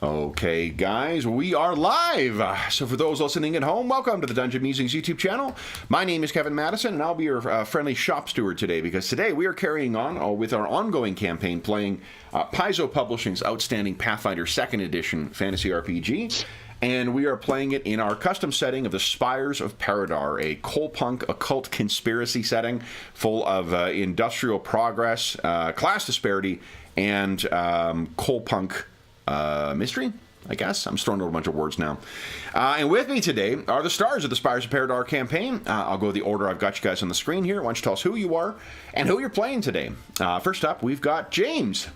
Okay, guys, we are live. So for those listening at home, welcome to the Dungeon Musings YouTube channel. My name is Kevin Madison, and I'll be your friendly shop steward today, because today we are carrying on with our ongoing campaign playing Paizo Publishing's outstanding Pathfinder 2nd Edition fantasy RPG, and we are playing it in our custom setting of the Spires of Paridar, a Coalpunk occult conspiracy setting full of industrial progress, class disparity, and Coalpunk mystery, I guess. I'm just throwing out a bunch of words now. And with me today are the stars of the Spires of Paridar campaign. I'll go the order I've got you guys on the screen here. Why don't you tell us who you are and who you're playing today. First up, we've got James.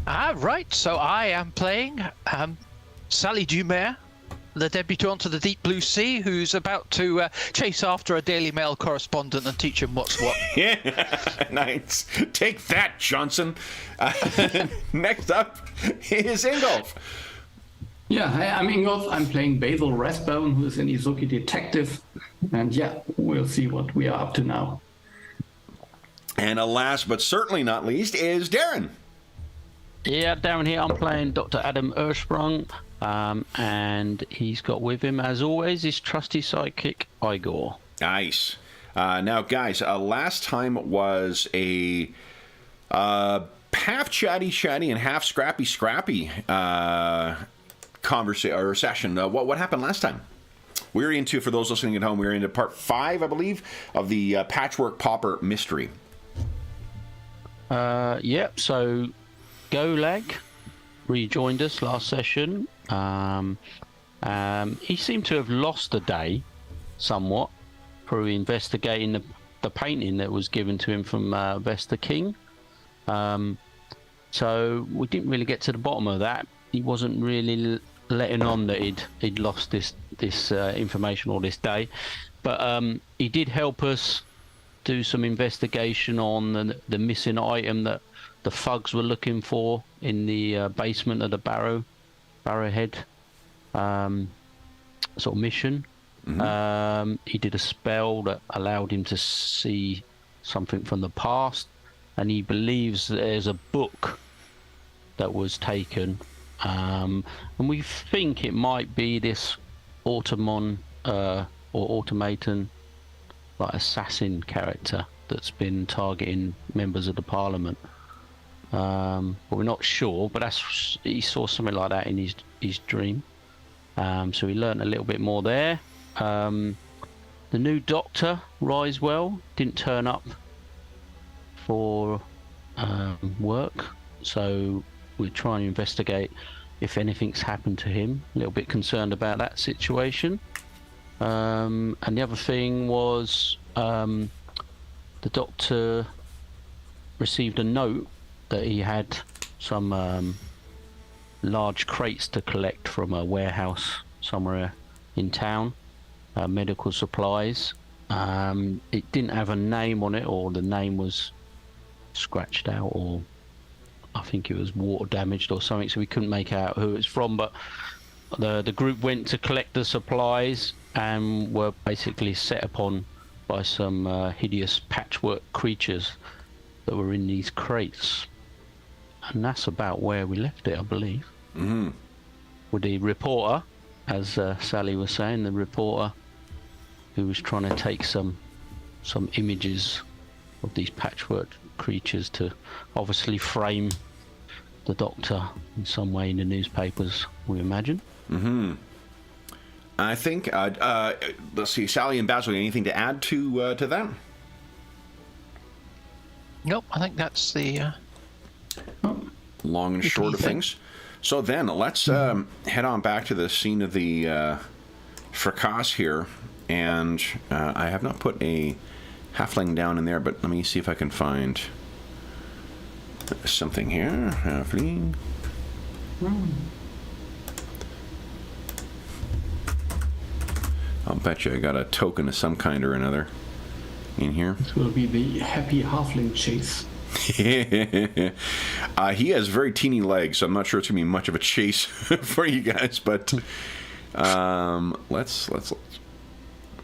Right, so I am playing Sally Dumer, the debutante of the Deep Blue Sea, who's about to chase after a Daily Mail correspondent and teach him what's what. Yeah, nice. Take that, Johnson. Next up is Ingolf. Yeah, hi, I'm Ingolf. I'm playing Basil Rathbone, who is an Izuki detective. And yeah, we'll see what we are up to now. And last but certainly not least is Darren. Yeah, Darren here. I'm playing Dr. Adam Ursprung, and he's got with him, as always, his trusty sidekick, Igor. Nice. Now, guys, last time was a half chatty and half scrappy conversation or session. What happened last time? We were into, for those listening at home, we were into part 5, I believe, of the Patchwork Pauper mystery. Yep, so Golag rejoined us last session. He seemed to have lost a day somewhat through investigating the painting that was given to him from Vesta King. So we didn't really get to the bottom of that. He wasn't really letting on that he'd lost this information all this day, but he did help us do some investigation on the missing item that the thugs were looking for in the basement of the Barrowhead sort of mission. Mm-hmm. He did a spell that allowed him to see something from the past, and he believes there's a book that was taken, and we think it might be this automaton, like assassin character that's been targeting members of the Parliament. But we're not sure, but he saw something like that in his dream. So we learned a little bit more there. The new doctor, Risewell, didn't turn up for work, so we're trying to investigate if anything's happened to him. A little bit concerned about that situation. And the other thing was the doctor received a note that he had some large crates to collect from a warehouse somewhere in town, medical supplies. It didn't have a name on it, or the name was scratched out, or I think it was water damaged or something, so we couldn't make out who it's from. But the group went to collect the supplies and were basically set upon by some hideous patchwork creatures that were in these crates. And that's about where we left it, I believe. Mm-hmm. With the reporter, as Sally was saying, the reporter who was trying to take some images of these patchwork creatures to obviously frame the doctor in some way in the newspapers, we imagine. Mm-hmm. I think, let's see, Sally and Basil, anything to add to that? Nope, I think that's the long and short of things. So then let's head on back to the scene of the fracas here, and I have not put a halfling down in there, but let me see if I can find something here. Halfling. I'll bet you I got a token of some kind or another in here. This will be the happy halfling chase. He has very teeny legs, so I'm not sure it's gonna be much of a chase for you guys. But let's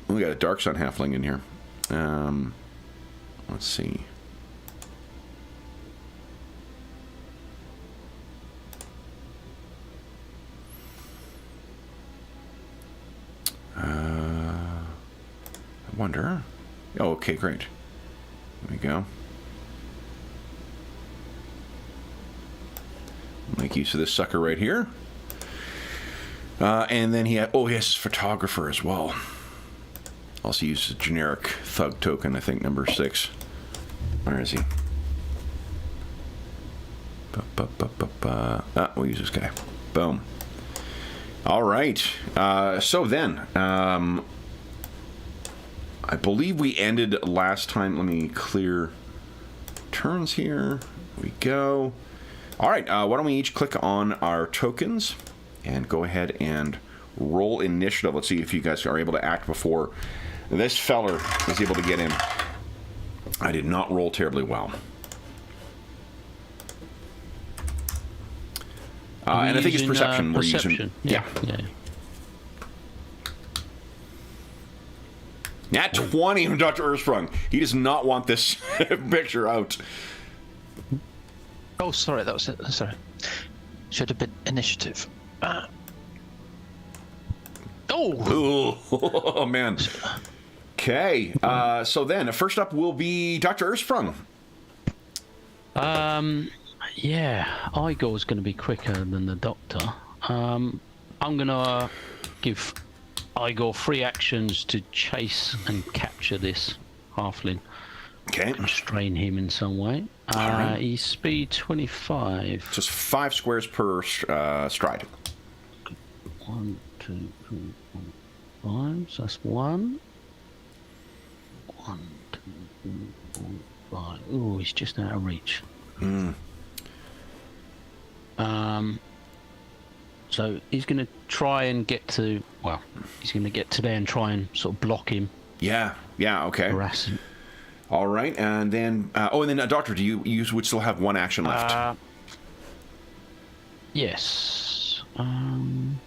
we got a dark sun halfling in here. Let's see. wonder. Oh, okay, great. There we go. Make use of this sucker right here. And then he had, oh yes, photographer as well. Also use a generic thug token, I think, number 6. Where is he? We'll use this guy. Boom. All right. So then, I believe we ended last time. Let me clear turns here. There we go. All right. Why don't we each click on our tokens and go ahead and roll initiative. Let's see if you guys are able to act before this feller is able to get in. I did not roll terribly well. And I think it's perception we're using. Yeah. Nat 20 from Dr. Ersprung. He does not want this picture out. Oh, sorry, that was it. Sorry. Should have been initiative. Oh, man. Okay. So then, first up will be Dr. Ersprung. Yeah, Igor's going to be quicker than the Doctor. I'm going to give Igor 3 actions to chase and capture this halfling. Okay. Constrain him in some way. Right. He's speed 25. Just 5 squares per stride. 1, 2, 3, 4, 5. So that's 1. 1, 2, 3, 4, 5. Oh, he's just out of reach. So he's going to try and get to, well, he's going to get to there and try and sort of block him. Yeah, okay. Harass him. All right, and then, Doctor, do you would still have 1 action left? Yes. I'm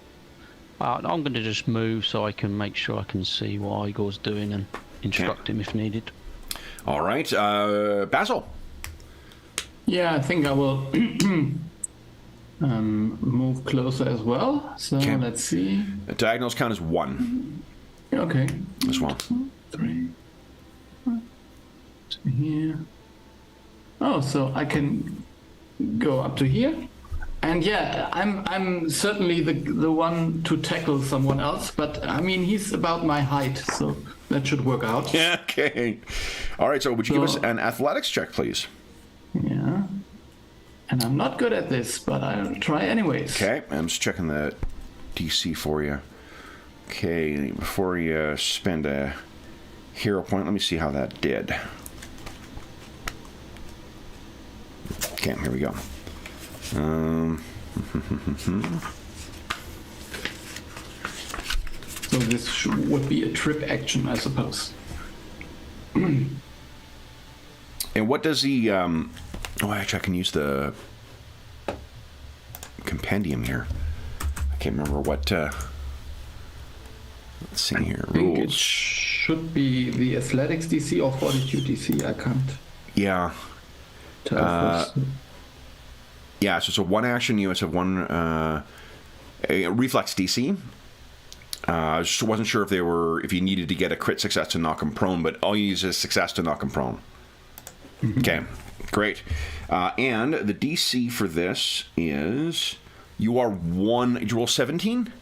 going to just move so I can make sure I can see what Igor's doing and instruct him if needed. All right, Basil. Yeah, I think I will move closer as well. So let's see. The diagonals count as 1. Okay. As well. 2, 3. 1, 2 here. Oh, so I can go up to here. And yeah, I'm certainly the one to tackle someone else, but I mean he's about my height, so that should work out. Yeah, okay. All right, so would you give us an athletics check, please? Yeah. And I'm not good at this, but I'll try anyways. Okay, I'm just checking the DC for you. Okay, before you spend a hero point, let me see how that did. Okay, here we go. So this would be a trip action, I suppose. And what does the... Oh, actually, I can use the compendium here. I can't remember what... Let's see here. I think it Rules. should be the athletics DC or fortitude DC. I can't Yeah. tell. Yeah, so it's a 1 action. You have 1 a reflex DC. I just wasn't sure if you needed to get a crit success to knock him prone, but all you need is a success to knock him prone. Okay, great. And the DC for this is you are 1. Did you roll 17?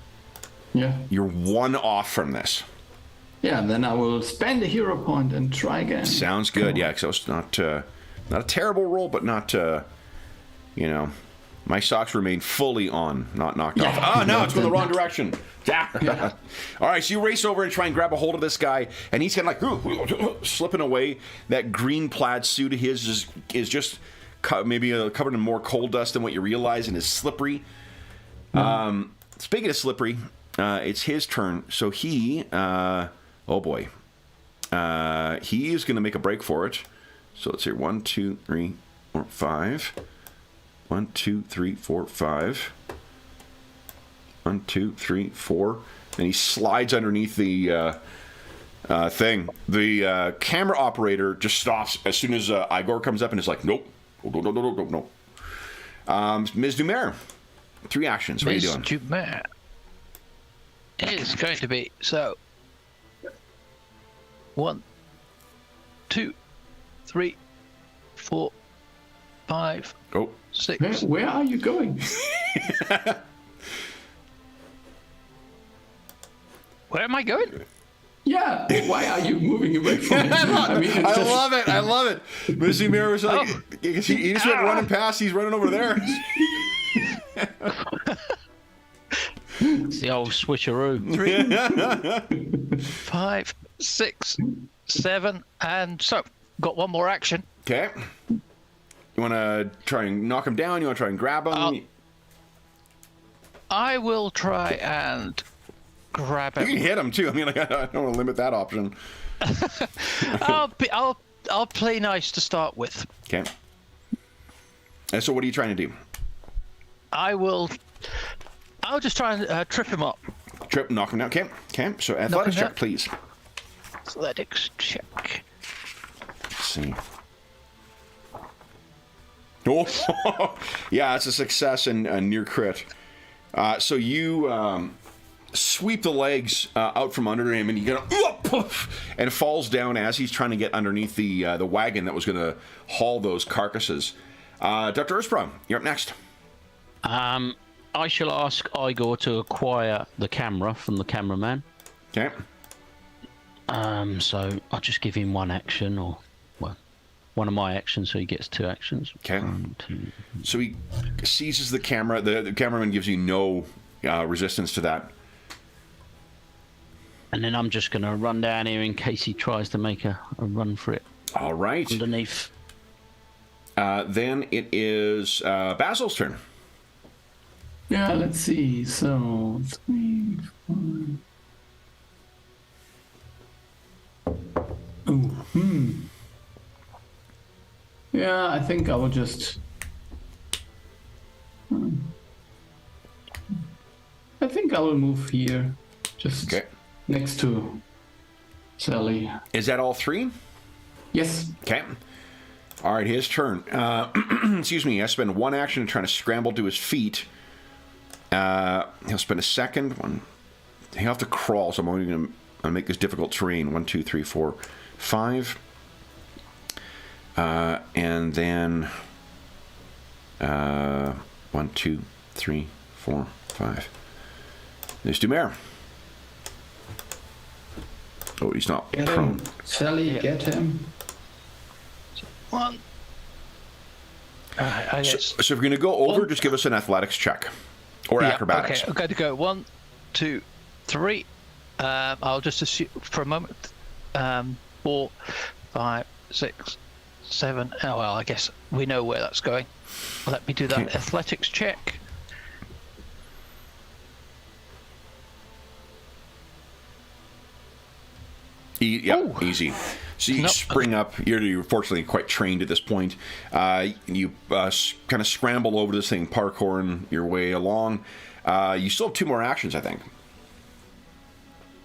Yeah. You're 1 off from this. Yeah, then I will spend a hero point and try again. Sounds good. Yeah, so it's not a terrible roll, but not my socks remain fully on, not knocked off. Oh, no, it's going the wrong direction. Yeah. All right, so you race over and try and grab a hold of this guy, and he's kind of like slipping away. That green plaid suit of his is just maybe covered in more coal dust than what you realize, and is slippery. Speaking of slippery, it's his turn. So he, oh boy, he is going to make a break for it. So let's see, 1, 2, 3, 4, 5. 1, 2, 3, 4, 5. 1, 2, 3, 4. And he slides underneath the thing. The camera operator just stops as soon as Igor comes up and is like, nope. No. Ms. Dumer, 3 actions. What are you doing? Ms. Dumer is going to be so. 1, 2, 3, 4, 5, Oh. 6. Where are you going? Where am I going? Yeah, why are you moving away from me? I mean, it's just... love it. I love it. Mr. Mirror was like, he just went running past. He's running over there. It's the old switcheroo. 3, 5, 6, 7, and so got one more action. Okay. You want to try and knock him down? You want to try and grab him? I will try and grab You him. can hit him too. I mean, like, I don't want to limit that option. I'll play nice to start with. Okay. And so, what are you trying to do? I'll just try and trip him up. Trip, knock him down. Okay. Okay. So, athletics him check, down. please. Athletics check. Let's see. Oh, yeah, it's a success and a near crit. So you sweep the legs out from under him, and you get and it falls down as he's trying to get underneath the wagon that was going to haul those carcasses. Dr. Ursprom, you're up next. I shall ask Igor to acquire the camera from the cameraman. Okay. So I'll just give him one action, or one of my actions, so he gets 2 actions. Okay. 1, 2. So he seizes the camera. The cameraman gives you no resistance to that. And then I'm just going to run down here in case he tries to make a run for it. All right. Underneath. Then it is Basil's turn. Yeah, let's see. So 3, 4. Oh, Yeah, I think I will just. I think I will move here, just Okay. next to Sally. Is that all 3? Yes. Okay. All right, his turn. Excuse me. He has to spend 1 action trying to scramble to his feet. He'll spend a second one. He'll have to crawl, so I'm only going to make this difficult terrain. 1, 2, 3, 4, 5. And then 1, 2, 3, 4, 5. There's Dumer. Oh, he's not Get prone. him. Sally, get him. 1. I So, guess. if you're going to go over, just give us an athletics check. Or acrobatics. Okay, I'm going to go 1, 2, 3. I'll just assume for a moment. 4, 5, 6, 7. Oh, well, I guess we know where that's going. Let me do that athletics check. Yep, easy. So you spring up. You're fortunately quite trained at this point. You kind of scramble over this thing, parkouring your way along. You still have 2 more actions, I think.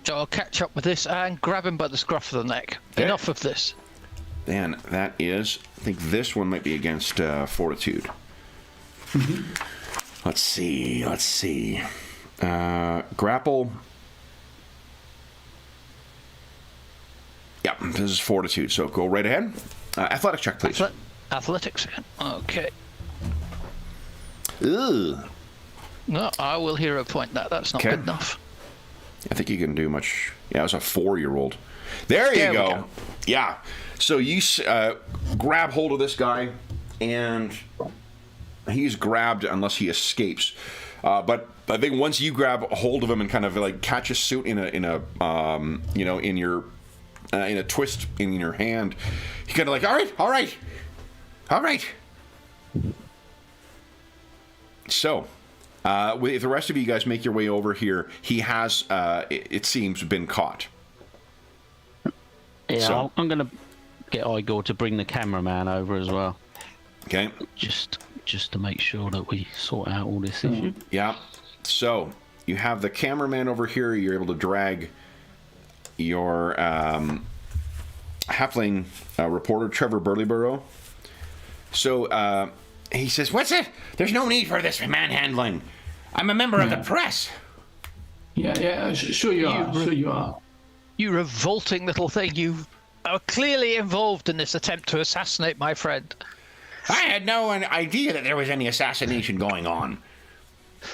So I'll catch up with this and grab him by the scruff of the neck. Okay. Enough of this. Then that is, I think this one might be against Fortitude. Let's see. Grapple. Yeah, this is Fortitude, so go right ahead. Athletics check, please. Athletics. Okay. Ugh. No, I will hero point that. That's not Okay. good enough. I think you can do much. Yeah, it was a 4-year-old. There you go. Yeah. So you grab hold of this guy, and he's grabbed unless he escapes. But I think once you grab hold of him and kind of like catch his suit in a twist in your hand, he kind of like, all right. So. If the rest of you guys make your way over here, he has, it seems, been caught. Yeah, So- I'm going to get Igor to bring the cameraman over as well, Okay? just to make sure that we sort out all this issue. Yeah. So, you have the cameraman over here. You're able to drag your halfling reporter, Trevor Burleyborough. So, he says, "What's it? There's no need for this manhandling. I'm a member of the press." Yeah, sure you are. Sure you are. You revolting little thing. You are clearly involved in this attempt to assassinate my friend. I had no idea that there was any assassination going on.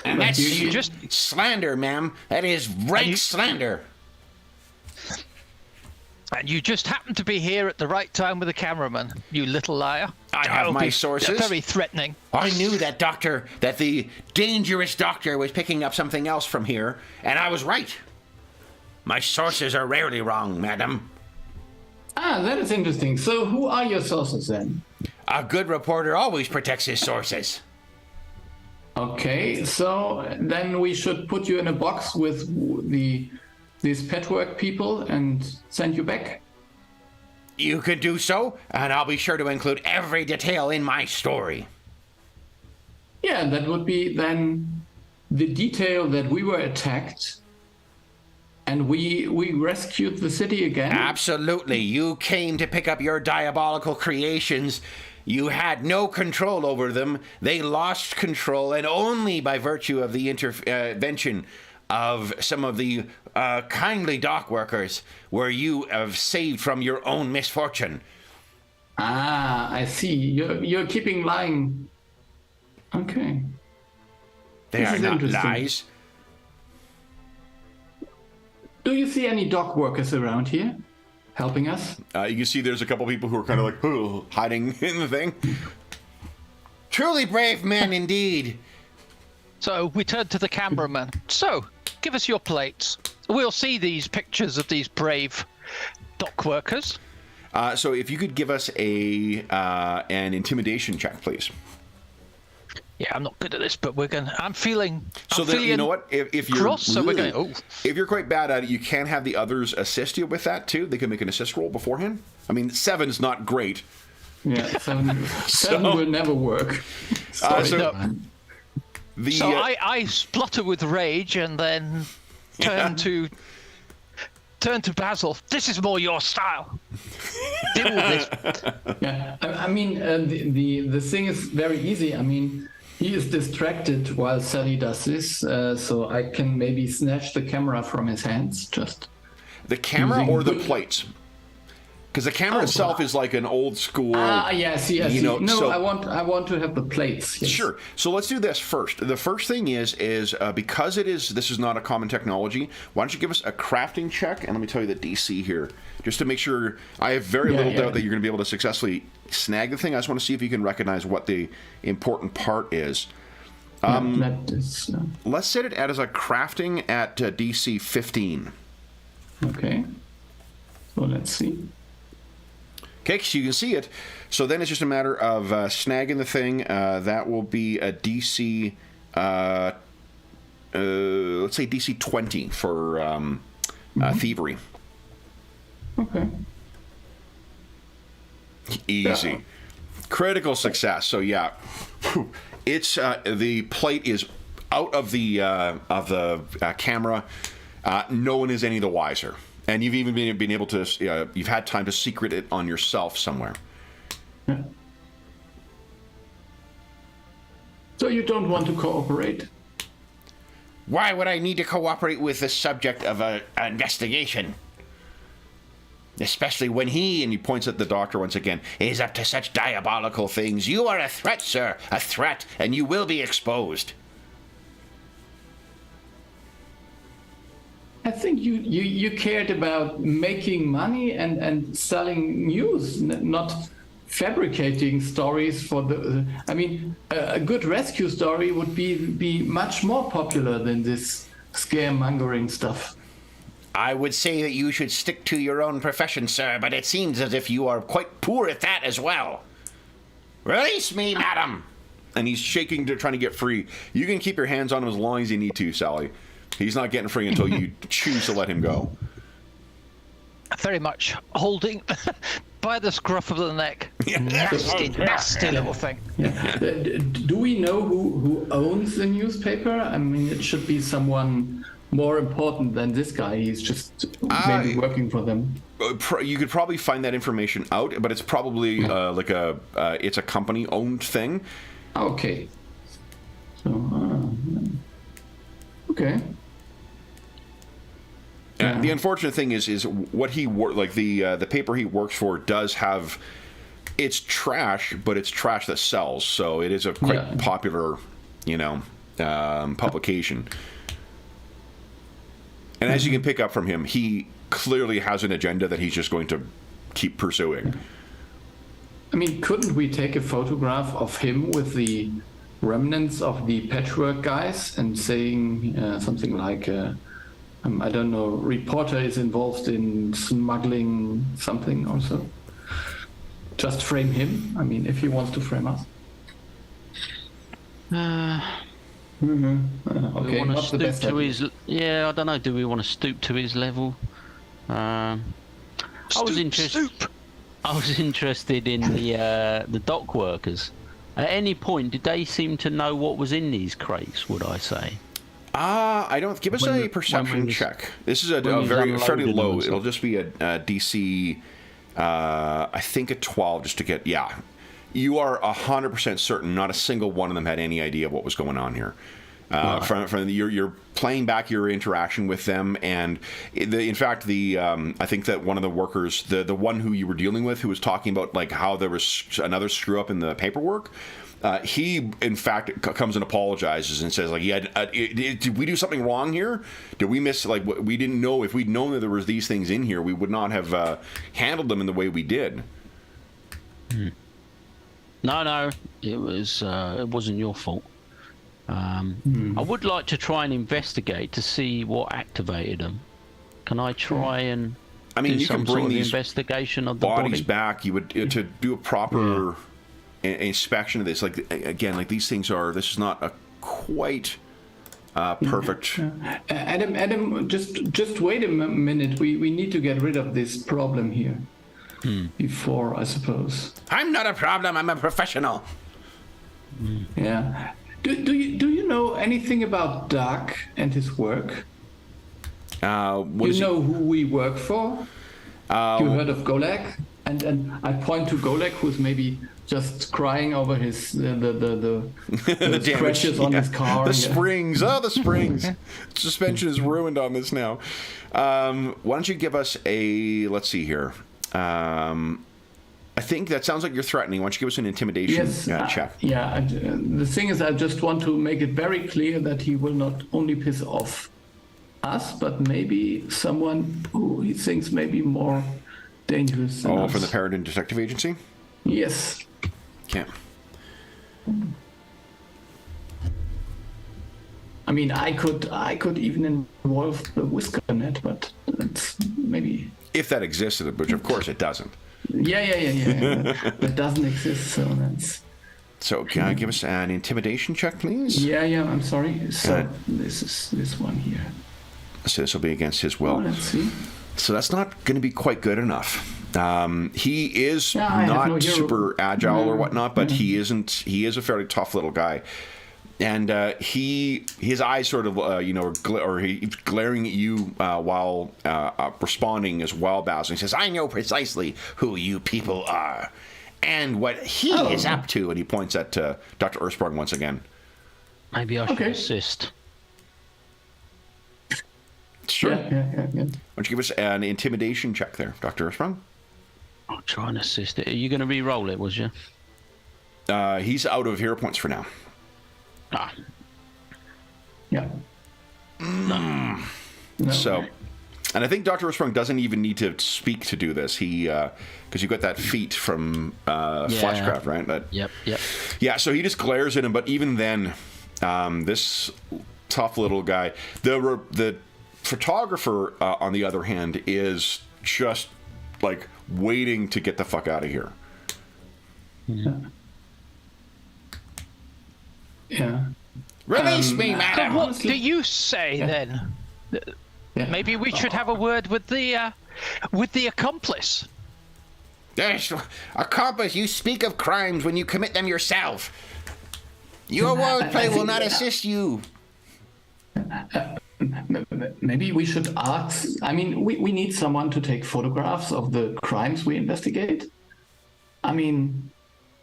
And that's you just slander, ma'am. That is rank slander. And you just happen to be here at the right time with the cameraman, you little liar. I have my sources. Very threatening. I knew that the dangerous doctor was picking up something else from here, and I was right. My sources are rarely wrong, madam. Ah, that is interesting. So who are your sources then? A good reporter always protects his sources. Okay, so then we should put you in a box with these Patchwork people and send you back. You could do so, and I'll be sure to include every detail in my story. Yeah, that would be then the detail that we were attacked and we rescued the city again. Absolutely. You came to pick up your diabolical creations. You had no control over them. They lost control, and only by virtue of the intervention of some of the kindly dock workers were you saved from your own misfortune. Ah, I see. You're keeping lying. Okay. They are not lies. Do you see any dock workers around here helping us? You can see there's a couple people who are kind of like hiding in the thing. Truly brave men indeed. So we turn to the cameraman. So, give us your plates. We'll see these pictures of these brave dock workers. So if you could give us an intimidation check, please. Yeah, I'm not good at this, but I'm feeling. So then, you know what? If you're cross, so we're going. Oh. If you're quite bad at it, you can have the others assist you with that too. They can make an assist roll beforehand. I mean, 7's not great. Yeah, seven will never work. Sorry. I splutter with rage and then turn to Basil. This is more your style. Deal with this. Yeah, I mean, the thing is very easy. I mean, he is distracted while Sally does this, so I can maybe snatch the camera from his hands. Just the camera or the plates? Because the camera itself is like an old school. Yes. No, so, I want to have the plates. Yes. Sure. So let's do this first. The first thing is because this is not a common technology. Why don't you give us a crafting check, and let me tell you the DC here, just to make sure. I have very little doubt that you're going to be able to successfully snag the thing. I just want to see if you can recognize what the important part is. Let's set it as a crafting at DC 15. Okay. So let's see. Okay, so you can see it. So then it's just a matter of snagging the thing. That will be a DC, let's say DC 20 for thievery. Okay. Easy. Yeah. Critical success. So yeah, it's the plate is out of the camera. No one is any the wiser. And you've even been able to, you've had time to secret it on yourself somewhere. Yeah. So you don't want to cooperate? Why would I need to cooperate with the subject of an investigation? Especially when and he points at the doctor once again, is up to such diabolical things. You are a threat, sir, a threat, and you will be exposed. I think you cared about making money and selling news, not fabricating stories for the. I mean, a good rescue story would be much more popular than this scaremongering stuff. I would say that you should stick to your own profession, sir, but it seems as if you are quite poor at that as well. Release me, madam! And he's shaking to trying to get free. You can keep your hands on him as long as you need to, Sally. He's not getting free until you choose to let him go. Very much holding by the scruff of the neck. Nasty little thing. Yeah. Do we know who owns the newspaper? I mean, it should be someone more important than this guy. He's just maybe working for them. You could probably find that information out, but it's probably it's a company-owned thing. Okay. So, okay. The unfortunate thing is what he like the paper he works for does have. It's trash, but it's trash that sells. So it is a quite popular, publication. And as you can pick up from him, he clearly has an agenda that he's just going to keep pursuing. I mean, couldn't we take a photograph of him with the remnants of the Patchwork guys and saying something like, I don't know, reporter is involved in smuggling something or so? Just frame him. I mean, if he wants to frame us. Okay, want to not the best stoop to idea. his. Yeah, I don't know. Do we want to stoop to his level? I was interested. I was interested in the dock workers. At any point, did they seem to know what was in these crates? Would I say? I don't. Give us a perception check. This is a very fairly low. It'll just be a DC. I think a 12 just to get. Yeah, you are 100% certain. Not a single one of them had any idea of what was going on here. From you're playing back your interaction with them, and in fact, I think that one of the workers, the one who you were dealing with, who was talking about like how there was another screw up in the paperwork. He, in fact, comes and apologizes and says, like, yeah, did we do something wrong here? Did we miss, like, we didn't know, if we'd known that there was these things in here, we would not have handled them in the way we did. No, it wasn't your fault. I would like to try and investigate to see what activated them. Can I try and you can bring these investigation of the bodies body? back. You would to do a proper inspection of this. Like again, like these things are. This is not a quite perfect. Adam, just wait a minute. We need to get rid of this problem here before, I suppose. I'm not a problem. I'm a professional. Yeah. Do you know anything about Doug and his work? You know who we work for? You heard of Golek? And I point to Golek, who's maybe just crying over his the scratches on his car. The springs. Oh, the springs. Suspension is ruined on this now. Why don't you give us a? Let's see here. I think that sounds like you're threatening. Why don't you give us an intimidation check? The thing is, I just want to make it very clear that he will not only piss off us, but maybe someone who he thinks may be more dangerous than us. From the Paridar Detective Agency? Yes. Okay. I mean, I could even involve the Whisker Net, but that's maybe... If that existed, which of course it doesn't. Yeah. It doesn't exist, so that's... So can I give us an intimidation check, please? Yeah, I'm sorry. So this is this one here. So this will be against his will. Let's see. So that's not going to be quite good enough. He is not super agile or whatnot, but he isn't. He is a fairly tough little guy, and his eyes sort of he's glaring at you while responding as well, Basil. He says, "I know precisely who you people are, and what he is up to." And he points at Dr. Earthsprung once again. Maybe I should assist. Sure. Yeah. Why don't you give us an intimidation check there, Dr. Earthsprung? I'll try and assist it. Are you going to re-roll it, was you? He's out of hero points for now. Yeah. No. So, and I think Dr. Earthsprung doesn't even need to speak to do this. He, because you got that feat from Fleshcraft, right? Yep. Yeah, so he just glares at him, but even then, this tough little guy, the photographer, on the other hand, is just like waiting to get the fuck out of here. Yeah. Release me, madam. What do you say then? Maybe we should have a word with the accomplice. Yes, accomplice. You speak of crimes when you commit them yourself. Your wordplay will not assist you. Maybe we should ask. I mean, we need someone to take photographs of the crimes we investigate. I mean,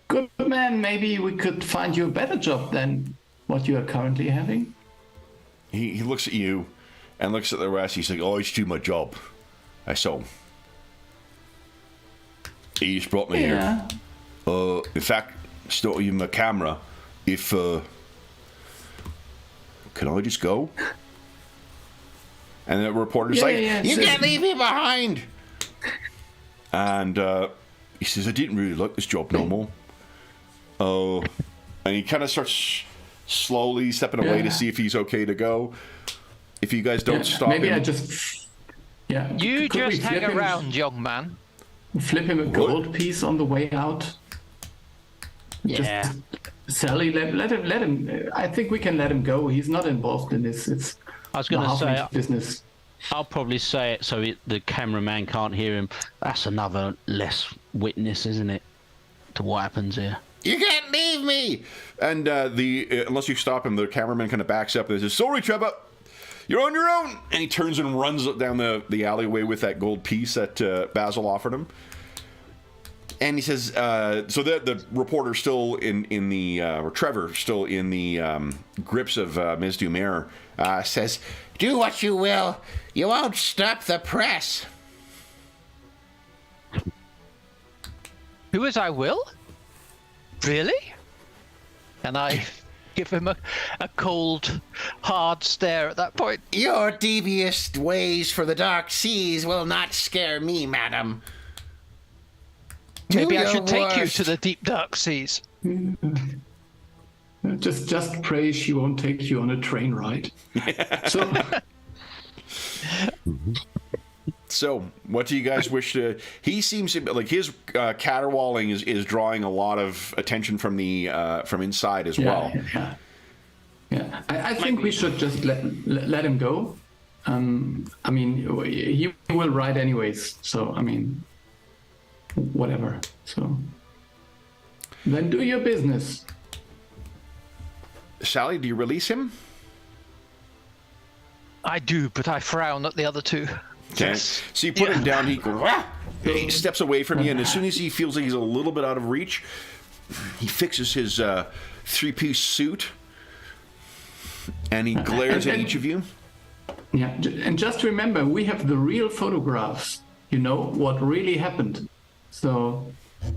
good man, maybe we could find you a better job than what you are currently having. He looks at you, and looks at the rest. He's like, "Oh, it's do my job." I saw. He just brought me here. In fact, it's not even my camera. If can I just go? And the reporter's you can't leave me behind. And he says, I didn't really like this job no more. And he kind of starts slowly stepping away to see if he's okay to go. If you guys don't stop maybe him. I just... Yeah. You just hang around, young man. Flip him a gold piece on the way out. Yeah. Just, Sally, let him. I think we can let him go. He's not involved in this. It's I was going to say business. I'll probably say it so the cameraman can't hear him. That's another less witness, isn't it, to what happens here? You can't leave me! And unless you stop him, the cameraman kind of backs up and says, sorry, Trevor, you're on your own! And he turns and runs down the alleyway with that gold piece that Basil offered him. And he says, so the reporter still in the, or Trevor still in the grips of Ms. Dumaire, says, do what you will, you won't stop the press. Do as I will? Really? And I give him a cold, hard stare at that point. Your devious ways for the dark seas will not scare me, madam. Maybe I should take you to the deep dark seas. Just pray she won't take you on a train ride. So, what do you guys wish to... He seems to... Like, his caterwauling is drawing a lot of attention from the from inside as well. Yeah. I think we should just let him go. I mean, he will ride anyways. So, I mean, whatever. So, then do your business. Sally, do you release him? I do, but I frown at the other two. Okay. Yes. So you put him down, he steps away from you, and as soon as he feels like he's a little bit out of reach, he fixes his three-piece suit, and he glares at each of you. Yeah, and just remember, we have the real photographs. You know what really happened. So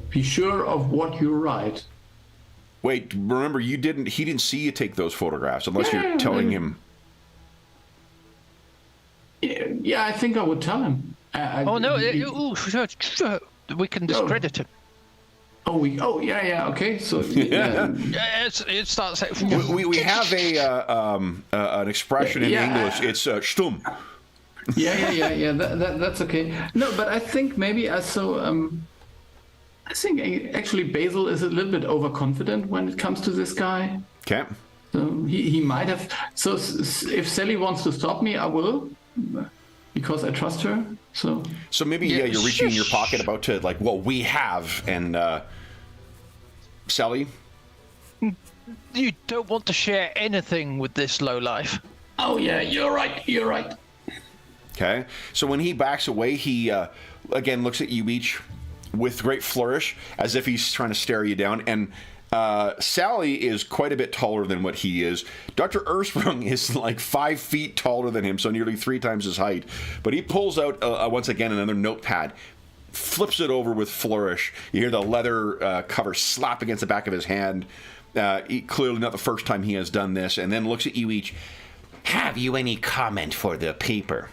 be sure of what you write. Wait, remember, he didn't see you take those photographs, unless you're telling him. Yeah, I think I would tell him. We can discredit him. Okay. So It starts. We have an expression in English. It's stumm. Yeah. That's okay. No, but I think maybe I think actually Basil is a little bit overconfident when it comes to this guy. Okay. So he might have. So if Sally wants to stop me, I will, because I trust her. So maybe you're reaching in your pocket about to we have, and Sally. You don't want to share anything with this lowlife. Oh yeah, you're right. Okay. So when he backs away, he again looks at you each with great flourish, as if he's trying to stare you down. And Sally is quite a bit taller than what he is. Dr. Ersprung is like 5 feet taller than him, so nearly 3 times his height. But he pulls out, once again, another notepad, flips it over with flourish. You hear the leather cover slap against the back of his hand. Clearly not the first time he has done this. And then looks at you each. Have you any comment for the paper?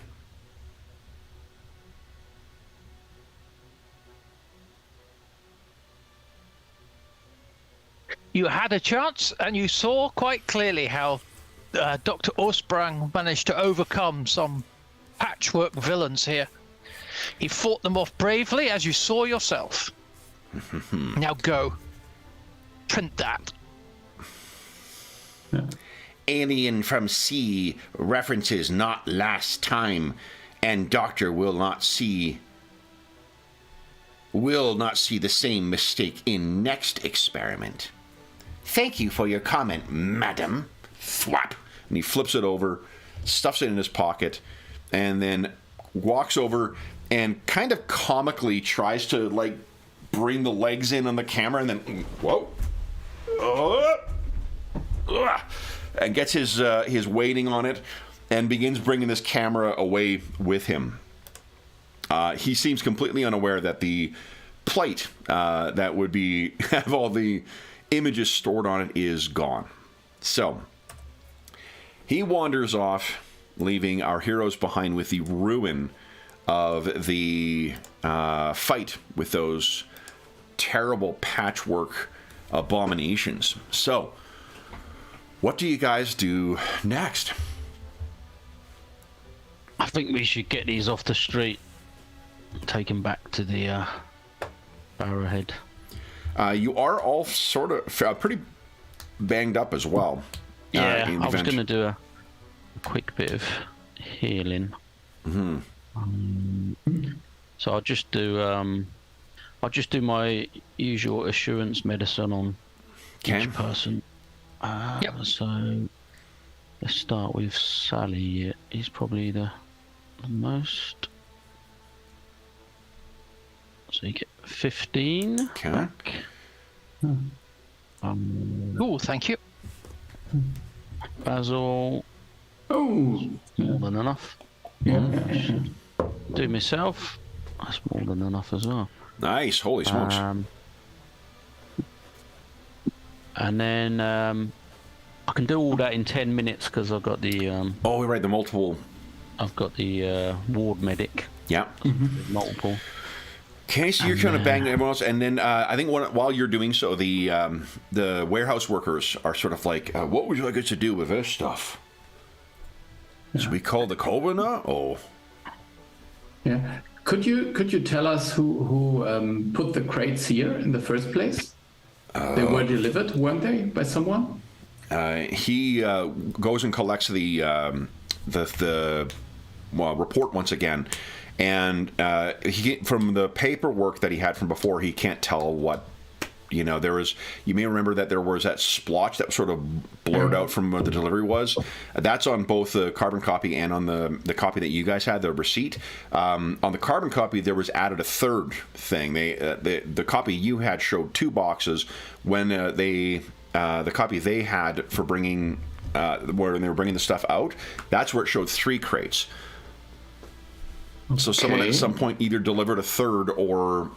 You had a chance, and you saw quite clearly how Dr. Orsprang managed to overcome some patchwork villains here. He fought them off bravely, as you saw yourself. Now go. Print that. Yeah. Alien from sea references not last time, and Doctor will not see the same mistake in next experiment. Thank you for your comment, madam. Thwap. And he flips it over, stuffs it in his pocket, and then walks over and kind of comically tries to, bring the legs in on the camera, and then, whoa. And gets his weighting on it. and begins bringing this camera away with him. He seems completely unaware that the plate that would be have all the images stored on it is gone. So he wanders off, leaving our heroes behind with the ruin of the fight with those terrible patchwork abominations. So, what do you guys do next? I think we should get these off the street, take them back to the Barrowhead. You are all sort of pretty banged up as well. Yeah, I was going to do a quick bit of healing. So I'll just do my usual assurance medicine on each person. So let's start with Sally. He's probably the most. So you get 15. Okay. Back. Oh, thank you. Basil. Oh, More than enough. yeah. Do myself. That's more than enough as well. Nice, holy smokes. And then I can do all that in 10 minutes because I've got the oh, right, the multiple. I've got the ward medic. Yeah. Multiple. Okay, so you're trying to bang everyone else, and then I think while you're doing so, the warehouse workers are sort of like, "What would you like us to do with this stuff? Should we call the Cobra? Oh, Yeah. Could you tell us who put the crates here in the first place? They were delivered, weren't they, by someone? He goes and collects the report once again, and from the paperwork that he had from before, he can't tell what. There was. You may remember that there was that splotch that sort of blurred out from where the delivery was. That's on both the carbon copy and on the copy that you guys had, the receipt. On the carbon copy, there was added a third thing. The copy you had showed 2 boxes. When the copy they had for bringing where they were bringing the stuff out, that's where it showed 3 crates. So someone at some point either delivered a third or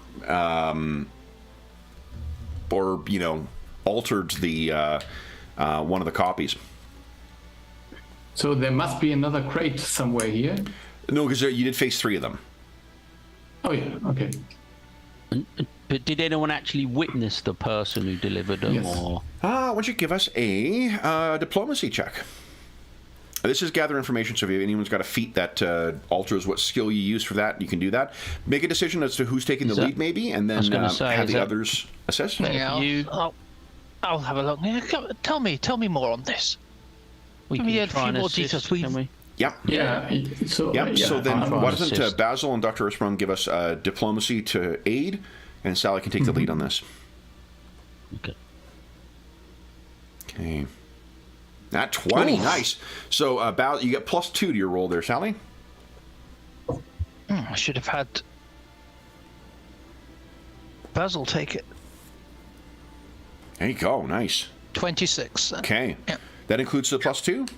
altered the one of the copies. So there must be another crate somewhere here. No, because you did face 3 of them. Oh yeah, okay. But did anyone actually witness the person who delivered them? Yes. Or Why don't you give us a diplomacy check? This is gather information, so if anyone's got a feat that alters what skill you use for that, you can do that. Make a decision as to who's taking the lead, maybe, and then have the others assist. Yeah, I'll have a look. Yeah, tell me more on this. we Give me a try few and more assist, details, can we? Yep. Yeah. So Yep. So then, I'll why doesn't assist. Basil and Dr. Ursprung give us diplomacy to aid, and Sally can take the lead on this. Okay. Okay. Nat 20, Oof. nice. So, you get +2 to your roll there, Sally. I should have had Basil take it. There you go, nice. 26. Okay. Yeah. That includes the +2?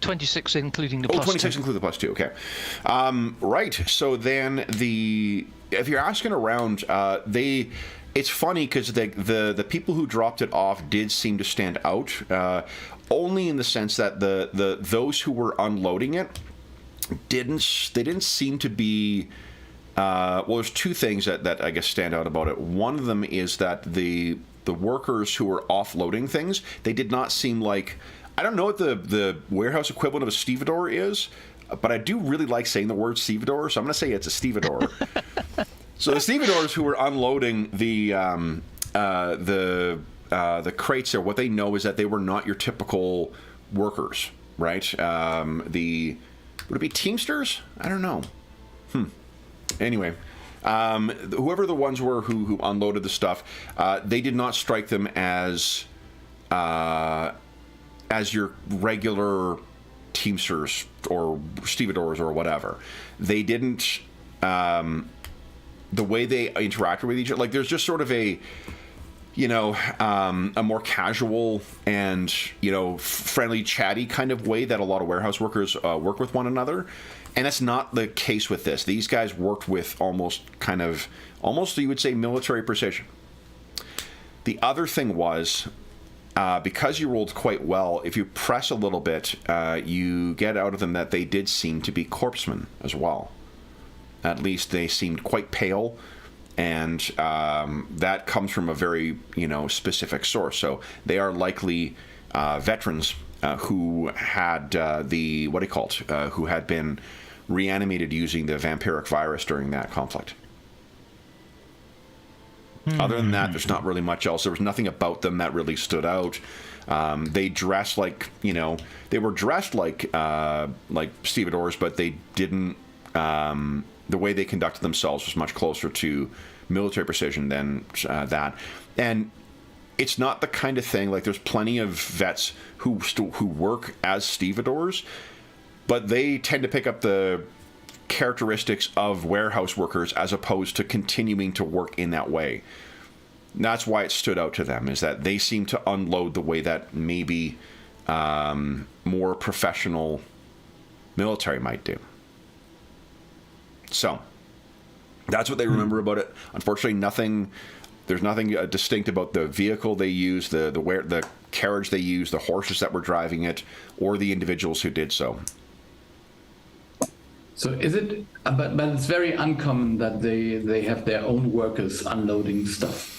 26 including the Oh, plus 26 2. include the +2, okay. Right, so then if you're asking around, it's funny because the people who dropped it off did seem to stand out, only in the sense that those who were unloading it didn't seem to be. Well, there's 2 things that I guess stand out about it. One of them is that the workers who were offloading things, they did not seem like. I don't know what the warehouse equivalent of a stevedore is, but I do really like saying the word stevedore, so I'm going to say it's a stevedore. So the stevedores who were unloading the crates there, what they know is that they were not your typical workers, right? Would it be Teamsters? I don't know. Anyway, whoever the ones were who unloaded the stuff, they did not strike them as your regular Teamsters or stevedores or whatever. They didn't. The way they interacted with each other, like there's just sort of a, a more casual and, friendly, chatty kind of way that a lot of warehouse workers work with one another. And that's not the case with this. These guys worked with almost, you would say, military precision. The other thing was, because you rolled quite well, if you press a little bit, you get out of them that they did seem to be corpsemen as well. At least they seemed quite pale, and that comes from a very, specific source. So they are likely veterans who had who had been reanimated using the vampiric virus during that conflict. Other than that, there's not really much else. There was nothing about them that really stood out. They dressed like, they were dressed like stevedores, but they didn't. The way they conducted themselves was much closer to military precision than that. And it's not the kind of thing, like, there's plenty of vets who work as stevedores, but they tend to pick up the characteristics of warehouse workers as opposed to continuing to work in that way. And that's why it stood out to them, is that they seem to unload the way that maybe more professional military might do. So that's what they remember about it. Unfortunately, there's nothing distinct about the vehicle they used, the carriage they used, the horses that were driving it, or the individuals who did so. So is it? But it's very uncommon that they have their own workers unloading stuff.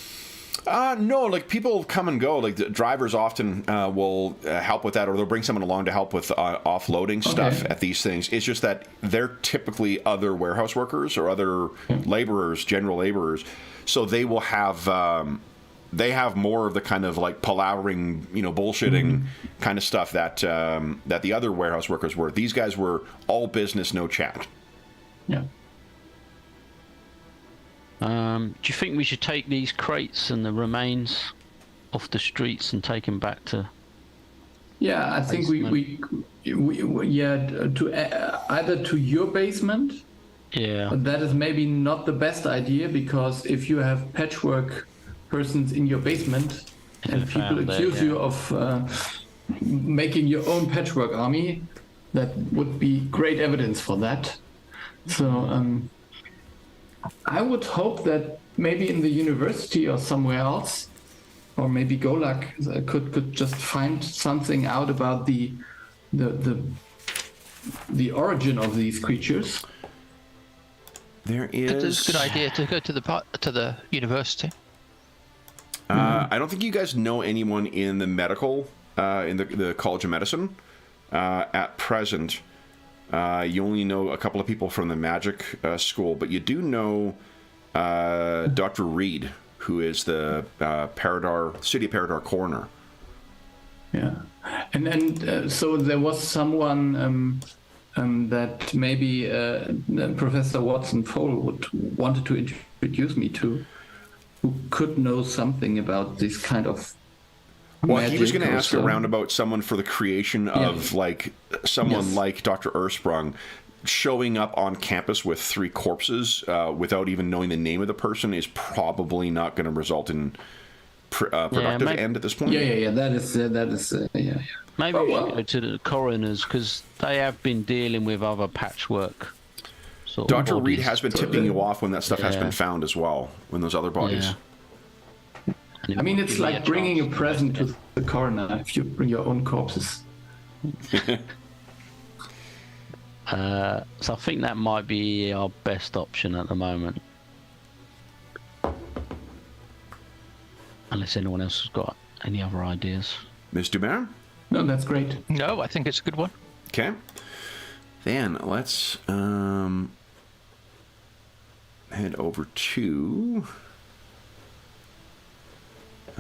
No, like, people come and go. Like, the drivers often will help with that, or they'll bring someone along to help with offloading stuff at these things. It's just that they're typically other warehouse workers or other laborers, general laborers, so they will have they have more of the kind of, like, palavering, bullshitting kind of stuff that that the other warehouse workers were. These guys were all business, no chat. Yeah. Do you think we should take these crates and the remains off the streets and take them back to? Yeah, I think we to either to your basement. Yeah. But that is maybe not the best idea, because if you have patchwork persons in your basement and people accuse you of making your own patchwork army, that would be great evidence for that. So I would hope that maybe in the university or somewhere else, or maybe Golak could just find something out about the origin of these creatures. There is. It's a good idea to go to the university. I don't think you guys know anyone in the medical, in the College of Medicine at present. You only know a couple of people from the magic school, but you do know Dr. Reed, who is the City of Paridar coroner. Yeah, and so there was someone that maybe Professor Watson Fole wanted to introduce me to, who could know something about this kind of. Well, he was going to ask around about someone for the creation of, like, someone like Dr. Ursprung showing up on campus with 3 corpses without even knowing the name of the person is probably not going to result in productive end at this point. Yeah. That is. Maybe we should go to the coroners, because they have been dealing with other patchwork. Dr. Reed has been tipping you off when that stuff has been found as well, when those other bodies. Yeah. I mean, it's like bringing a present to the coroner if you bring your own corpses. So I think that might be our best option at the moment. Unless anyone else has got any other ideas. Ms. Dubain? No, that's great. No, I think it's a good one. Okay. Then let's head over to...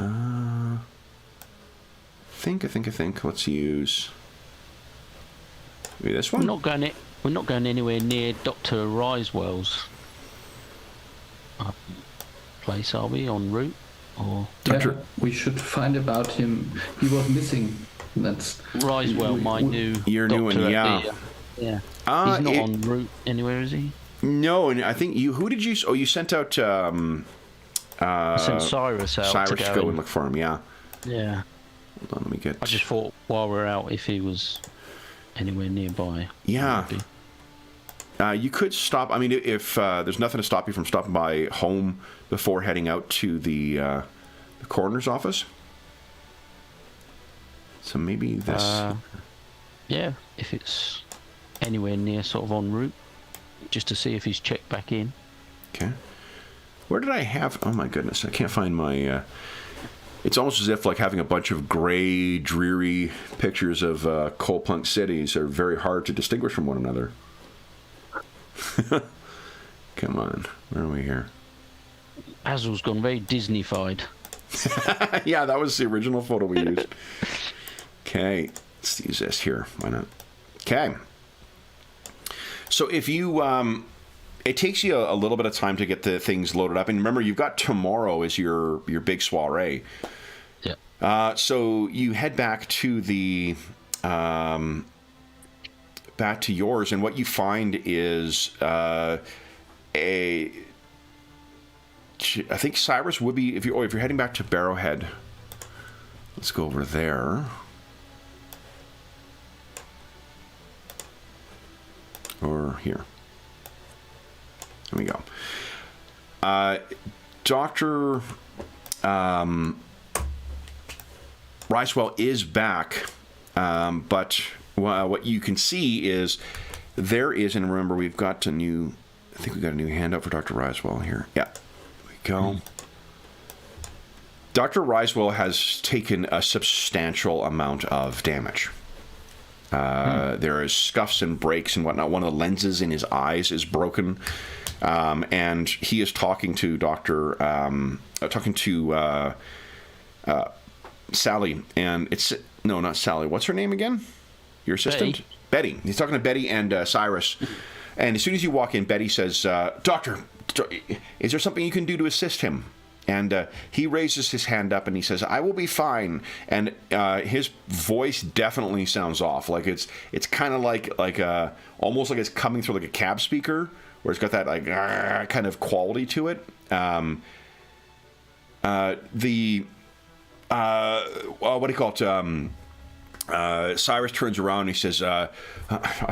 I think. Let's use maybe this one. We're not going anywhere near Dr. Risewell's place, are we? En route, or? Yeah, we should find about him. He was missing. That's Risewell, my new. Your new one, yeah. Yeah. He's not en route anywhere, is he? No, and I think you. Who did you? Oh, you sent out. I sent Cyrus out Cyrus to go and look for him. Yeah. Yeah. Hold on, let me get. I just thought while we're out, if he was anywhere nearby. Yeah. You could stop. I mean, if there's nothing to stop you from stopping by home before heading out to the coroner's office. So maybe this. Yeah, if it's anywhere near, sort of en route, just to see if he's checked back in. Okay. Where did I have? Oh my goodness, I can't find my. It's almost as if like having a bunch of gray, dreary pictures of Coalpunk cities are very hard to distinguish from one another. Come on, where are we here? Basil's gone very Disney-fied. Yeah, that was the original photo we used. Okay, let's use this here. Why not? Okay. So if you, it takes you a little bit of time to get the things loaded up, and remember, you've got tomorrow as your big soiree. Yeah. So you head back to the, back to yours, and what you find is I think Cyrus would be if you're heading back to Barrowhead. Let's go over there. Or here. There we go. Dr. Ricewell is back, but what you can see is there is, and remember, we've got a new, I think we got a new handout for Dr. Ricewell here. Yeah, there we go. Dr. Ricewell has taken a substantial amount of damage. There is scuffs and breaks and whatnot. One of the lenses in his eyes is broken, and he is talking to Sally, and it's no, not Sally. What's her name again? Your assistant, Betty. He's talking to Betty and Cyrus, and as soon as you walk in, Betty says, "Doctor, is there something you can do to assist him?" And he raises his hand up and he says, "I will be fine." And his voice definitely sounds off. Like it's kind of like almost like it's coming through like a cab speaker, where it's got that like kind of quality to it. What do you call it? Cyrus turns around and he says, "I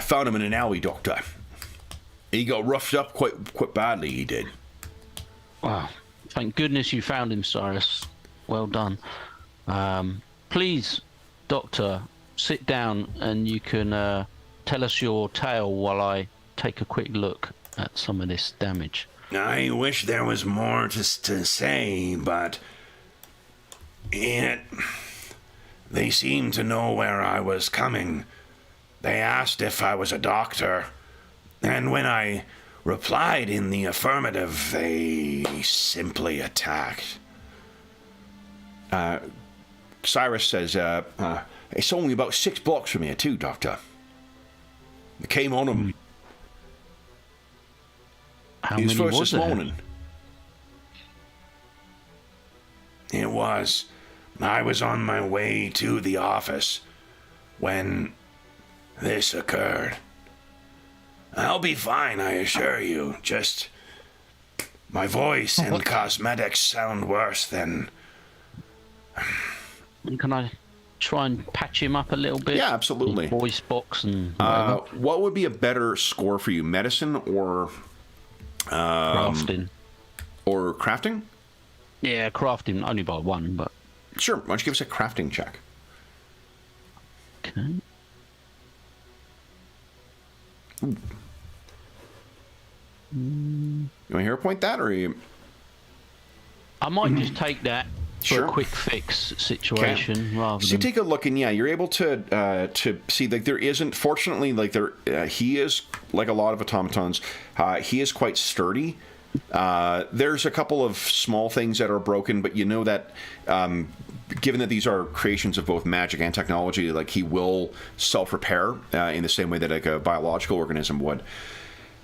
found him in an alley, Doctor. He got roughed up quite badly. He did." Wow. Thank goodness you found him, Cyrus. Well done. Please, Doctor, sit down and you can tell us your tale while I take a quick look at some of this damage. I wish there was more to say, but they seemed to know where I was coming. They asked if I was a doctor, and when I replied in the affirmative, they simply attacked. Cyrus says, "It's only about 6 blocks from here, too, Doctor. They came on him. How He was many first was this there? morning." It was. I was on my way to the office when this occurred. I'll be fine, I assure you. Just my voice and cosmetics sound worse than... Can I try and patch him up a little bit? Yeah, absolutely. His voice box and whatever. What would be a better score for you, medicine or Crafting. or crafting? Yeah, crafting only by 1, but Sure. Why don't you give us a crafting check? okay. You want to hear point that, or you? I might just take that for Sure. a quick fix situation rather So you than... take a look, and yeah, you're able to see like there isn't. Fortunately, like there, he is like a lot of automatons. He is quite sturdy. There's a couple of small things that are broken, but you know that given that these are creations of both magic and technology, like he will self-repair in the same way that like a biological organism would.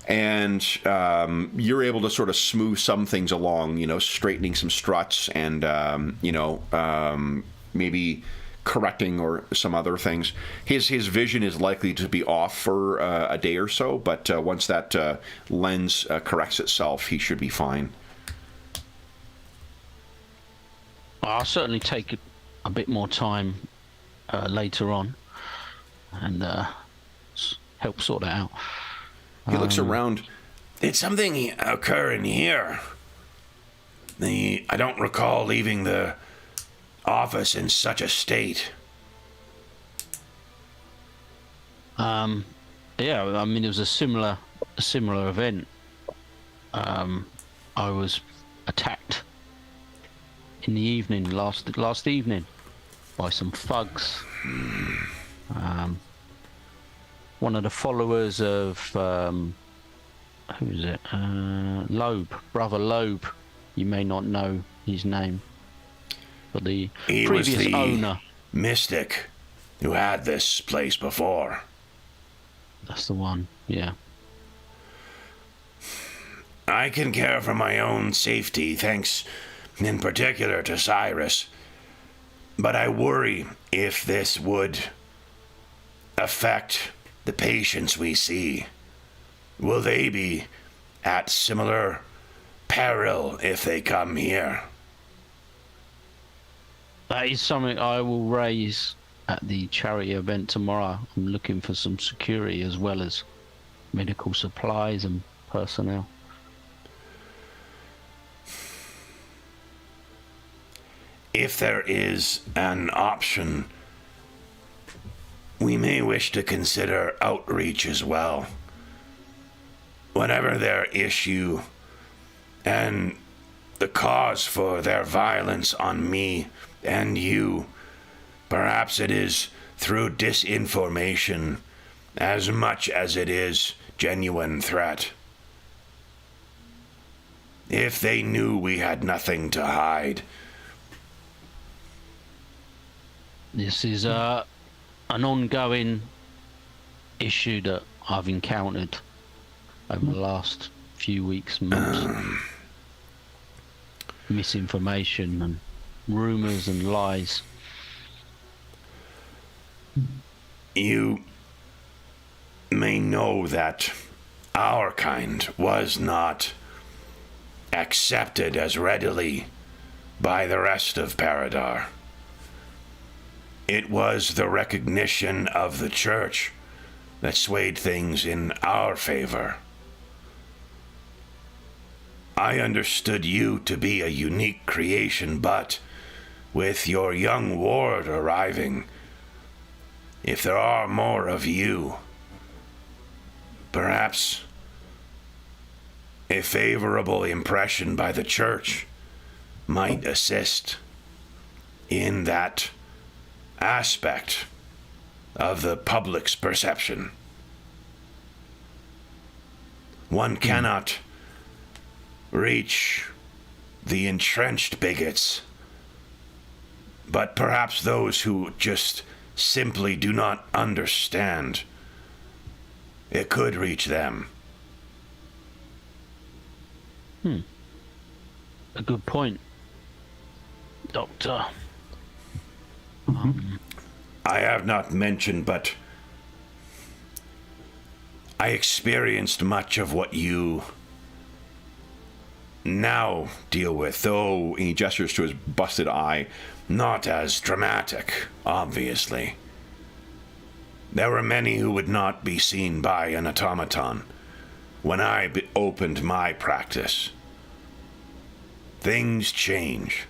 And you're able to sort of smooth some things along, you know, straightening some struts and, maybe correcting or some other things. His vision is likely to be off for a day or so, but once that lens corrects itself, he should be fine. I'll certainly take a bit more time later on and help sort that out. He looks around. Did something occur in here? I don't recall leaving the office in such a state. Yeah, I mean, it was a similar event. I was attacked in the evening, last evening, by some thugs. One of the followers of who is it? Loeb, Brother Loeb. You may not know his name, but the He previous was the owner. mystic who had this place before. That's the one. Yeah. I can care for my own safety, thanks in particular to Cyrus. But I worry if this would affect the patients we see. Will they be at similar peril if they come here? That is something I will raise at the charity event tomorrow. I'm looking for some security as well as medical supplies and personnel. If there is an option, we may wish to consider outreach as well. Whatever their issue and the cause for their violence on me and you, perhaps it is through disinformation as much as it is genuine threat. If they knew we had nothing to hide. This is an ongoing issue that I've encountered over the last few weeks, months. Misinformation and rumours and lies. You may know that our kind was not accepted as readily by the rest of Paridar. It was the recognition of the church that swayed things in our favor. I understood you to be a unique creation, but with your young ward arriving, if there are more of you, perhaps a favorable impression by the church might assist in that aspect of the public's perception. One cannot reach the entrenched bigots, but perhaps those who just simply do not understand, it could reach them. A good point, Doctor. I have not mentioned, but I experienced much of what you now deal with, though He gestures to his busted eye. not as dramatic, obviously. There were many who would not be seen by an automaton when I opened my practice. Things change,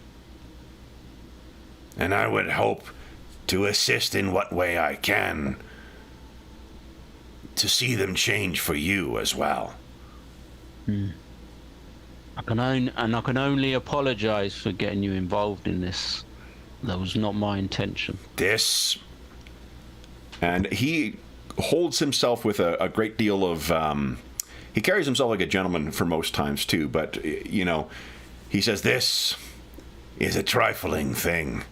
and I would hope to assist in what way I can to see them change for you as well. I can only apologise for getting you involved in this. That was not my intention. This, And he holds himself with a great deal of... he carries himself like a gentleman for most times, too. But, you know, he says, this is a trifling thing.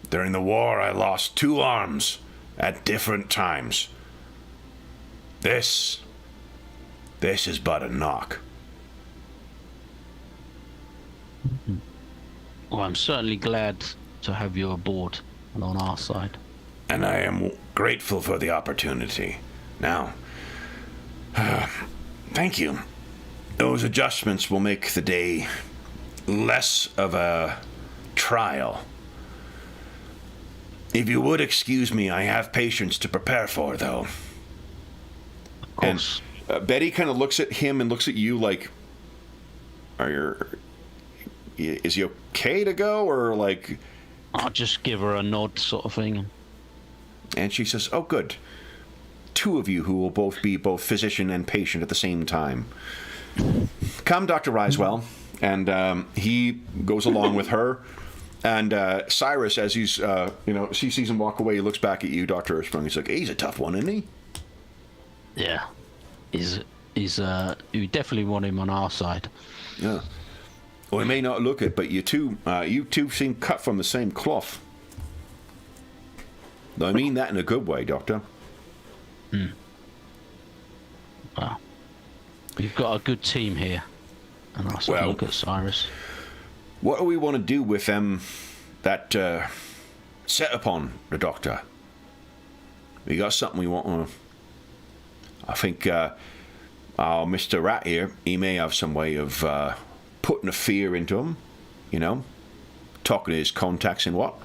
During the war, I lost 2 arms at different times. This is but a knock. Well, I'm certainly glad to have you aboard and on our side. And I am grateful for the opportunity. Now, thank you. Those adjustments will make the day less of a trial. If you would excuse me, I have patients to prepare for, though. Of course. And Betty kind of looks at him and looks at you like, is he okay to go, or like? I'll just give her a nod, sort of thing. And she says, "Oh, good. Two of you who will both be both physician and patient at the same time. Come, Dr. Risewell." And he goes along with her. And Cyrus, as he's, she sees him walk away, he looks back at you, Dr. Earthsprung. He's like, he's a tough one, isn't he? Yeah. We definitely want him on our side. Yeah. Well, he may not look it, but you two seem cut from the same cloth. I mean that in a good way, Doctor. Well, we've got a good team here. And I sort of look at Cyrus. What do we want to do with that set upon the Doctor? We got something we want to... I think Mr. Rat here, he may have some way of putting a fear into him, talking to his contacts and what.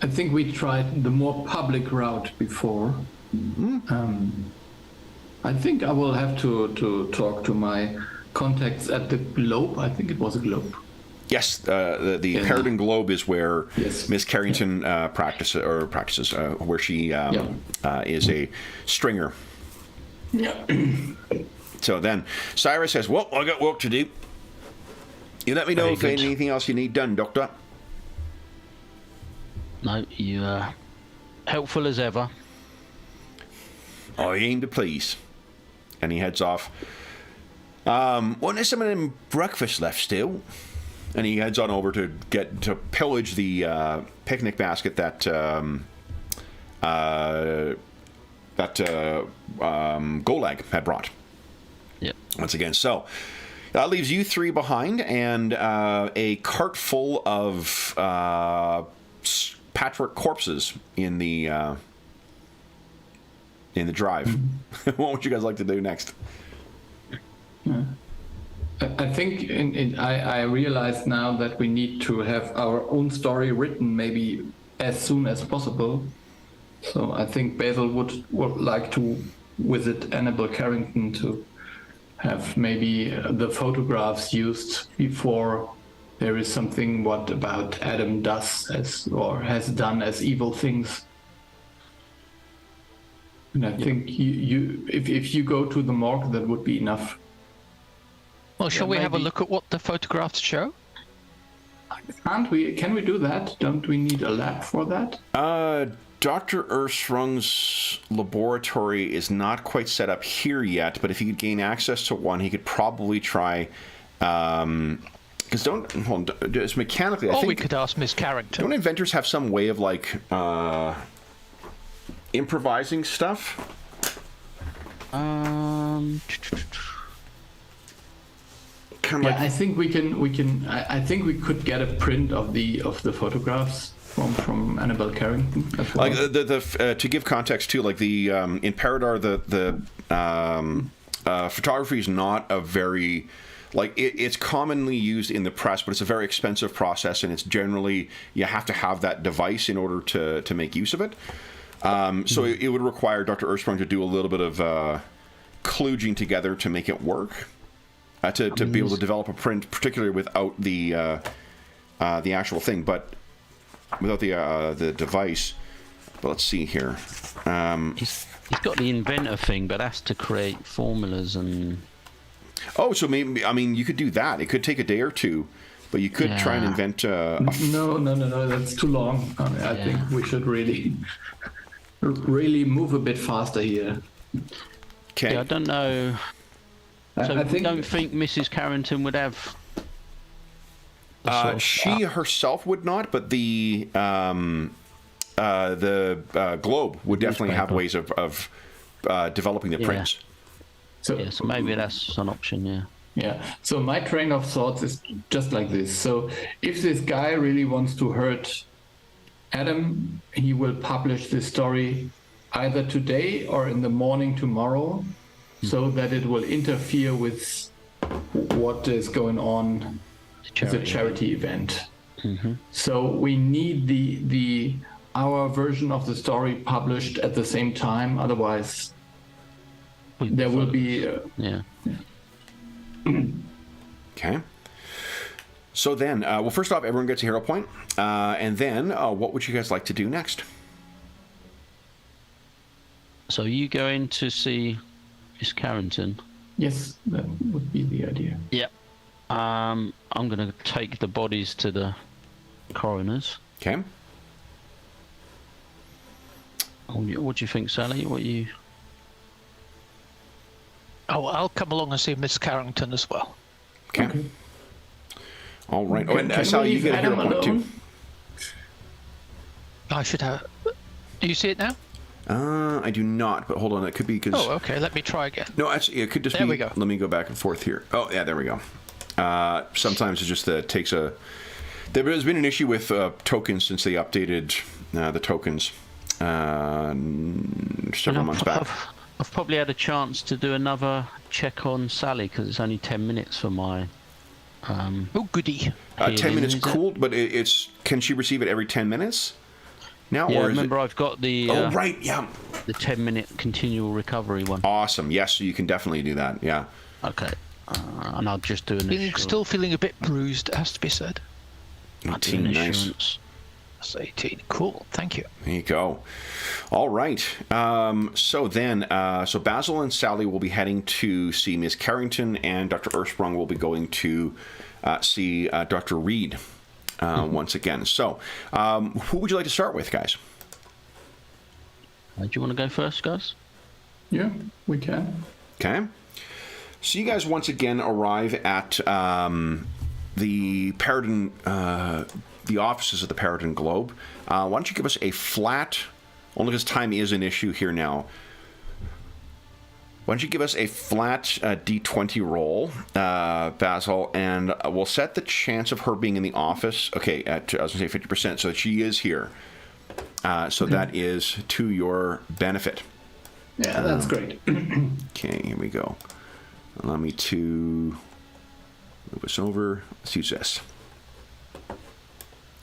I think we tried the more public route before. I think I will have to talk to my contacts at the Globe. I think it was a Globe. Yes, the Paridar Globe is where Miss Carrington practices, where she is a stringer. Yeah. So then Cyrus says, "Well, I got work to do. You let me know if anything else you need done, Doctor." No, you helpful as ever. I aim to please. And he heads off. Wasn't there some of them breakfast left still? And he heads on over to pillage the picnic basket that Golag had brought. Yep. Once again, so that leaves you three behind, and a cart full of Patchwork corpses in the drive. What would you guys like to do next? I think I realize now that we need to have our own story written maybe as soon as possible. So I think Basil would like to visit Annabelle Carrington to have maybe the photographs used before there is something what about Adam does or has done as evil things. And I think if you go to the morgue, that would be enough. Well, shall we have a look at what the photographs show? Can't we? Can we do that? Don't we need a lab for that? Dr. Earthsprung's laboratory is not quite set up here yet, but if he could gain access to one, he could probably try. Because just mechanically, I think we could ask Miss Carrington. Don't inventors have some way of improvising stuff? I think we can. I think we could get a print of the photographs from Annabelle Carrington as well. Like to give context too, like in Paridar, the photography is not a very it's commonly used in the press, but it's a very expensive process, and it's generally you have to have that device in order to make use of it. So it would require Dr. Earthsprung to do a little bit of kludging together to make it work. To be able to develop a print, particularly without the actual thing, but without the device. But let's see here. He's got the inventor thing, but that's to create formulas and. Oh, so maybe you could do that. It could take a day or two, but you could try and invent. No, that's too long. I think we should really move a bit faster here. Okay. Yeah, I don't know. So I don't think Mrs. Carrington would have. She herself would not, but the Globe would definitely have ways of developing the prints. So maybe that's an option. Yeah. Yeah. So my train of thoughts is just like this. So if this guy really wants to hurt Adam, he will publish this story either today or in the morning tomorrow, so that it will interfere with what is going on It's a charity event. So we need our version of the story published at the same time. Otherwise, there will be. Yeah. Okay. So then, well, first off, everyone gets a hero point, and then what would you guys like to do next? So you go in to see Miss Carrington. Yes, that would be the idea. Yeah. I'm going to take the bodies to the coroners. Okay. What do you think, Sally? Oh, I'll come along and see Miss Carrington as well. Okay. All right. Oh, and Sally, you get a hero point too. I should have. Do you see it now? I do not, but hold on. It could be because. Oh, okay. Let me try again. No, actually, it could just be. There we go. Let me go back and forth here. Oh, yeah, there we go. Sometimes it just takes a. There's been an issue with tokens since they updated the tokens several months back. I've probably had a chance to do another check on Sally because it's only 10 minutes for my. Oh, goody. 10 minutes cooled, but it's. Can she receive it every 10 minutes? Now, Yeah, or is remember it... I've got the. Oh, right, yeah. The 10-minute continual recovery one. Awesome. Yes, so you can definitely do that. Yeah. Okay. And I'll just do an. Still feeling a bit bruised, it has to be said. 18, nice. That's 18. Cool. Thank you. There you go. All right. So then, so Basil and Sally will be heading to see Ms. Carrington, and Dr. Ersprung will be going to see Dr. Reed once again. So, who would you like to start with, guys? Do you want to go first, guys? Yeah, we can. Okay. So you guys once again arrive at the Paridar, the offices of the Paridar Globe. Why don't you give us a flat, only because time is an issue here now. Why don't you give us a flat D20 roll, Basil, and we'll set the chance of her being in the office, okay, at, I was going to say 50%, so that she is here. So that is to your benefit. Yeah, that's great. Okay, here we go. Allow me to move us over. Let's use this.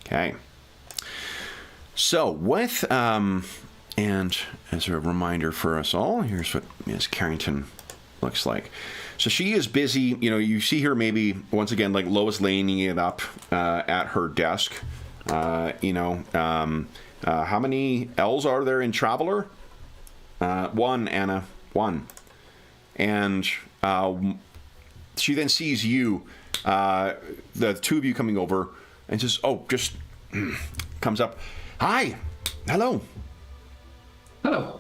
Okay. So with, and as a reminder for us all, here's what Ms. Carrington looks like. So she is busy, you know, you see her maybe, once again, like Lois laying it up at her desk. How many L's are there in Traveler? One, Anna. One. And she then sees you, the two of you coming over, and says, oh, just comes up. Hi. Hello. Hello.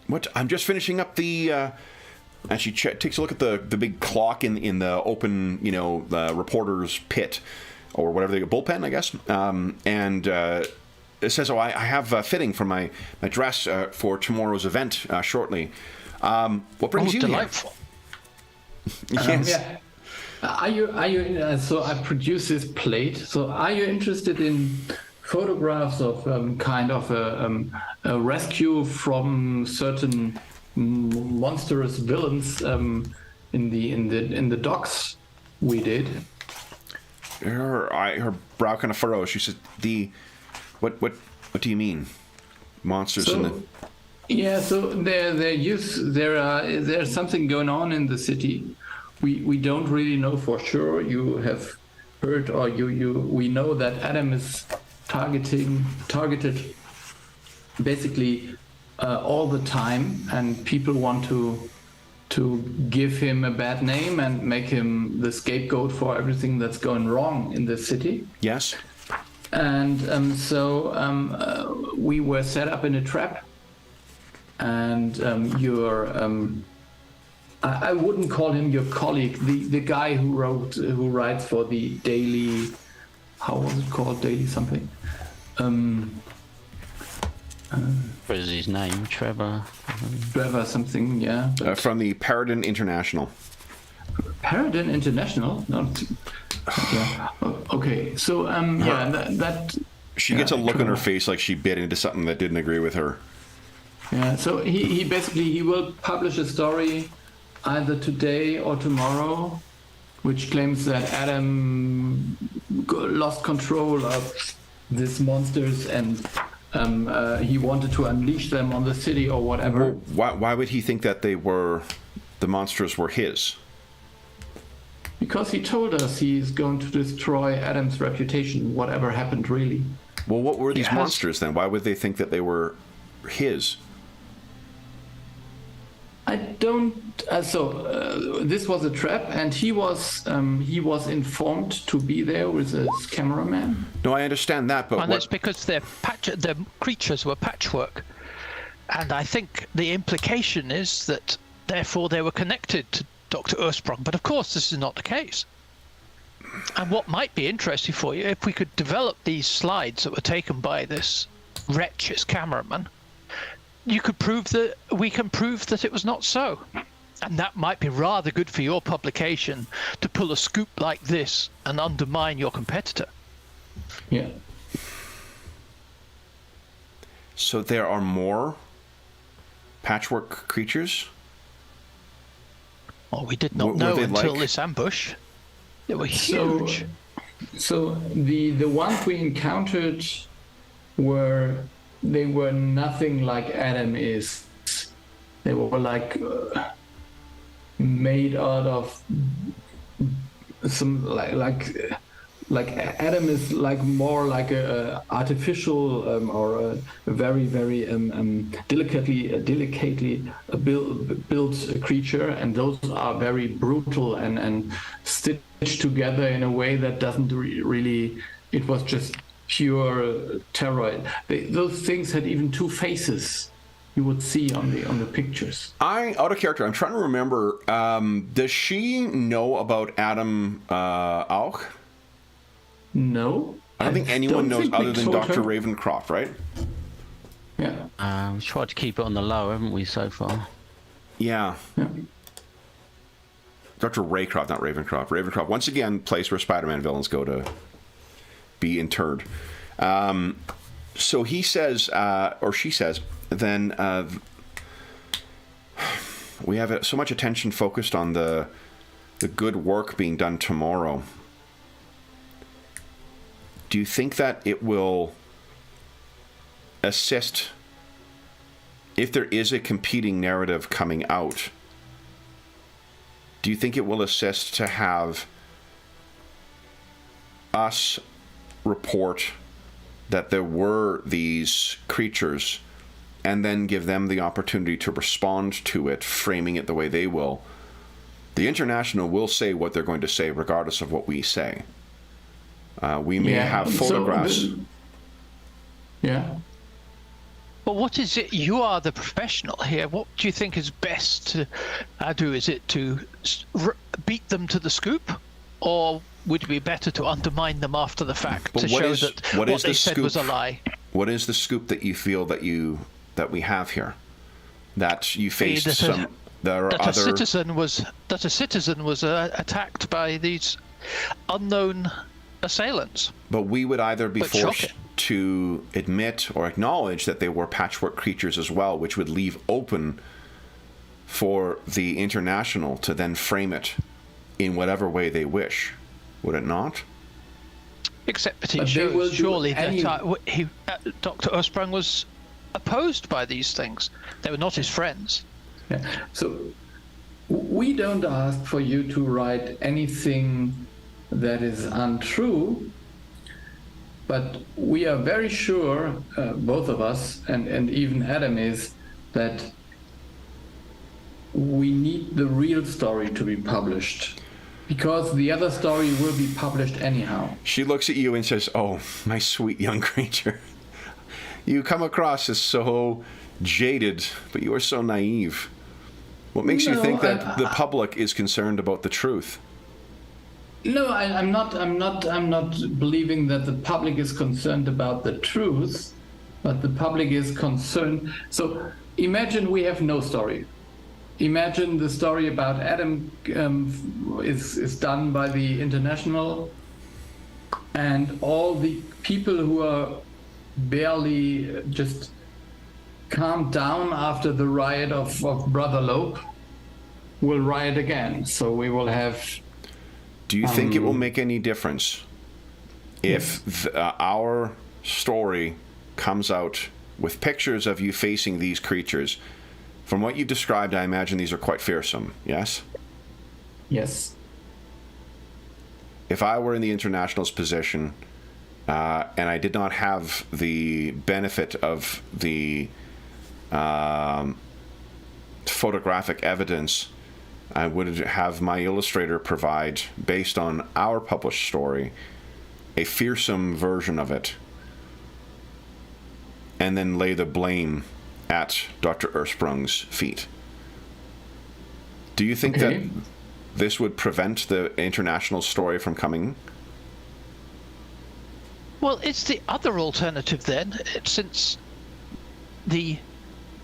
What? I'm just finishing up the... and she takes a look at the big clock in the open, you know, the reporter's pit, or whatever they bullpen, I guess. And it says, oh, I have fitting for my dress for tomorrow's event shortly. What brings you delightful. here? Yes. Yeah. Are you? So I produce this plate. So are you interested in photographs of kind of a rescue from certain monstrous villains in the docks we did? Her brow kind of furrows. She said, What do you mean? Monsters in the... Yeah, so there's something going on in the city. We don't really know for sure. You have heard, or we know that Adam is targeted basically all the time, and people want to give him a bad name and make him the scapegoat for everything that's going wrong in the city. Yes. And we were set up in a trap, and I wouldn't call him your colleague, the guy who writes for the daily, how was it called, daily something? What is his name? Trevor something, yeah. From the Paridar International. Paridar International? Not. Yeah. Okay. So that. She gets a look on her face like she bit into something that didn't agree with her. Yeah. So he basically will publish a story either today or tomorrow, which claims that Adam lost control of these monsters and he wanted to unleash them on the city or whatever. Well, why would he think that the monsters were his? Because he told us he's going to destroy Adam's reputation, whatever happened really. Well, what were these monsters then? Why would they think that they were his? I don't. This was a trap, and he was informed to be there with his cameraman. No, I understand that, but that's because their creatures were patchwork, and I think the implication is that therefore they were connected to Dr. Ursprung. But of course, this is not the case. And what might be interesting for you, if we could develop these slides that were taken by this wretch, his cameraman, we can prove that it was not so. And that might be rather good for your publication to pull a scoop like this and undermine your competitor. Yeah. So there are more patchwork creatures? Oh, we did not know until this ambush. They were huge. So the ones we encountered were nothing like Adam is. They were like made out of some like Adam is like more like a artificial or a very delicately built creature, and those are very brutal and stitched together in a way that doesn't really. It was just pure terror. Those things had even two faces. You would see on the pictures. Out of character, I'm trying to remember. Does she know about Adam Auch? No. I don't think anyone knows other than Dr. Ravencroft, right? Yeah. We've tried to keep it on the low, haven't we, so far? Yeah. Dr. Raycroft, not Ravencroft. Ravencroft, once again, place where Spider-Man villains go to be interred. So he says, or she says, then we have so much attention focused on the good work being done tomorrow. Do you think that it will assist if there is a competing narrative coming out? Do you think it will assist to have us report that there were these creatures and then give them the opportunity to respond to it, framing it the way they will? The International will say what they're going to say regardless of what we say. We may have photographs. But what is it? You are the professional here. What do you think is best to do? Is it to beat them to the scoop, or would it be better to undermine them after the fact to show that what they said was a lie? What is the scoop that you feel that we have here? That you faced that a citizen was attacked by these unknown assailants. But we would either be forced to admit or acknowledge that they were patchwork creatures as well, which would leave open for the International to then frame it in whatever way they wish. Would it not? Except that it shows surely that Dr. Ursprung was opposed by these things. They were not his friends. Yeah. So we don't ask for you to write anything that is untrue, but we are very sure, both of us, and even Adam is, that we need the real story to be published, because the other story will be published anyhow. She looks at you and says, "Oh, my sweet young creature. You come across as so jaded, but you are so naive. What makes you think that the public is concerned about the truth?" No, I'm not believing that the public is concerned about the truth, but the public is concerned. So imagine we have no story. Imagine the story about Adam is done by the International, and all the people who are barely just calmed down after the riot of Brother Lope will riot again. So we will have Do you think it will make any difference if our story comes out with pictures of you facing these creatures? From what you've described, I imagine these are quite fearsome, yes? Yes. If I were in the International's position, and I did not have the benefit of the photographic evidence, I would have my illustrator provide, based on our published story, a fearsome version of it, and then lay the blame at Dr. Ursprung's feet. Do you think that this would prevent the International story from coming? Well, it's the other alternative then, since the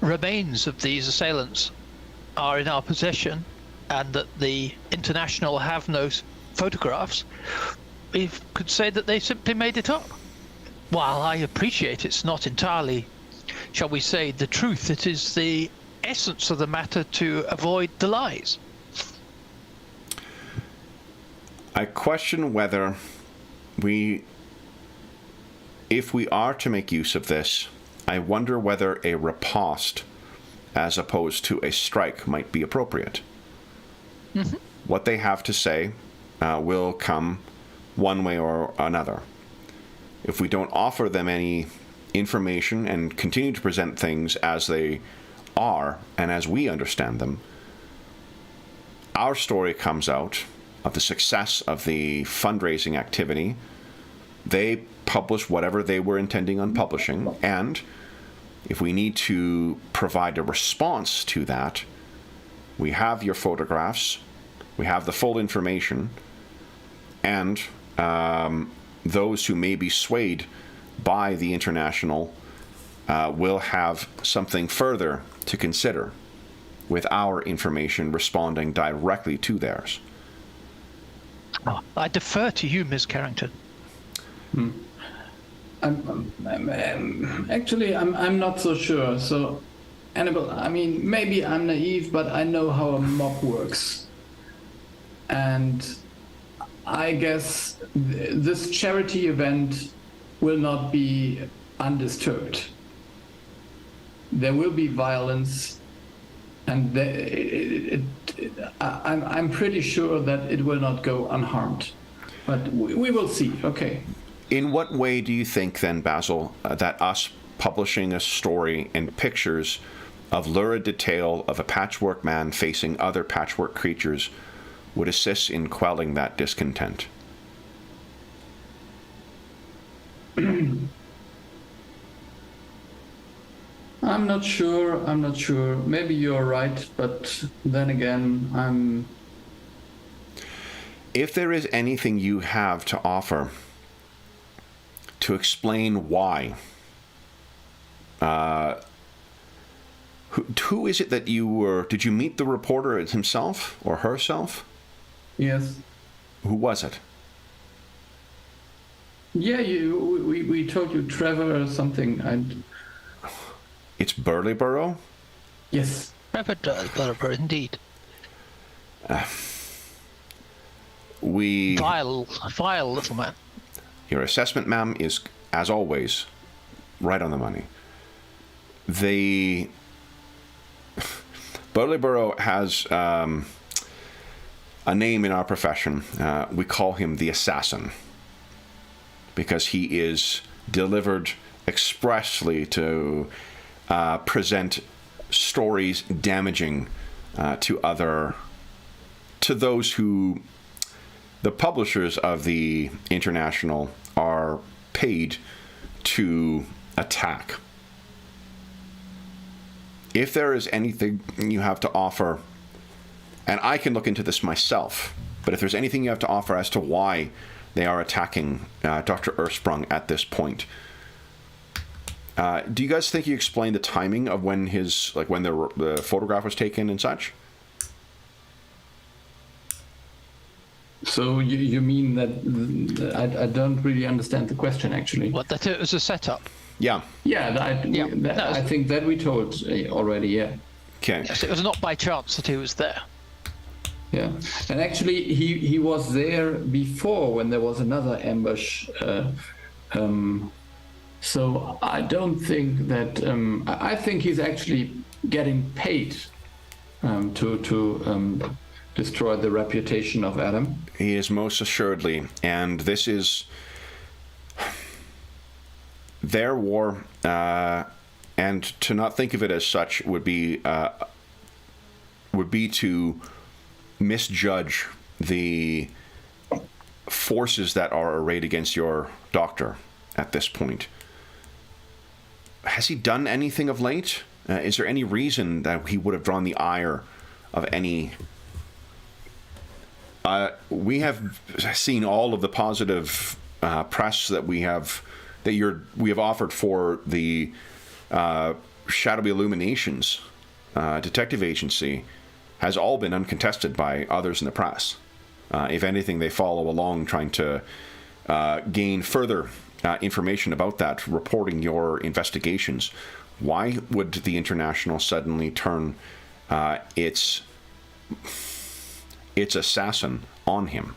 remains of these assailants are in our possession and that the International have no photographs. We could say that they simply made it up. While I appreciate it's not entirely, shall we say, the truth, it is the essence of the matter to avoid the lies. I question whether if we are to make use of this, I wonder whether a riposte as opposed to a strike might be appropriate. Mm-hmm. What they have to say will come one way or another. If we don't offer them any information and continue to present things as they are and as we understand them, our story comes out of the success of the fundraising activity. They publish whatever they were intending on publishing, and if we need to provide a response to that, we have your photographs, we have the full information, and those who may be swayed by the International will have something further to consider with our information responding directly to theirs. Oh, I defer to you, Ms. Carrington. Actually, I'm not so sure. So, Annabelle, I mean, maybe I'm naive, but I know how a mob works. And I guess this charity event will not be undisturbed. There will be violence, and I'm pretty sure that it will not go unharmed. But we will see. Okay. In what way do you think, then, Basil, that us publishing a story and pictures of lurid detail of a patchwork man facing other patchwork creatures would assist in quelling that discontent? I'm not sure. Maybe you're right, but then again, If there is anything you have to offer to explain why, who is it that did you meet the reporter himself or herself? Yes. Who was it? Yeah, we told you Trevor or something. It's Burleyborough? Yes. Trevor Burleyborough, indeed. Vile little man. Your assessment, ma'am, is, as always, right on the money. Burleyborough has a name in our profession. We call him the Assassin, because he is delivered expressly to present stories damaging to those who the publishers of the International are paid to attack. If there is anything you have to offer, and I can look into this myself, but if there's anything you have to offer as to why they are attacking Dr. Ursprung at this point, do you guys think you explained the timing of when when the photograph was taken and such? So you mean that I don't really understand the question, actually. What, that it was a setup? Yeah. Yeah, I think that we told already, yeah. Okay. Yes, it was not by chance that he was there. Yeah, and actually, he was there before when there was another ambush. So I don't think that. I think he's actually getting paid to destroy the reputation of Adam. He is most assuredly, and this is their war, and to not think of it as such would be to misjudge the forces that are arrayed against your doctor at this point. Has he done anything of late? Is there any reason that he would have drawn the ire of any? We have seen all of the positive press that we have offered for the Shadowy Illuminations detective agency has all been uncontested by others in the press. If anything, they follow along trying to gain further information about that, reporting your investigations. Why would the International suddenly turn its assassin on him?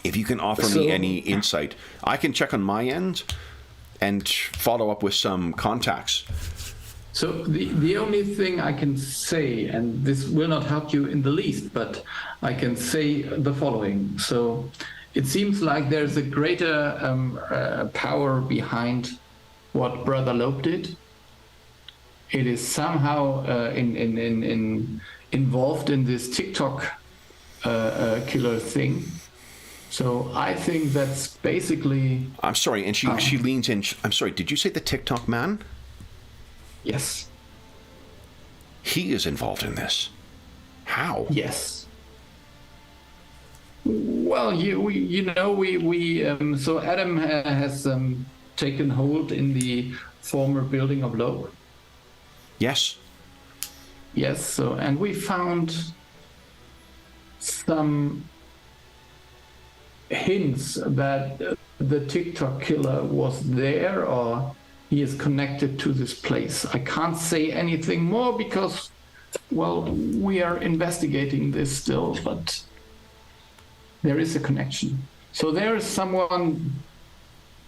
If you can offer me any insight, I can check on my end and follow up with some contacts. So the only thing I can say, and this will not help you in the least, but I can say the following. So it seems like there's a greater power behind what Brother Loeb did. It is somehow involved in this TikTok killer thing. So I think that's basically... I'm sorry, and she leans in. I'm sorry, did you say the TikTok man? Yes. He is involved in this. How? Yes. Well, so Adam has taken hold in the former building of Loeb. Yes. Yes. So, and we found some hints that the TikTok killer was there, or he is connected to this place. I can't say anything more because, well, we are investigating this still, but there is a connection. So there is someone,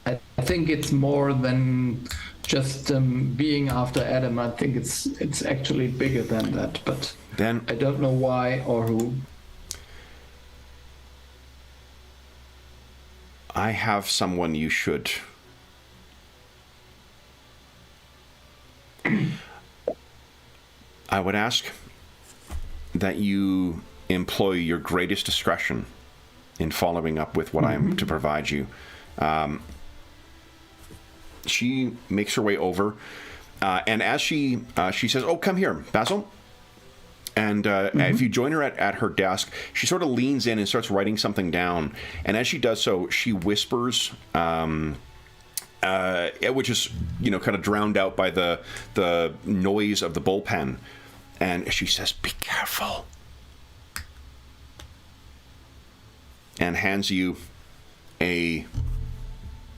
I think it's more than just being after Adam. I think it's actually bigger than that, but then I don't know why or who. I have someone you should... I would ask that you employ your greatest discretion in following up with what I'm to provide you. She makes her way over, and as she says, "Oh, come here, Basil." And if you join her at her desk, she sort of leans in and starts writing something down. And as she does so, she whispers, which is, kind of drowned out by the noise of the bullpen. And she says, "Be careful." And hands you a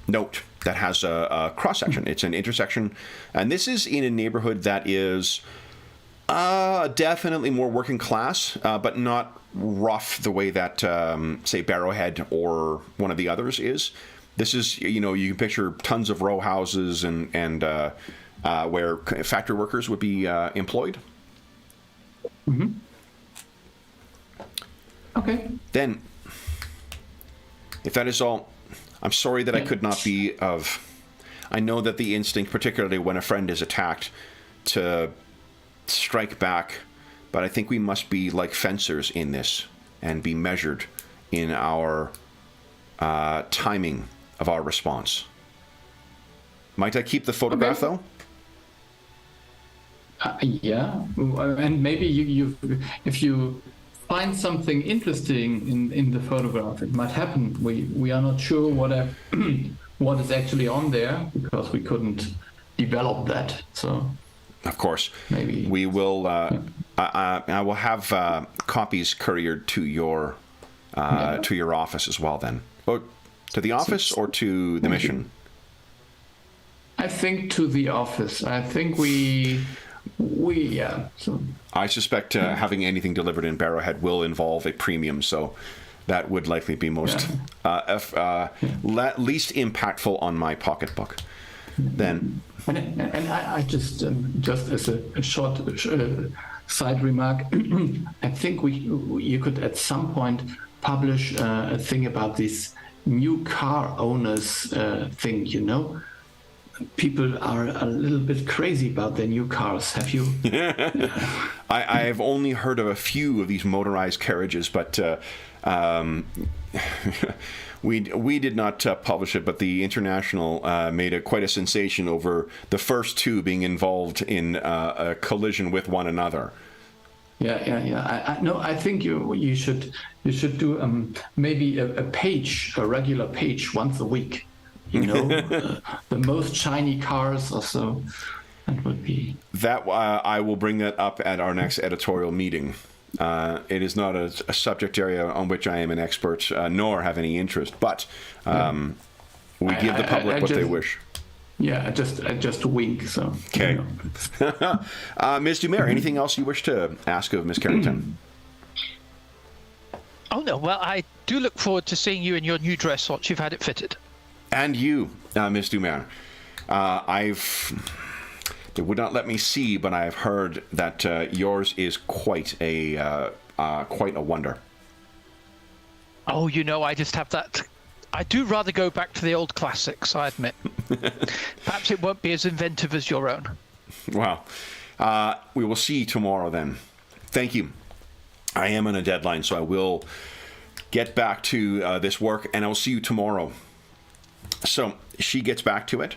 note that has a cross-section. It's an intersection. And this is in a neighborhood that is definitely more working class, but not rough the way that, say, Barrowhead or one of the others is. This is, you can picture tons of row houses and where factory workers would be employed. Mm-hmm. Okay. Then, if that is all, I'm sorry that I could not be of... I know that the instinct, particularly when a friend is attacked, to strike back, but I think we must be like fencers in this and be measured in our timing of our response. Might I keep the photograph, though? Yeah, and maybe you if you find something interesting in the photograph, it might happen. We are not sure what is actually on there because we couldn't develop that. So, of course, maybe we will. I will have copies couriered to your office as well. Then, or to the office or to the mission. I think to the office. I think we So I suspect having anything delivered in Barrowhead will involve a premium, so that would likely be least impactful on my pocketbook. Then, and I just as a short side remark, I think you could at some point publish a thing about this new car owners thing. You know, people are a little bit crazy about their new cars. Have you? I've only heard of a few of these motorized carriages, but we did not publish it. But the International made quite a sensation over the first two being involved in a collision with one another. Yeah. I think you should do maybe a regular page once a week. You know, the most shiny cars or so. That would be... That I will bring that up at our next editorial meeting. It is not a subject area on which I am an expert, nor have any interest, but we give the public what they wish. Yeah, I just wink, so... Okay. You know. Ms. Dumer, anything else you wish to ask of Ms. Carrington? Oh, no. Well, I do look forward to seeing you in your new dress once you've had it fitted. And you, Ms. Dumer. They would not let me see, but I've heard that yours is quite a wonder. Oh, you know, I just have that. I do rather go back to the old classics, I admit. Perhaps it won't be as inventive as your own. Well, we will see tomorrow then. Thank you. I am on a deadline, so I will get back to this work, and I will see you tomorrow. So she gets back to it.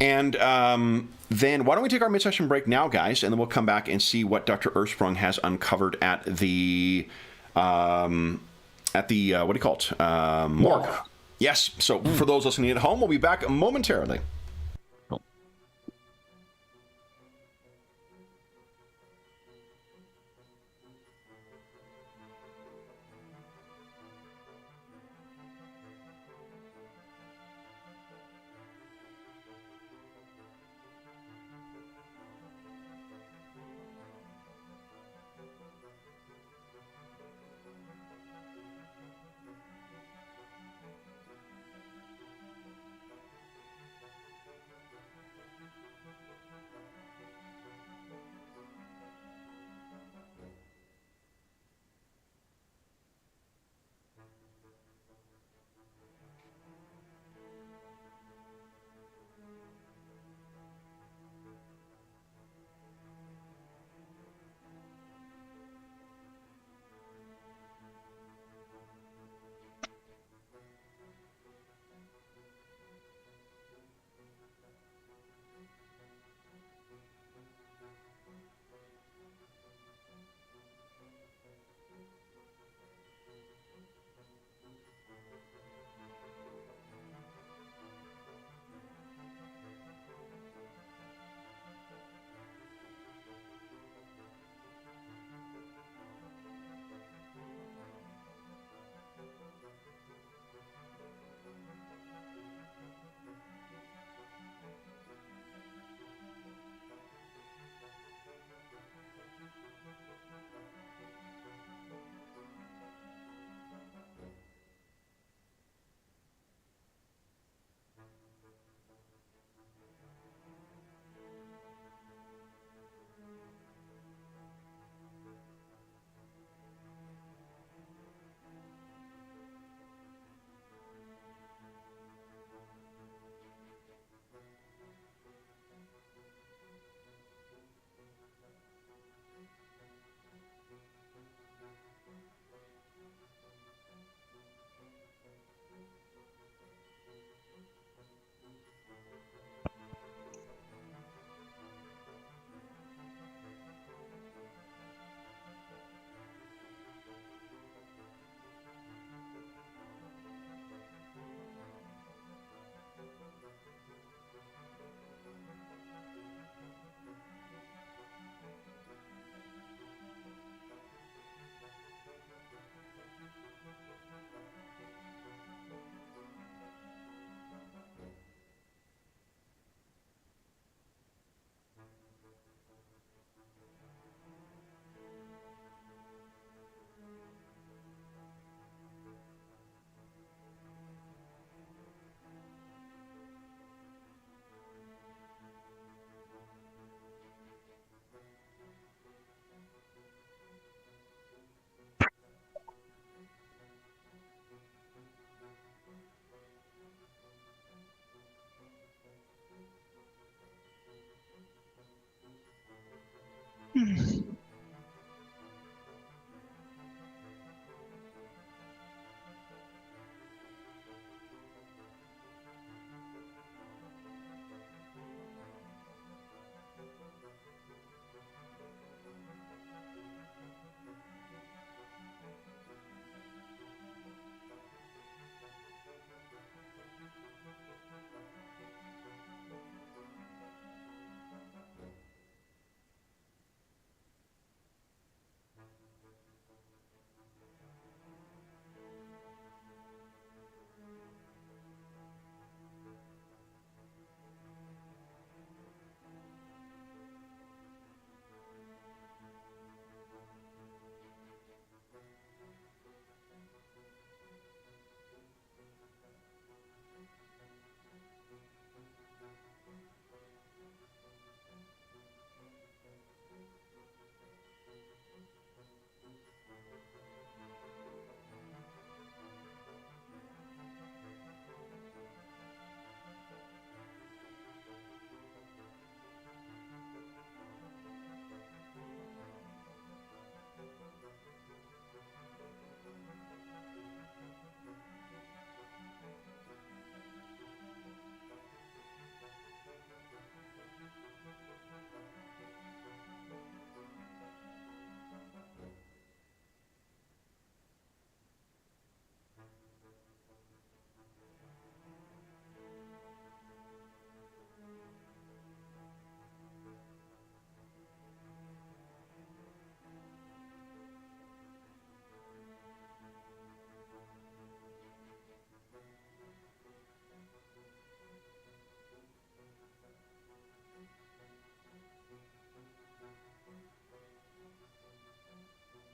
And then why don't we take our mid-session break now, guys, and then we'll come back and see what Dr. Ersprung has uncovered at the what do you call it? Morgue. Yes. So for those listening at home, we'll be back momentarily.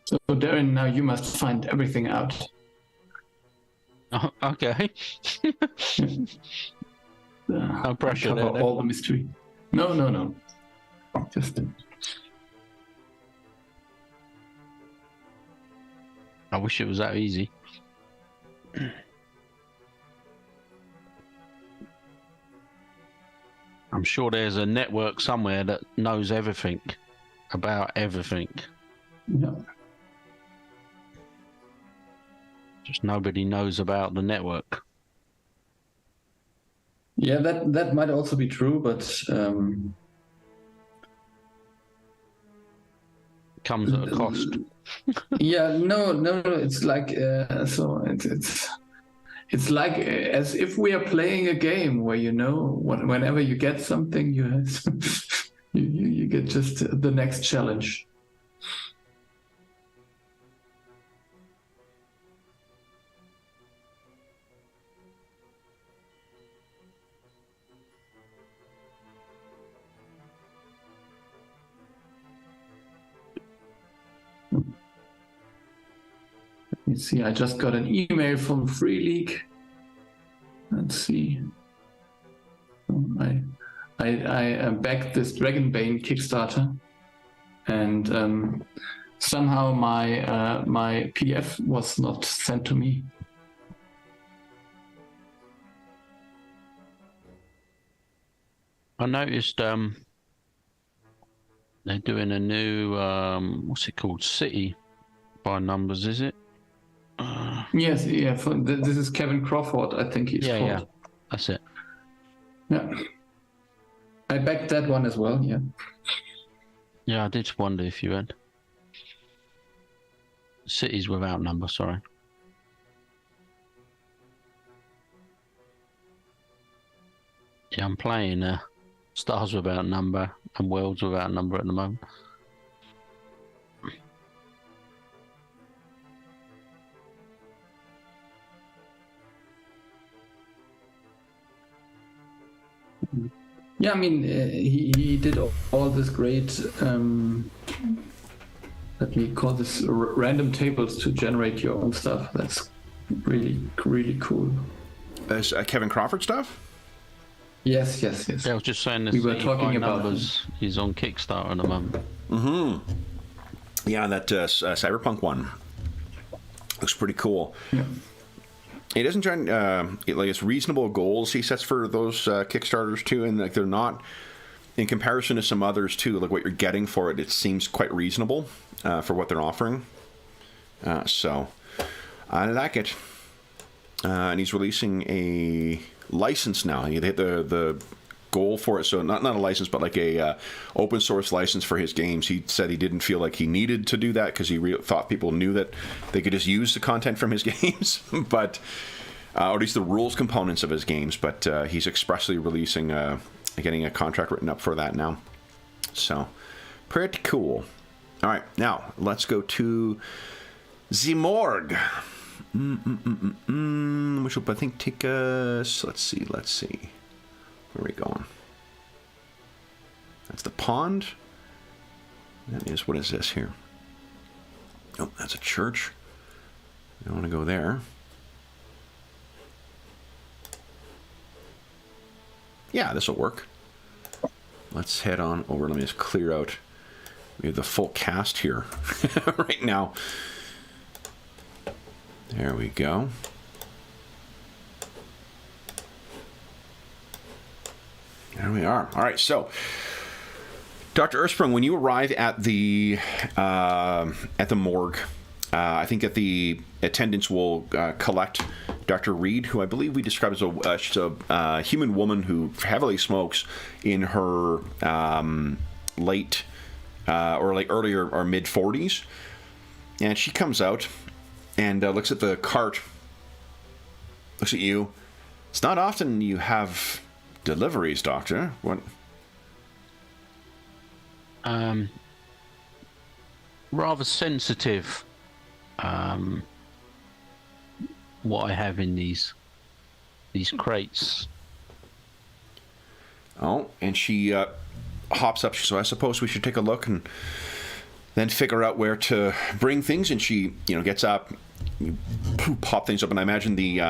So Darren, now you must find everything out. Oh, okay. No pressure Uncover there, then. all the mystery. No. Just I wish it was that easy. I'm sure there's a network somewhere that knows everything about everything. yeah. Just nobody knows about the network. Yeah, that might also be true, but Comes at a cost. yeah, no. It's like it's like as if we are playing a game where whenever you get something, you get just the next challenge. Let me see. I just got an email from Free League. Let's see. I backed this Dragonbane Kickstarter, and somehow my PDF was not sent to me. I noticed they're doing a new what's it called? City by numbers, is it? Yes, yeah. This is Kevin Crawford, I think he's called. Yeah, that's it. Yeah. I backed that one as well, yeah. Yeah, I did wonder if you had. Cities without number, sorry. Yeah, I'm playing Stars Without Number and Worlds Without Number at the moment. Yeah, I mean, he did all this great, let me call this random tables to generate your own stuff. That's really, really cool. Kevin Crawford stuff? Yes. Yeah, I was just saying this. We were talking about numbers. He's on Kickstarter at the moment. Mm-hmm. Yeah, that Cyberpunk one looks pretty cool. Yeah. It doesn't try like it's reasonable goals he sets for those Kickstarters too, and like they're not in comparison to some others too. Like what you're getting for it, it seems quite reasonable for what they're offering. So I like it. And he's releasing a license now. He hit the goal for it, so not a license, but like a open source license for his games. He said he didn't feel like he needed to do that because he thought people knew that they could just use the content from his games, but or at least the rules components of his games. But he's expressly releasing, getting a contract written up for that now. So pretty cool. All right, now let's go to the morgue. Which will I think take us. Let's see. Where are we going? That's the pond. That is, what is this here? Oh, that's a church. I don't want to go there. Yeah, this will work. Let's head on over. Let me just clear out. We have the full cast here right now. There we go. There we are. All right, so Dr. Ersprung, when you arrive at the morgue, I think that the attendants will collect Dr. Reed, who I believe we described as she's a human woman who heavily smokes in her late or like earlier or mid 40s, and she comes out and looks at the cart, looks at you. It's not often you have deliveries, Doctor. What? Rather sensitive. What I have in these crates. Oh, and she hops up. So I suppose we should take a look and then figure out where to bring things, and she, gets up, you pop things up, and I imagine the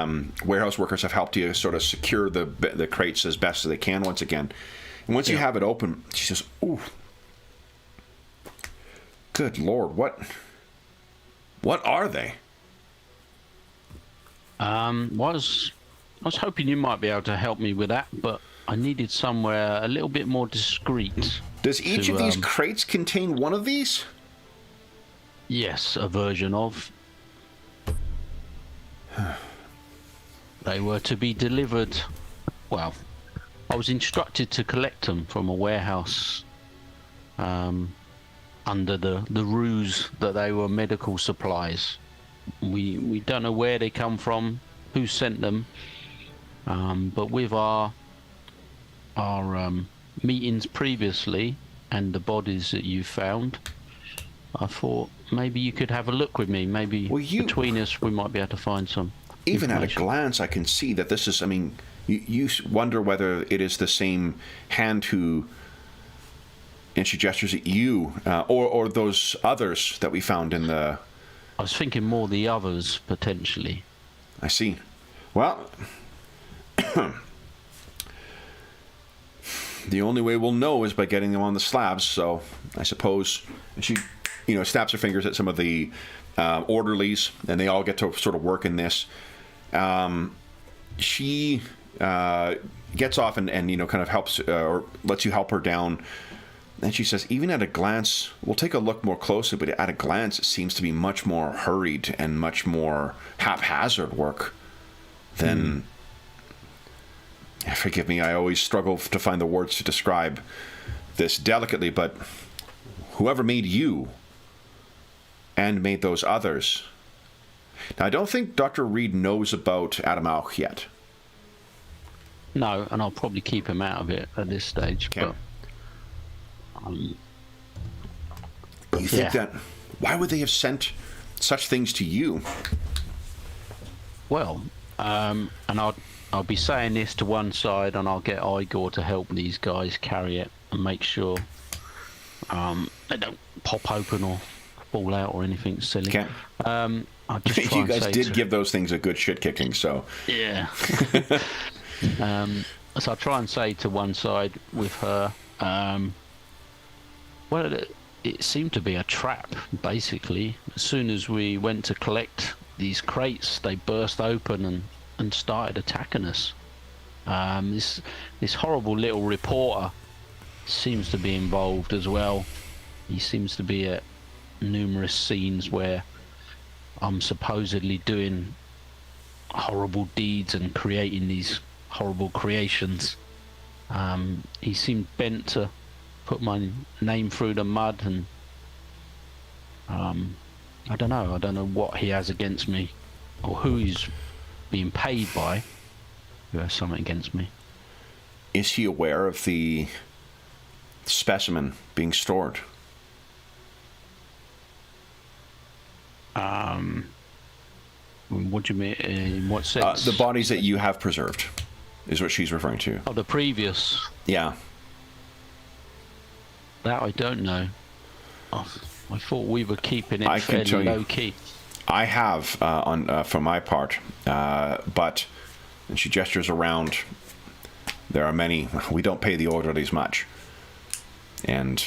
warehouse workers have helped you sort of secure the crates as best as they can once again. And once you have it open, she says, "Ooh, good Lord, what are they?" I was hoping you might be able to help me with that, but I needed somewhere a little bit more discreet. Does each of these crates contain one of these? Yes, a version of. They were to be delivered. Well, I was instructed to collect them from a warehouse under the ruse that they were medical supplies. We don't know where they come from, who sent them, but with our meetings previously and the bodies that you found, I thought maybe you could have a look with me. Maybe between us we might be able to find some. Even at a glance, I can see that this is, I mean, you wonder whether it is the same hand who, and she gestures at you, or those others that we found in the... I was thinking more the others, potentially. I see. Well, the only way we'll know is by getting them on the slabs, so I suppose... And she, snaps her fingers at some of the orderlies, and they all get to sort of work in this. She gets off and kind of helps, or lets you help her down. And she says, even at a glance, we'll take a look more closely, but at a glance, it seems to be much more hurried and much more haphazard work than... Forgive me, I always struggle to find the words to describe this delicately, but whoever made you and made those others... Now, I don't think Dr. Reed knows about Adamauch yet. No, and I'll probably keep him out of it at this stage. Okay. But, you think that... Why would they have sent such things to you? Well, and I'll be saying this to one side, and I'll get Igor to help these guys carry it and make sure they don't pop open or fall out or anything silly. Okay. I'll just try you guys did to... give those things a good shit kicking, so... Yeah. So I'll try and say to one side with her, well, it seemed to be a trap, basically. As soon as we went to collect these crates, they burst open and started attacking us. This horrible little reporter seems to be involved as well. He seems to be at numerous scenes where I'm supposedly doing horrible deeds and creating these horrible creations. He seemed bent to put my name through the mud, and I don't know what he has against me, or who he's being paid by who has something against me. Is he aware of the specimen being stored? What do you mean? In what sense? The bodies that you have preserved is what she's referring to. Oh, the previous. Yeah. That I don't know. I thought we were keeping it fairly low key. I have for my part, but, and she gestures around, there are many. We don't pay the orderlies much, and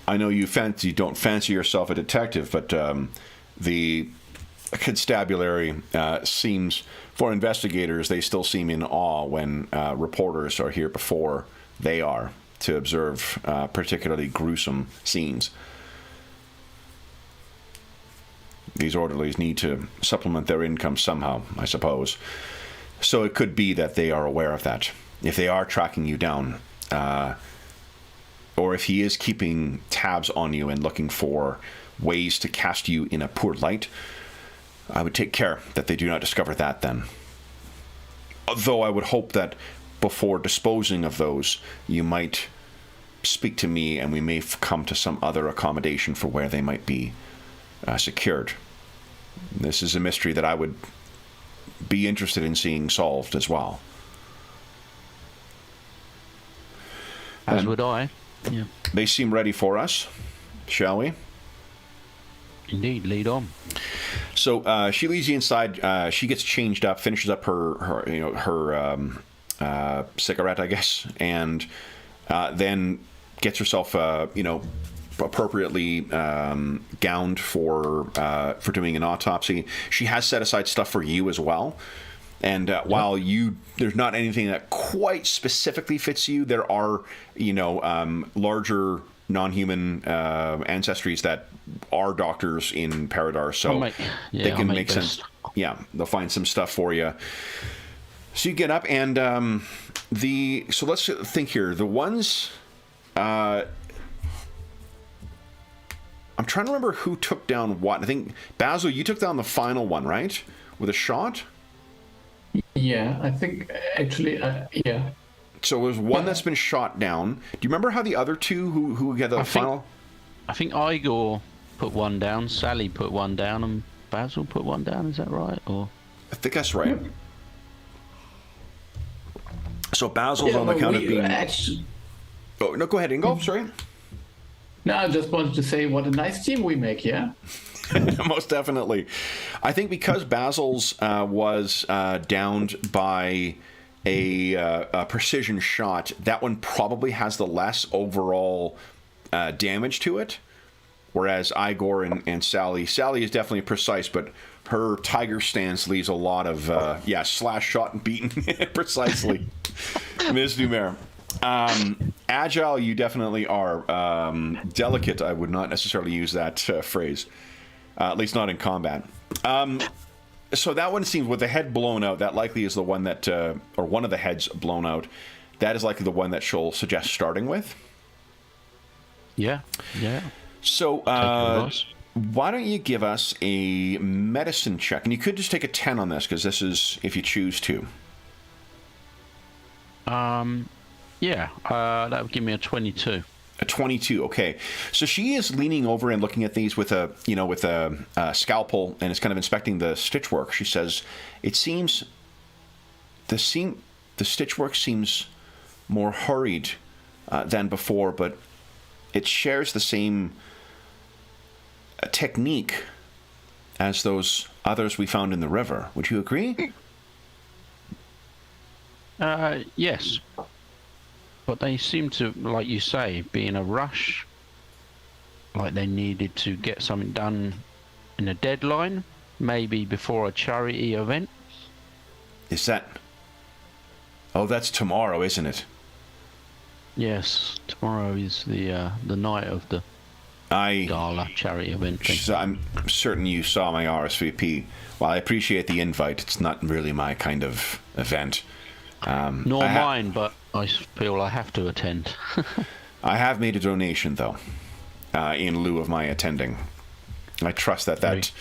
I know you don't fancy yourself a detective, but the constabulary seems, for investigators, they still seem in awe when reporters are here before they are to observe particularly gruesome scenes. These orderlies need to supplement their income somehow, I suppose. So it could be that they are aware of that. If they are tracking you down, or if he is keeping tabs on you and looking for ways to cast you in a poor light, I would take care that they do not discover that then. Though I would hope that before disposing of those, you might speak to me and we may come to some other accommodation for where they might be secured. This is a mystery that I would be interested in seeing solved as well. As would I. Yeah. They seem ready for us. Shall we? Indeed, lead on. So she leads you inside. She gets changed up, finishes up her cigarette, I guess, and then gets herself, appropriately gowned for doing an autopsy. She has set aside stuff for you as well. And while there's not anything that quite specifically fits you, there are, larger non-human ancestries that are doctors in Paridar, so they can make sense. Yeah, they'll find some stuff for you. So you get up, and so let's think here. The ones, I'm trying to remember who took down what. I think Basil, you took down the final one, right, with a shot. Yeah, I think actually, yeah. So there's one that's been shot down. Do you remember how the other two who had the final? I think Igor put one down, Sally put one down, and Basil put one down. Is that right? Or I think that's right. So Basil's on the count of being. Oh no, go ahead, Ingolf. Sorry. No, I just wanted to say what a nice team we make. Yeah. Most definitely. I think because Basil's was downed by a precision shot, that one probably has the less overall damage to it, whereas Igor and Sally is definitely precise, but her tiger stance leaves a lot of slash, shot, and beaten. Precisely. Ms. Dumer. Agile, you definitely are. Delicate, I would not necessarily use that phrase, at least not in combat. So that one seems, with the head blown out, that likely is the one that, or one of the heads blown out, that is likely the one that she'll suggest starting with. Yeah. So, why don't you give us a medicine check? And you could just take a 10 on this, because this is, if you choose to. That would give me a 22. A 22, okay. So she is leaning over and looking at these with a scalpel, and is kind of inspecting the stitch work. She says, "It seems the stitch work seems more hurried than before, but it shares the same technique as those others we found in the river. Would you agree?" Yes. But they seem to, like you say, be in a rush. Like they needed to get something done in a deadline, maybe before a charity event. Is that... Oh, that's tomorrow, isn't it? Yes, tomorrow is the night of the gala charity event thing. So I'm certain you saw my RSVP. While I appreciate the invite, it's not really my kind of event. Nor mine, but I feel I have to attend. I have made a donation, though, in lieu of my attending. I trust that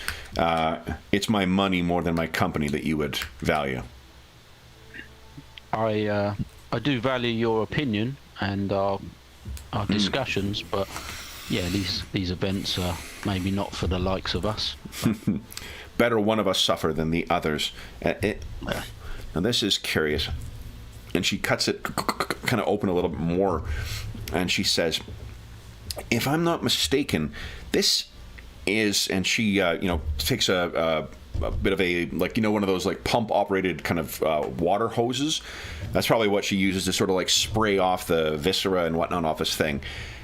it's my money more than my company that you would value. I do value your opinion and our discussions, but yeah, these events are maybe not for the likes of us. Better one of us suffer than the others. Now this is curious. And she cuts it kind of open a little bit more, and she says, "If I'm not mistaken, this is," and she takes a bit of a, one of those pump operated kind of water hoses. That's probably what she uses to sort of spray off the viscera and whatnot off this thing.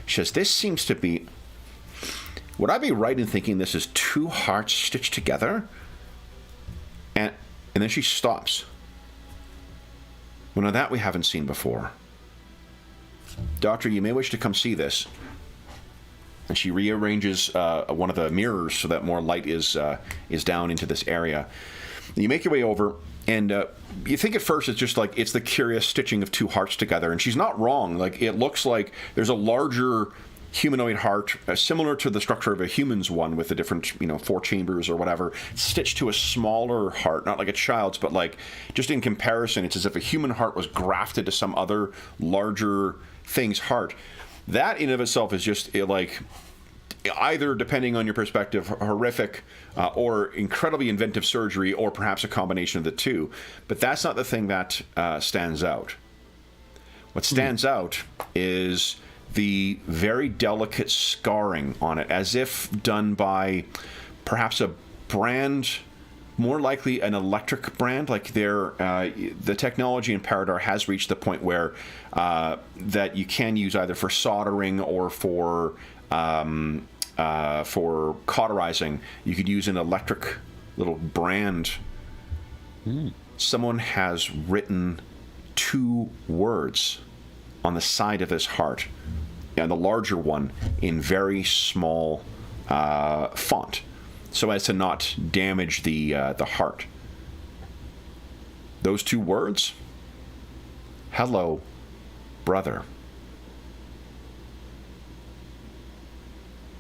She says, "This seems to be, would I be right in thinking this is two hearts stitched together?" And then she stops. "Well, now that we haven't seen before. Doctor, you may wish to come see this." And she rearranges one of the mirrors so that more light is down into this area. You make your way over, and you think at first it's just it's the curious stitching of two hearts together, and she's not wrong. It looks like there's a larger humanoid heart, similar to the structure of a human's one, with the different, 4 chambers or whatever, stitched to a smaller heart, not like a child's, but just in comparison, it's as if a human heart was grafted to some other larger thing's heart. That in of itself is just either, depending on your perspective, horrific or incredibly inventive surgery, or perhaps a combination of the two. But that's not the thing that stands out. What stands out is the very delicate scarring on it, as if done by perhaps a brand, more likely an electric brand. Like the technology in Paridar has reached the point where that you can use either for soldering or for cauterizing. You could use an electric little brand. Someone has written 2 words on the side of this heart, and the larger one in very small font, so as to not damage the heart. Those 2 words: hello, brother.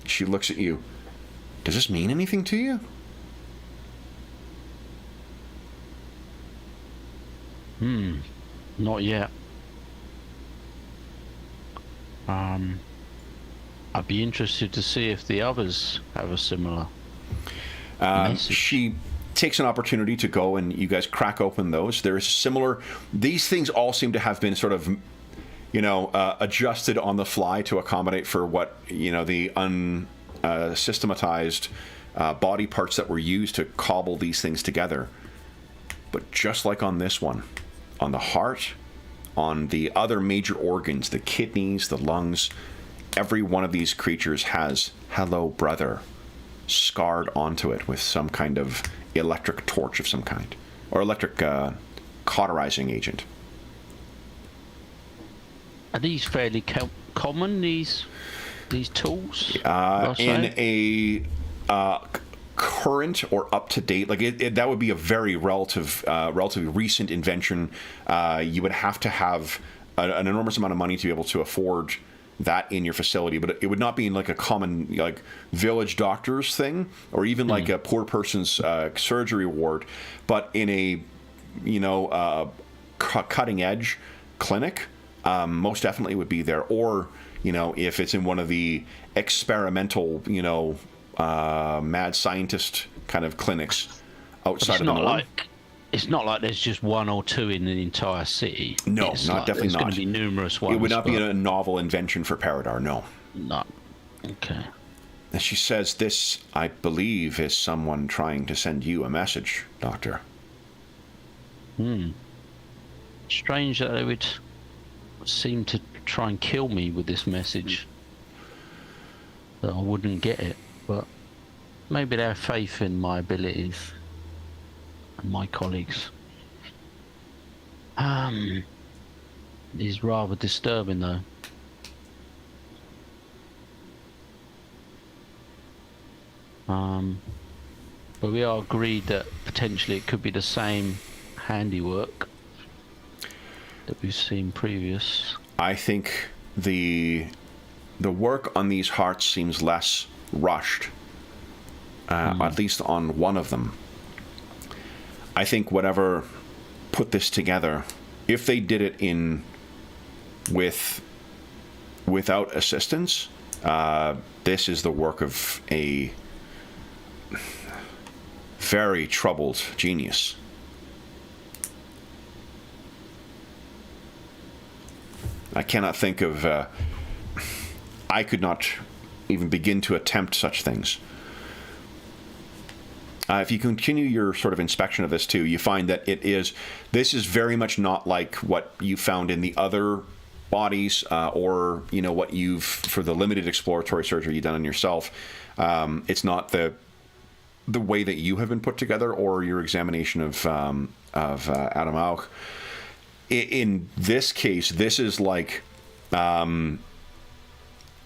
She looks at you. Does this mean anything to you? Not yet. I'd be interested to see if the others have a similar message. She takes an opportunity to go, and you guys crack open those. There is similar. These things all seem to have been sort of, adjusted on the fly to accommodate for what the unsystematized body parts that were used to cobble these things together. But just like on this one, on the heart, on the other major organs, the kidneys, the lungs, every one of these creatures has "Hello, brother" scarred onto it with some kind of electric torch of some kind, or electric cauterizing agent. Are these fairly common, these tools? In a current or up to date, like that would be a very relatively recent invention. You would have to have an enormous amount of money to be able to afford that in your facility, but it would not be in like a common like village doctor's thing, or even like a poor person's surgery ward, but in a cutting edge clinic. Most definitely would be there, or if it's in one of the experimental mad scientist kind of clinics outside of the norm. It's not like there's just 1 or 2 in the entire city. No, it's definitely not. There's going to be numerous ones. It would not be a novel invention for Paridar, no. No. Okay. And she says, "This, I believe, is someone trying to send you a message, Doctor." Strange that they would seem to try and kill me with this message. That I wouldn't get it, but maybe they have faith in my abilities and my colleagues. It is rather disturbing, though. But we are agreed that potentially it could be the same handiwork that we've seen previous. I think the work on these hearts seems less rushed, at least on one of them. I think whatever put this together, if they did it without assistance, this is the work of a very troubled genius. I cannot think of... I could not even begin to attempt such things. If you continue your sort of inspection of this too, you find that this is very much not like what you found in the other bodies, or what you've, for the limited exploratory surgery you've done on yourself. It's not the way that you have been put together, or your examination of Adam Auk. In this case, this is like,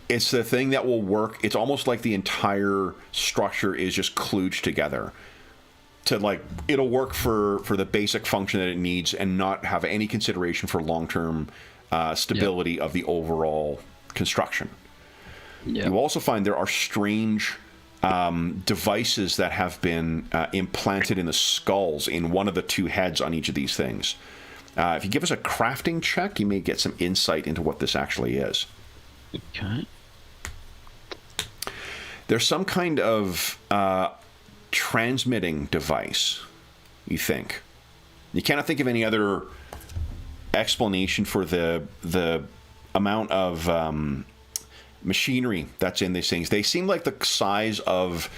it's the thing that will work. It's almost like the entire structure is just kludged together to, like, it'll work for the basic function that it needs and not have any consideration for long-term stability of the overall construction. Yep. You also find there are strange devices that have been implanted in the skulls in one of the 2 heads on each of these things. If you give us a crafting check, you may get some insight into what this actually is. Okay. There's some kind of transmitting device, you think. You cannot think of any other explanation for the amount of machinery that's in these things. They seem like the size of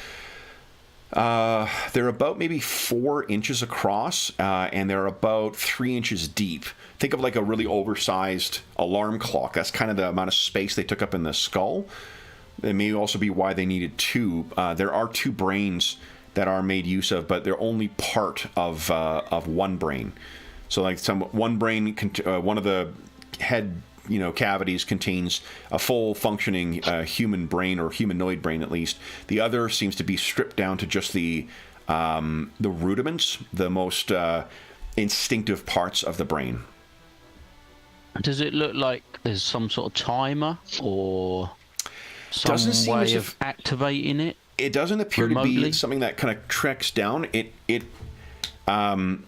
they're about maybe 4 inches across, and they're about 3 inches deep. Think of like a really oversized alarm clock. That's kind of the amount of space they took up in the skull. It may also be why they needed 2. There are 2 brains that are made use of, but they're only part of one brain. So like one brain, one of the head cavities contains a full functioning human brain, or humanoid brain at least. The other seems to be stripped down to just the rudiments, the most instinctive parts of the brain. Does it look like there's some sort of timer or some Doesn't seem way as of if activating it? It doesn't appear remotely? to be something that kind of treks down.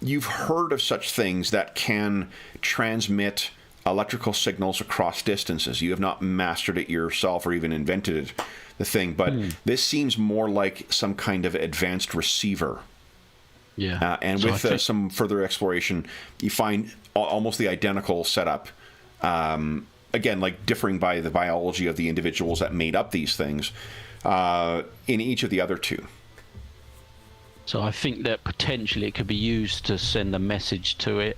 You've heard of such things that can transmit electrical signals across distances. You have not mastered it yourself or even invented the thing, but this seems more like some kind of advanced receiver. Yeah. And So with some further exploration, you find almost the identical setup. Again, like differing by the biology of the individuals that made up these things in each of the other 2. So I think that potentially it could be used to send a message to it.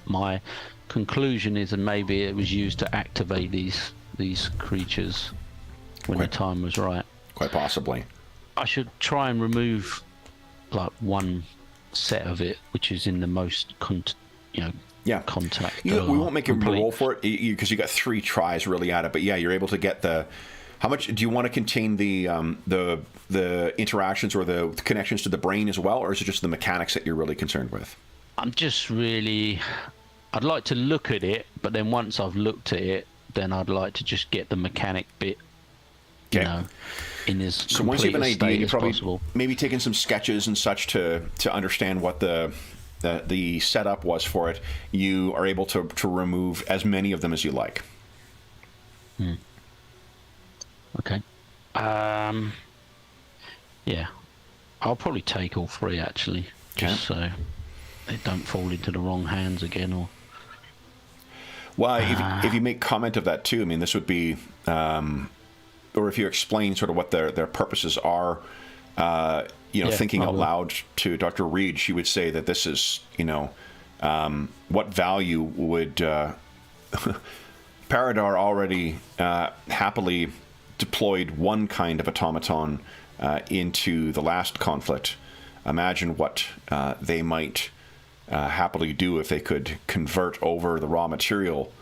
My conclusion is that maybe it was used to activate these creatures when the time was right. Quite possibly. I should try and remove like one set of it, which is in the most contact. We won't make you roll for it because you got 3 tries really at it. But yeah, you're able to get the. How much do you want to contain the interactions or the connections to the brain as well, or is it just the mechanics that you're really concerned with? I'd like to look at it, but then once I've looked at it, then I'd like to just get the mechanic bit, in as so once you have an idea, you're probably possible. Maybe taking some sketches and such to understand what the setup was for it. You are able to remove as many of them as you like. Okay. Yeah. I'll probably take all 3 actually, just so they don't fall into the wrong hands again. Or well, if you make comment of that too, I mean, this would be, or if you explain sort of what their purposes are, thinking out loud to Dr. Reed, she would say that this is, what value would Paridar already happily deployed one kind of automaton into the last conflict. Imagine what they might happily do if they could convert over the raw material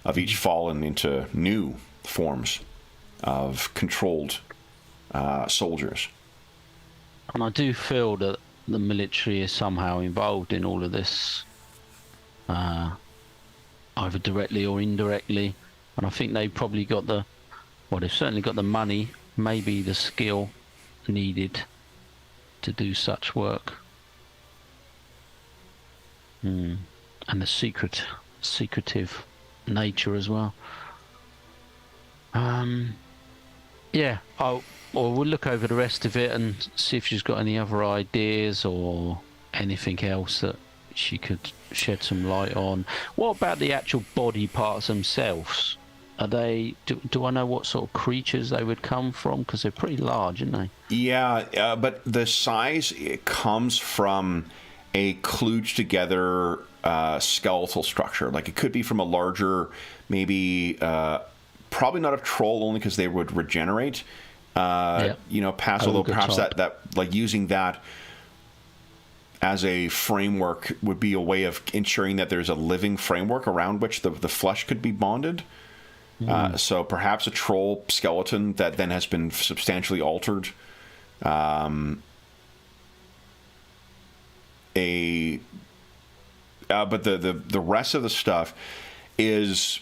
of each fallen into new forms of controlled soldiers. And I do feel that the military is somehow involved in all of this, either directly or indirectly. And I think they've probably got they've certainly got the money, maybe the skill needed to do such work. And the secretive nature as well. We'll look over the rest of it and see if she's got any other ideas or anything else that she could shed some light on. What about the actual body parts themselves? Are they? Do I know what sort of creatures they would come from? Because they're pretty large, aren't they? Yeah, but the size, it comes from a kludged together skeletal structure. Like it could be from a larger, maybe probably not a troll, only because they would regenerate. Although perhaps that like using that as a framework would be a way of ensuring that there's a living framework around which the flesh could be bonded. So perhaps a troll skeleton that then has been substantially altered. But the rest of the stuff is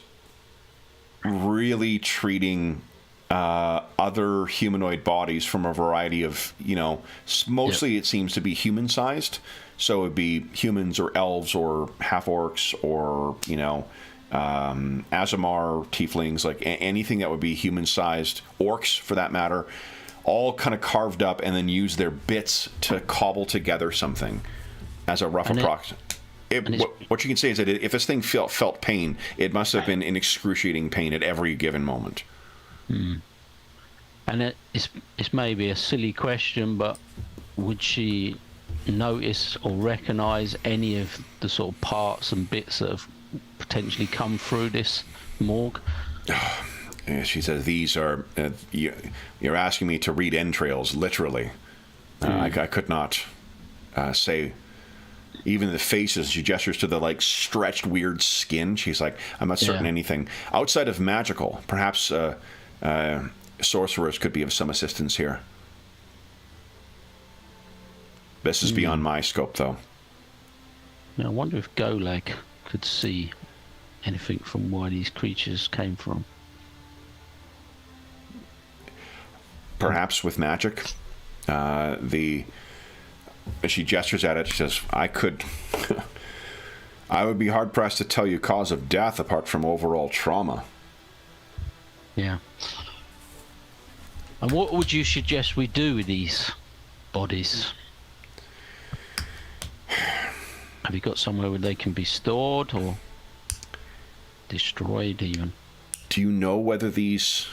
really treating other humanoid bodies from a variety of, mostly it seems to be human-sized. So it would be humans or elves or half-orcs or, Azamar tieflings, like anything that would be human-sized, orcs for that matter, all kind of carved up and then use their bits to cobble together something as a rough approximation. what you can say is that if this thing felt pain, it must have been in excruciating pain at every given moment. And it's maybe a silly question, but would she notice or recognise any of the sort of parts and bits that have potentially come through this morgue? She says, these are... you're asking me to read entrails, literally. I could not say... Even the faces, she gestures to the, like, stretched, weird skin. She's like, I'm not certain anything. Outside of magical, perhaps sorcerers could be of some assistance here. This is beyond my scope, though. Now, I wonder if Golag could see anything from where these creatures came from. Perhaps with magic. As she gestures at it, she says, I would be hard-pressed to tell you cause of death apart from overall trauma. Yeah. And what would you suggest we do with these bodies? Have you got somewhere where they can be stored or destroyed even? Do you know whether these...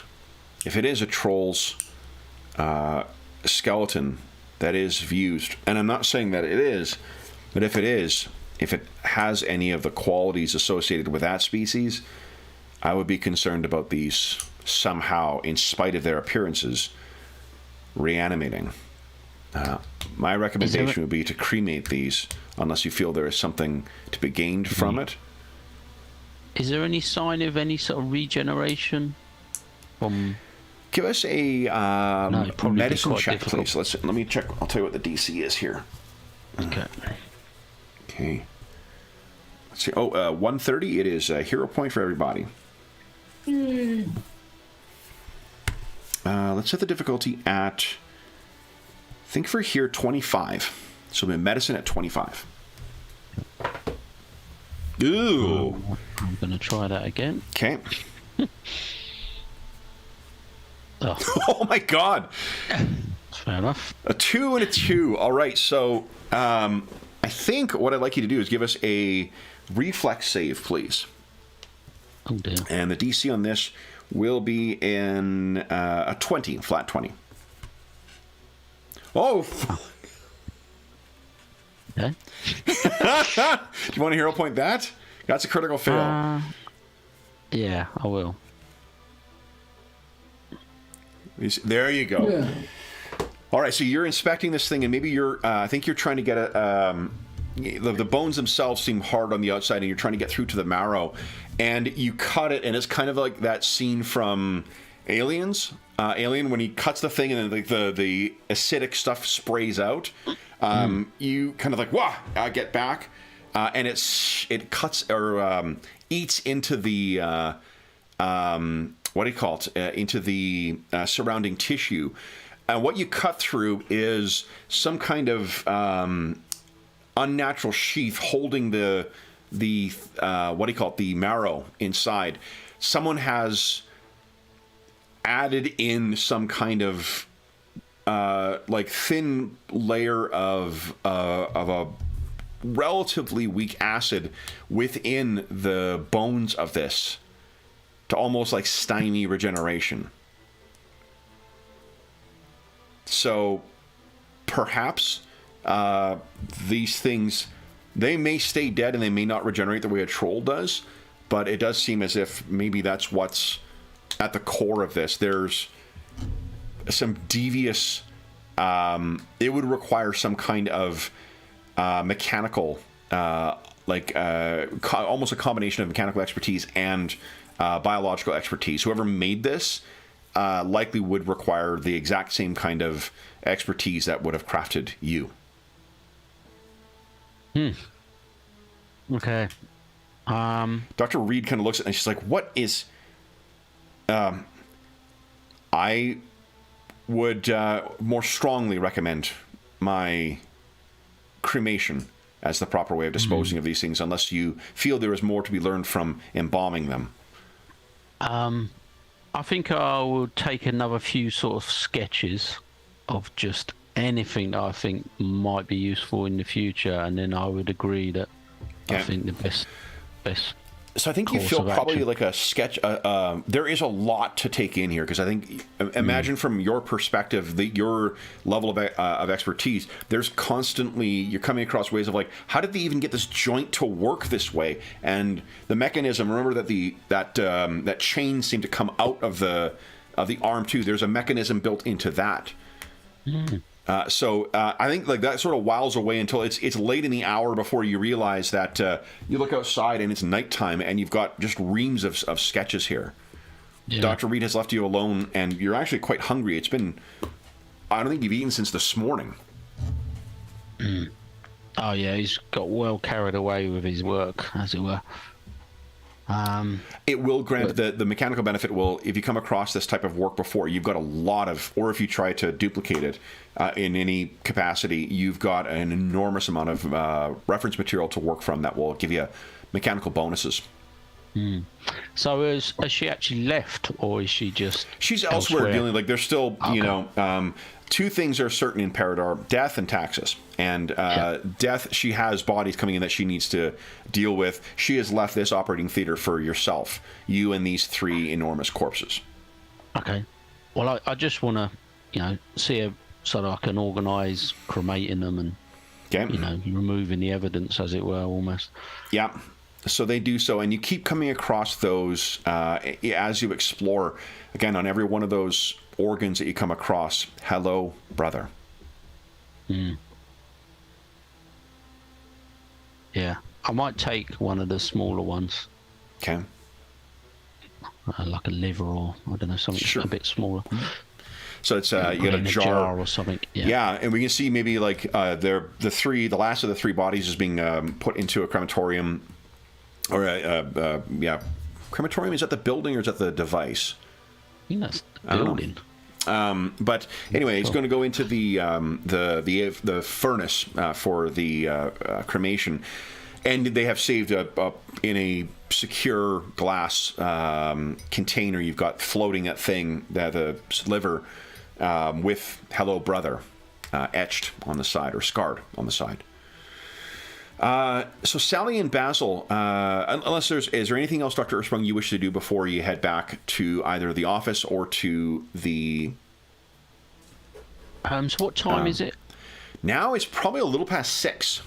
If it is a troll's skeleton that is used, and I'm not saying that it is, but if it has any of the qualities associated with that species, I would be concerned about these somehow, in spite of their appearances, reanimating. My recommendation would be to cremate these, unless you feel there is something to be gained from it. Is there any sign of any sort of regeneration from... Give us a medicine check, please. Let me check. I'll tell you what the DC is here. Okay. Okay. Let's see. 130. It is a hero point for everybody. Let's set the difficulty at, I think for here, 25. So we have medicine at 25. Ooh. I'm going to try that again. Okay. Oh. Oh my God. Fair enough. A 2 and a 2. All right. So I think what I'd like you to do is give us a reflex save, please. Oh dear. And the DC on this will be in a 20, flat 20. Oh. Okay. Do you want to hero point that? That's a critical fail. Yeah, I will. There you go. Yeah. All right, so you're inspecting this thing, and maybe you're. I think you're trying to get the bones themselves seem hard on the outside, and you're trying to get through to the marrow, and you cut it, and it's kind of like that scene from Aliens. Alien, when he cuts the thing, and then the acidic stuff sprays out. You kind of like, wah! Get back, and it cuts or eats into the. What do you call it? Into the surrounding tissue. What you cut through is some kind of unnatural sheath holding the what do you call it? The marrow inside. Someone has added in some kind of like thin layer of a relatively weak acid within the bones of this, to almost like stymie regeneration. So perhaps these things, they may stay dead and they may not regenerate the way a troll does, but it does seem as if maybe that's what's at the core of this. There's some devious, it would require some kind of mechanical, almost a combination of mechanical expertise and biological expertise. Whoever made this likely would require the exact same kind of expertise that would have crafted you. Okay. Dr. Reed kind of looks at it and she's like, what is... I would more strongly recommend my cremation as the proper way of disposing of these things, unless you feel there is more to be learned from embalming them. I think I will take another few sort of sketches of just anything that I think might be useful in the future, and then I would agree that I think the best. So I think you course feel of probably action. like a sketch. There is a lot to take in here because I think, imagine from your perspective, your level of expertise. There's constantly you're coming across ways of like, how did they even get this joint to work this way? And the mechanism. Remember that that chain seemed to come out of the arm too. There's a mechanism built into that. So I think like that sort of whiles away until it's late in the hour before you realize that you look outside and it's nighttime and you've got just reams of sketches here. Yeah. Dr. Reed has left you alone and you're actually quite hungry. It's been, I don't think you've eaten since this morning. Oh yeah, he's got well carried away with his work, as it were. It will grant the mechanical benefit will, if you come across this type of work before, you've got a lot of, or if you try to duplicate it in any capacity, you've got an enormous amount of reference material to work from that will give you mechanical bonuses. So has she actually left, or is she just She's elsewhere dealing, like there's still, Okay. Two things are certain in Paridar: death and taxes. And death, she has bodies coming in that she needs to deal with. She has left this operating theater for yourself, you and these 3 enormous corpses. Okay. Well, I just want to, see her so that I can organise cremating them and, removing the evidence, as it were, almost. Yeah. So they do so, and you keep coming across those as you explore. Again, on every one of those organs that you come across, hello, brother. Yeah. I might take one of the smaller ones. Okay. Like a liver or, I don't know, something a bit smaller. So it's you got a jar or something. Yeah, and we can see maybe like the last of the 3 bodies is being put into a crematorium. Or, crematorium, is that the building or is that the device? I think that's the building. But anyway, it's going to go into the furnace for the cremation. And they have saved in a secure glass container, you've got floating that thing, the liver, with hello, brother, etched on the side or scarred on the side. So Sally and Basil, unless is there anything else, Dr. Ersprung, you wish to do before you head back to either the office or to the... So what time is it? Now it's probably a little past 6.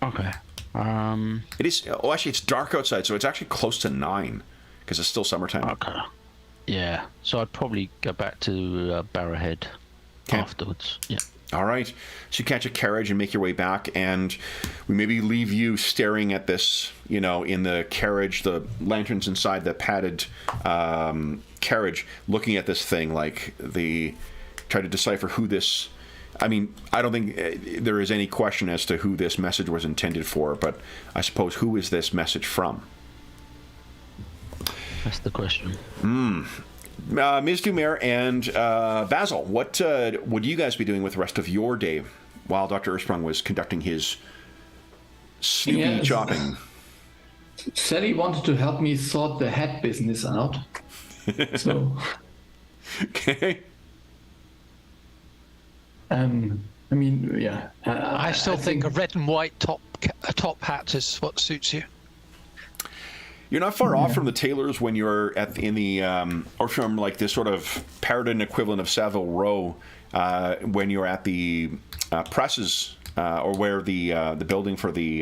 Okay. It is... Oh, actually, it's dark outside, so it's actually close to 9, because it's still summertime. Okay. Yeah. So I'd probably go back to Barrowhead afterwards. Yeah. All right. So you catch a carriage and make your way back, and we maybe leave you staring at this, in the carriage, the lanterns inside the padded carriage, looking at this thing like try to decipher who this... I mean, I don't think there is any question as to who this message was intended for, but I suppose who is this message from? That's the question. Ms. Dumer and Basil, what would you guys be doing with the rest of your day while Dr. Ersprung was conducting his snoopy chopping? Sally wanted to help me sort the hat business out. So, Okay. I mean, yeah. I still think a red and white top hat is what suits you. You're not far off from the tailors when you're or from like this sort of Paridar equivalent of Savile Row when you're at the presses or where the building for the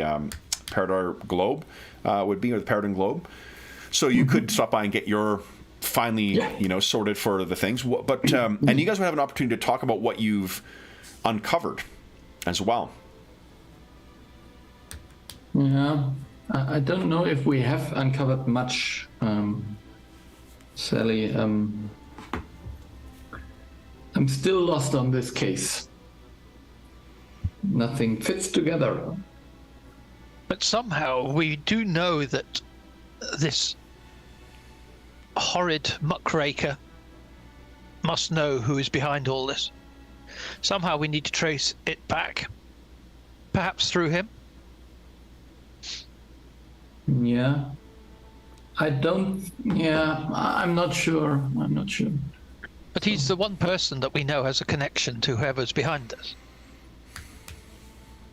Paridar Globe would be, or the Paridar Globe. So you could stop by and get your finally, sorted for the things. But and you guys would have an opportunity to talk about what you've uncovered as well. Yeah. I don't know if we have uncovered much, Sally. I'm still lost on this case. Nothing fits together. But somehow we do know that this horrid muckraker must know who is behind all this. Somehow we need to trace it back. Perhaps through him? Yeah. I'm not sure. But he's the one person that we know has a connection to whoever's behind this.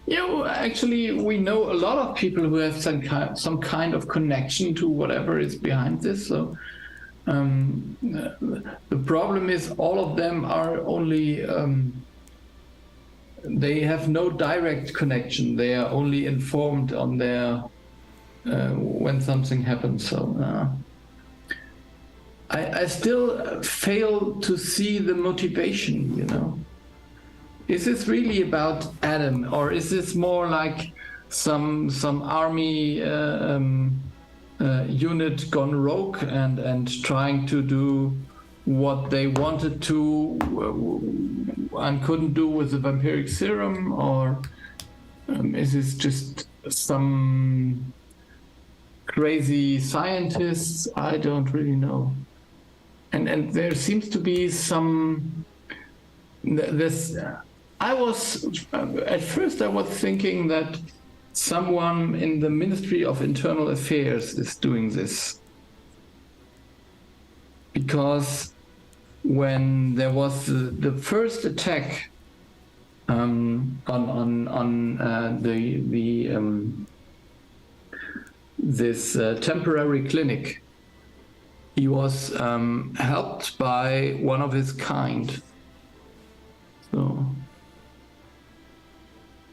Yeah, well, actually, we know a lot of people who have some kind of connection to whatever is behind this. So the problem is all of them are only they have no direct connection. They are only informed on their when something happens. So I still fail to see the motivation. You know, is this really about Adam, or is this more like some army unit gone rogue and trying to do what they wanted to and couldn't do with the vampiric serum, or is this just some crazy scientists? I don't really know. And there seems to be some this. I was at first I was thinking that someone in the Ministry of Internal Affairs is doing this, because when there was the first attack on this temporary clinic, he was helped by one of his kind. So,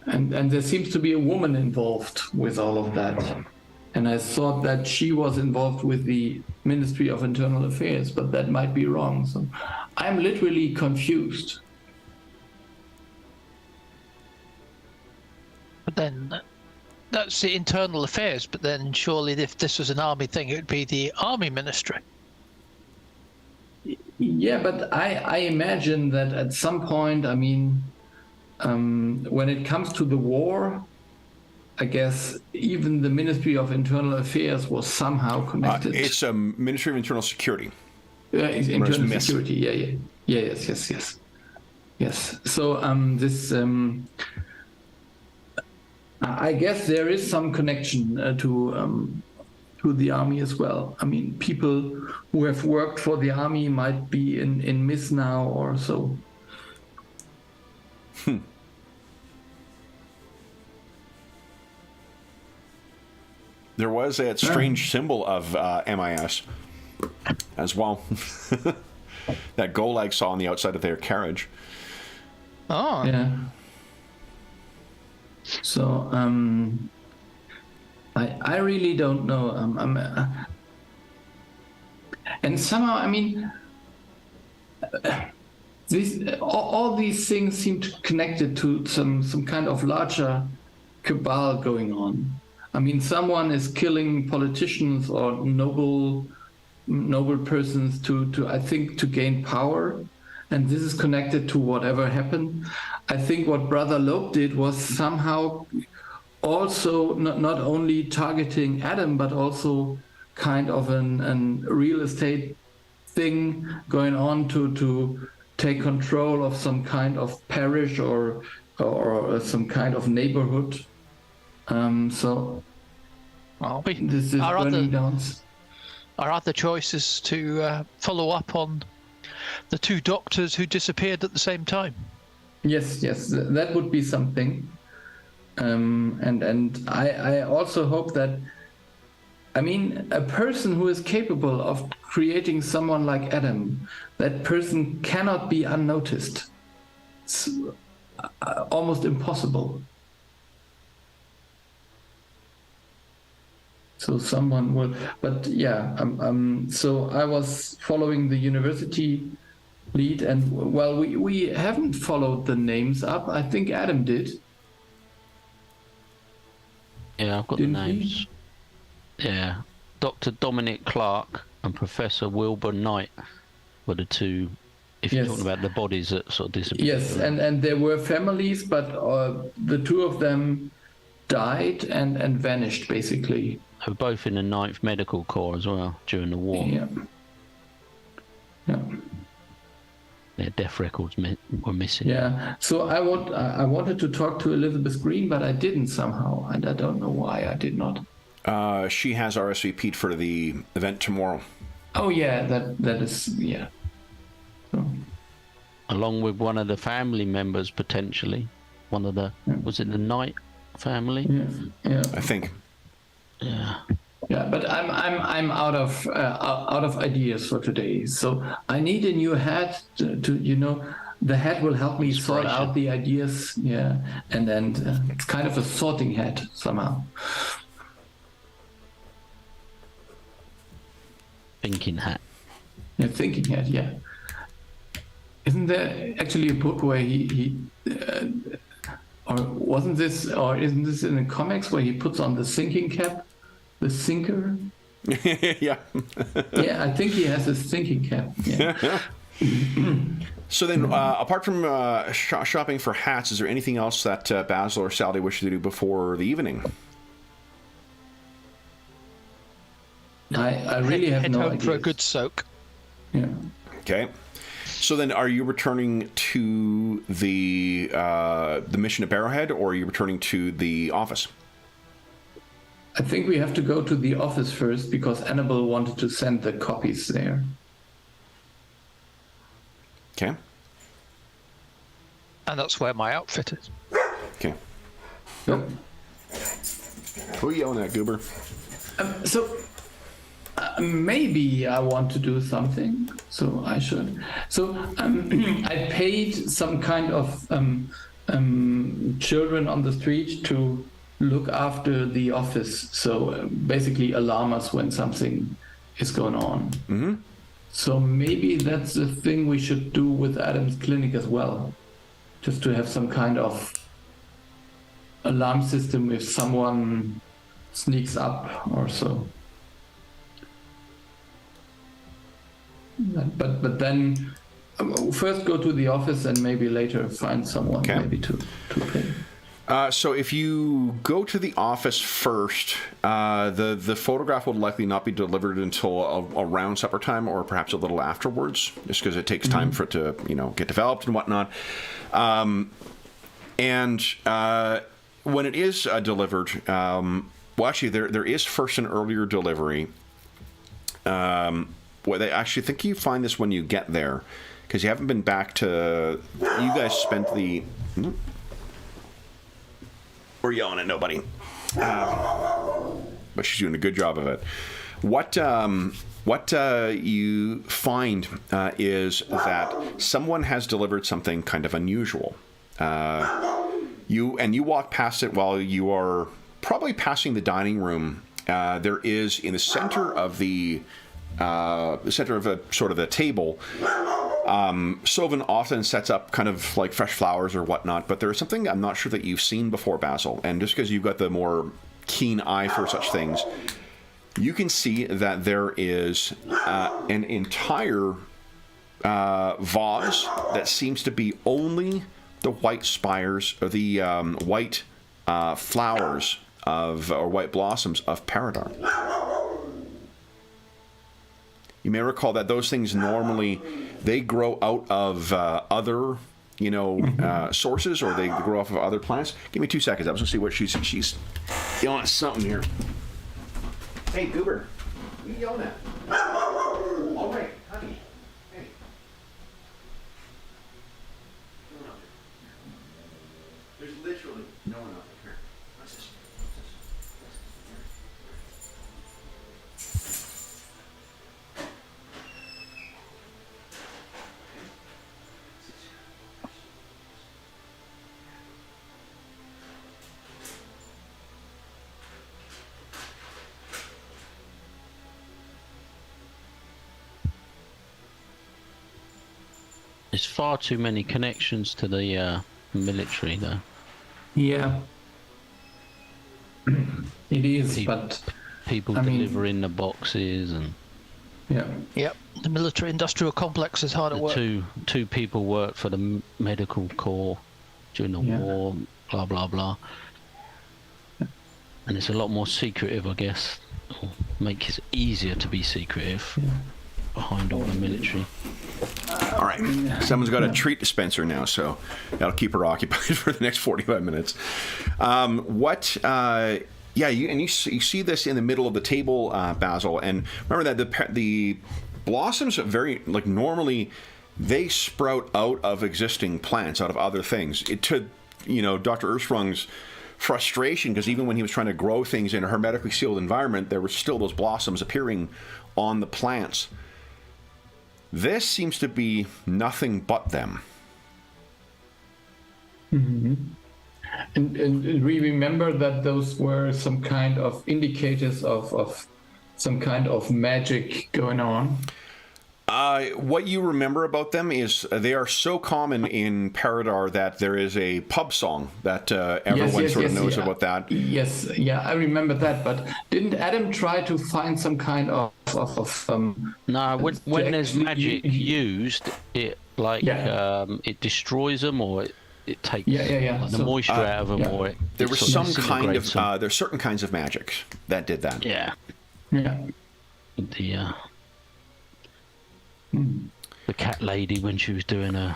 and there seems to be a woman involved with all of that. And I thought that she was involved with the Ministry of Internal Affairs, but that might be wrong. So I'm literally confused. But then that's the internal affairs. But then surely if this was an army thing, it would be the army ministry. Yeah, but I imagine that at some point, I mean, when it comes to the war, I guess even the Ministry of Internal Affairs was somehow connected. It's a Ministry of Internal Security. Internal Security, yeah. Yes. So this, I guess there is some connection to the army as well. I mean, people who have worked for the army might be in miss now or so. There was that strange symbol of MIS as well. That Golag saw on the outside of their carriage. Oh. Yeah. So, I really don't know. And somehow, I mean, all these things seem connected to some kind of larger cabal going on. I mean, someone is killing politicians or noble persons to I think to gain power, and this is connected to whatever happened. I think what Brother Loeb did was somehow also not only targeting Adam, but also kind of an real estate thing going on to take control of some kind of parish or some kind of neighborhood. So this is burning down. Our other choice is to follow up on the two doctors who disappeared at the same time. Yes, that would be something. And I also hope that, I mean, a person who is capable of creating someone like Adam, that person cannot be unnoticed. It's almost impossible. So someone will, but yeah, so I was following the university lead, and well, we haven't followed the names up. I think Adam did. Yeah, I've got the names. Yeah, Dr. Dominic Clark and Professor Wilbur Knight were the two. If you're talking about the bodies that sort of disappeared. Yes, and there were families, but the two of them died and vanished basically. They were both in the 9th Medical Corps as well during the war. Yeah. Their death records were missing. Yeah. So I wanted to talk to Elizabeth Green, but I didn't somehow, and I don't know why I did not. She has RSVP'd for the event tomorrow. Oh yeah, that is yeah. So. Along with one of the family members potentially. one of the was it the Knight family? Yeah. I think. Yeah. Yeah, but I'm out of ideas for today. So I need a new hat to the hat will help me sort out the ideas. Yeah, and then it's kind of a sorting hat somehow. Thinking hat. Yeah, thinking hat. Yeah. Isn't there actually a book where he or wasn't this, or isn't this in the comics where he puts on the thinking cap? The thinker? Yeah. Yeah, I think he has a thinking cap. Yeah. So then, apart from shopping for hats, is there anything else that Basil or Sally wish to do before the evening? I really have head no home idea. for a good soak. Yeah. Okay. So then, are you returning to the mission at Barrowhead, or are you returning to the office? I think we have to go to the office first because Annabelle wanted to send the copies there. Okay. And that's where my outfit is. Okay. Yep. Who are you yelling at, Goober? So maybe I want to do something, so I should. So I paid some kind of children on the street to look after the office. So basically alarm us when something is going on. Mm-hmm. So maybe that's the thing we should do with Adam's clinic as well. Just to have some kind of alarm system if someone sneaks up or so. But then first go to the office and maybe later find someone maybe to pay. So if you go to the office first, the photograph will likely not be delivered until around supper time or perhaps a little afterwards, just because it takes time for it to get developed and whatnot. And when it is delivered, well, actually there is first an earlier delivery. Well, they actually think you find this when you get there, because you haven't been back to. You guys spent the. We're yelling at nobody, but she's doing a good job of it. What you find is that someone has delivered something kind of unusual. You walk past it while you are probably passing the dining room. There is in the center of the sort of the table. Sylvan often sets up kind of like fresh flowers or whatnot, but there's something I'm not sure that you've seen before, Basil. And just because you've got the more keen eye for such things, you can see that there is an entire vase that seems to be only the white spires, or the white flowers or white blossoms of Paridar. You may recall that those things normally, they grow out of other, sources, or they grow off of other plants. Give me 2 seconds. I was going to see what she's yelling at something here. Hey, Goober. What are you yelling at? All right, honey. Hey. There's literally no one out there. What's this? There's far too many connections to the military, though. Yeah. It is, but people delivering the boxes and. Yeah. Yep. The military-industrial complex is hard at work. Two people work for the medical corps during the war. Blah blah blah. And it's a lot more secretive, I guess. Or make it easier to be secretive behind all the military. All right. Someone's got a treat dispenser now, so that'll keep her occupied for the next 45 minutes. You see this in the middle of the table, Basil, and remember that the blossoms are very, normally they sprout out of existing plants, out of other things. To Dr. Ursprung's frustration, because even when he was trying to grow things in a hermetically sealed environment, there were still those blossoms appearing on the plants. This seems to be nothing but them. Mm-hmm. And we remember that those were some kind of indicators of some kind of magic going on. What you remember about them is they are so common in Paridar that there is a pub song that everyone knows about that. Yes, yeah, I remember that. But didn't Adam try to find some kind of No, when there's magic used, it it destroys them, or it takes the moisture out of them, or it. There was some kind of there's certain kinds of magic that did that. Yeah. The cat lady when she was doing her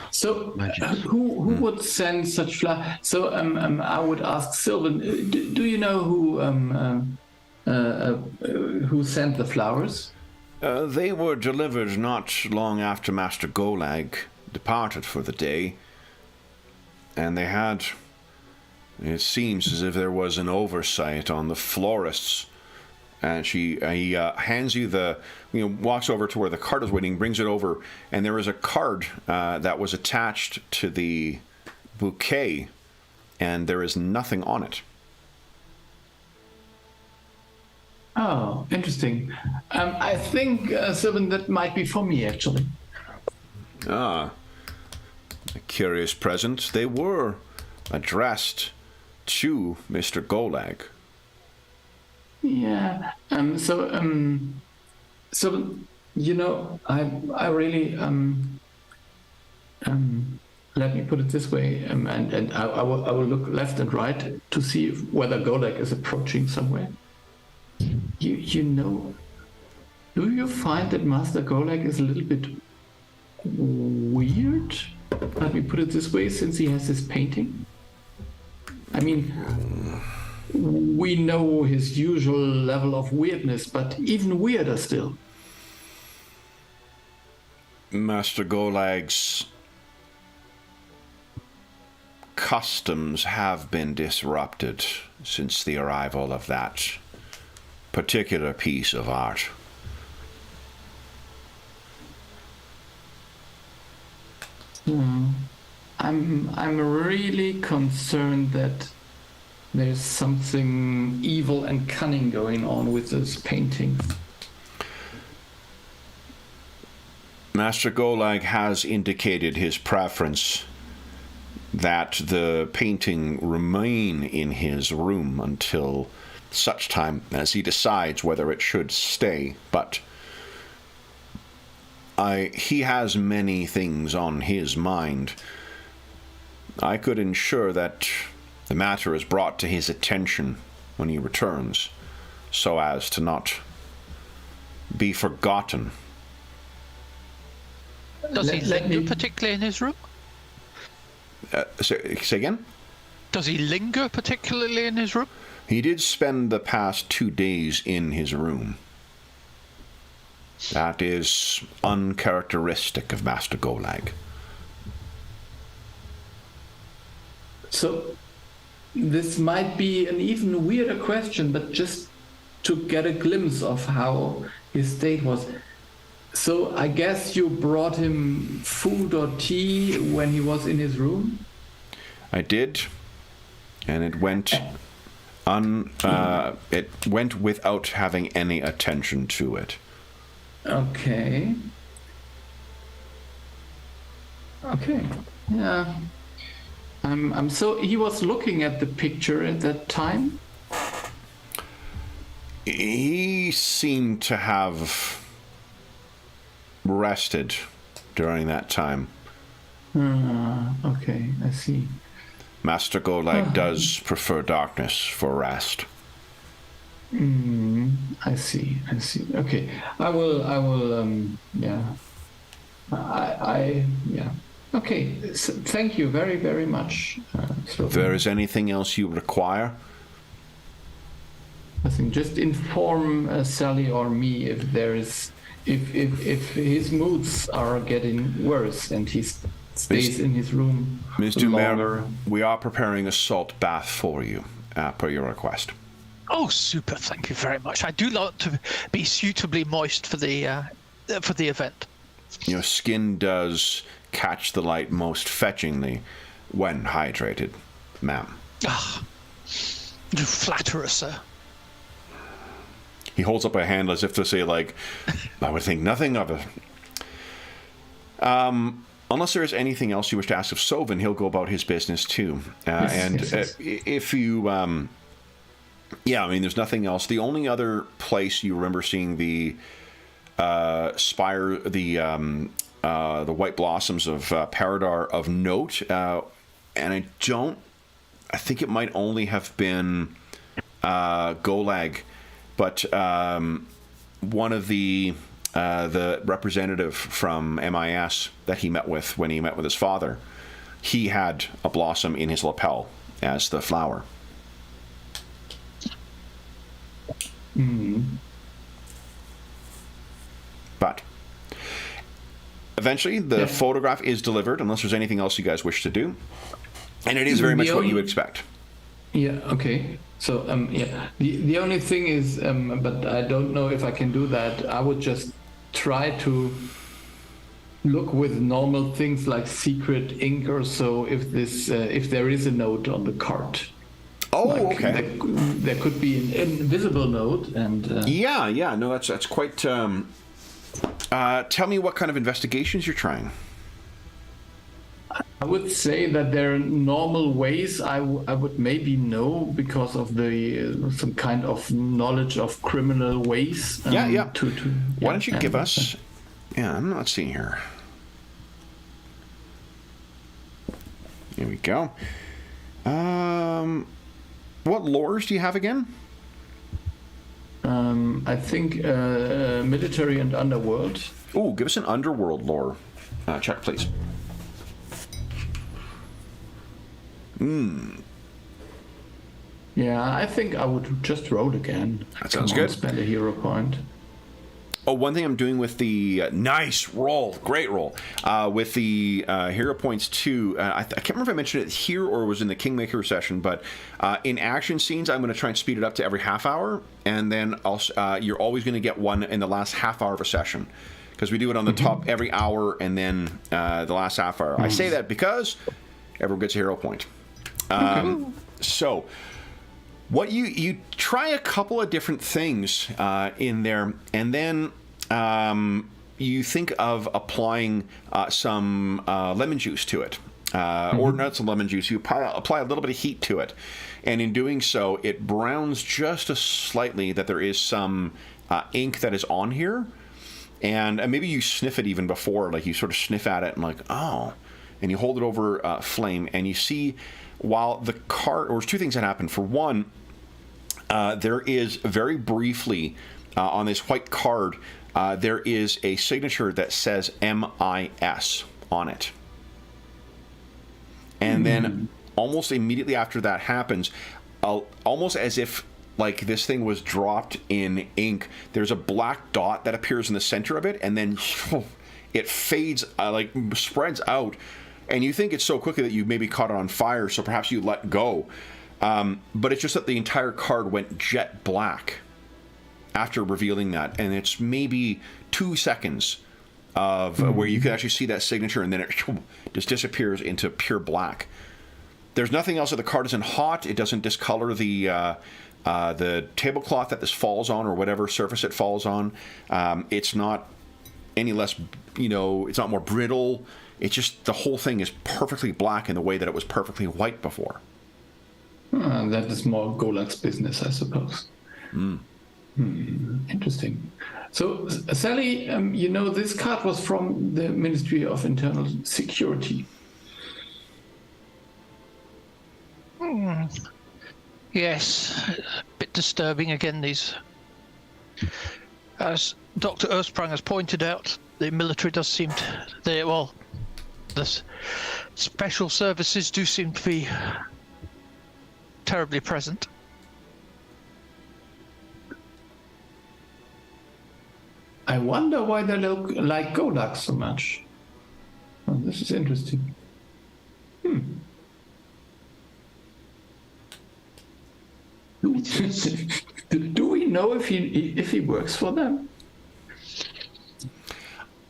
magic. Who would send such flowers? So I would ask Sylvan, do you know who sent the flowers? They were delivered not long after Master Golag departed for the day, and they had, it seems as if there was an oversight on the florists. And he hands you walks over to where the card is waiting, brings it over, and there is a card that was attached to the bouquet, and there is nothing on it. Oh, interesting. I think, Sylvan, that might be for me, actually. Ah, a curious present. They were addressed to Mr. Golag. Yeah. So I really let me put it this way, and I will look left and right to see whether Golag is approaching somewhere. Do you find that Master Golag is a little bit weird? Let me put it this way, since he has this painting. I mean, we know his usual level of weirdness, but even weirder still. Master Golag's customs have been disrupted since the arrival of that particular piece of art. I'm really concerned that there's something evil and cunning going on with this painting. Master Golag has indicated his preference that the painting remain in his room until such time as he decides whether it should stay, but he has many things on his mind. I could ensure that the matter is brought to his attention when he returns, so as to not be forgotten. Does he linger particularly in his room? Say again? Does he linger particularly in his room? He did spend the past 2 days in his room. That is uncharacteristic of Master Golag. So, this might be an even weirder question, but just to get a glimpse of how his state was. So, I guess you brought him food or tea when he was in his room? I did, and it went without having any attention to it. Okay. Yeah. So he was looking at the picture at that time? He seemed to have rested during that time. Okay, I see. Master Golag does prefer darkness for rest. I see. Okay, I will. Yeah. Yeah. Okay. So thank you very, very much. If there is anything else you require, I think just inform Sally or me if there is, if his moods are getting worse and he's stays in his room Ms. longer. Dumer, we are preparing a salt bath for you, per your request. Oh, super! Thank you very much. I do like to be suitably moist for the event. Your skin does catch the light most fetchingly when hydrated, ma'am. Ah, you flatter us, sir. He holds up a hand as if to say, like, I would think nothing of it. Unless there is anything else you wish to ask of Sovin, he'll go about his business too. Yes. If you, yeah, I mean, there's nothing else. The only other place you remember seeing the spire, the white blossoms of Paridar of note, and I think it might only have been Golag, but one of the representative from MIS that he met with when he met with his father, he had a blossom in his lapel as the flower. But eventually the photograph is delivered, unless there's anything else you guys wish to do, and it is very much what you expect. Yeah, okay. So the only thing is, but I don't know if I can do that. I would just try to look with normal things like secret ink or so, if there is a note on the card. Oh, like, okay. There could be an invisible note, and no, that's quite. Tell me what kind of investigations you're trying. I would say that there are normal ways I would maybe know because of the some kind of knowledge of criminal ways. Why don't you give us? Yeah, I'm not seeing here. Here we go. What lores do you have again? I think military and underworld. Oh, give us an underworld lore check, please. Yeah, I think I would just roll again. That sounds good. Spend a hero point. Oh, one thing I'm doing with the nice roll, great roll, with the hero points too. I can't remember if I mentioned it here or it was in the Kingmaker session, but in action scenes, I'm going to try and speed it up to every half hour, and then you're always going to get one in the last half hour of a session, because we do it on the top every hour, and then the last half hour. I say that because everyone gets a hero point. So what you try a couple of different things in there, and then you think of applying some lemon juice to it, or not some lemon juice. You apply a little bit of heat to it, and in doing so, it browns just slightly that there is some ink that is on here, and maybe you sniff it even before, like you sort of sniff at it and like, oh, and you hold it over flame, and you see. While the card, or there's two things that happen. For one, there is very briefly on this white card, there is a signature that says MIS on it. And then almost immediately after that happens, almost as if like this thing was dropped in ink, there's a black dot that appears in the center of it, and then it fades, like spreads out. And you think it's so quickly that you maybe caught it on fire, so perhaps you let go. But it's just that the entire card went jet black after revealing that. And it's maybe 2 seconds of where you can actually see that signature, and then it just disappears into pure black. There's nothing else. The card isn't hot. It doesn't discolor the tablecloth that this falls on, or whatever surface it falls on. It's not any less, it's not more brittle. It's just the whole thing is perfectly black in the way that it was perfectly white before. That is more Golak's business, I suppose. Interesting. So, Sally, this card was from the Ministry of Internal Security. Yes, a bit disturbing again, these. As Dr. Earthsprung has pointed out, the military does seem to... the special services do seem to be terribly present. I wonder why they look like Golak so much. Oh, this is interesting. Do we know if he works for them?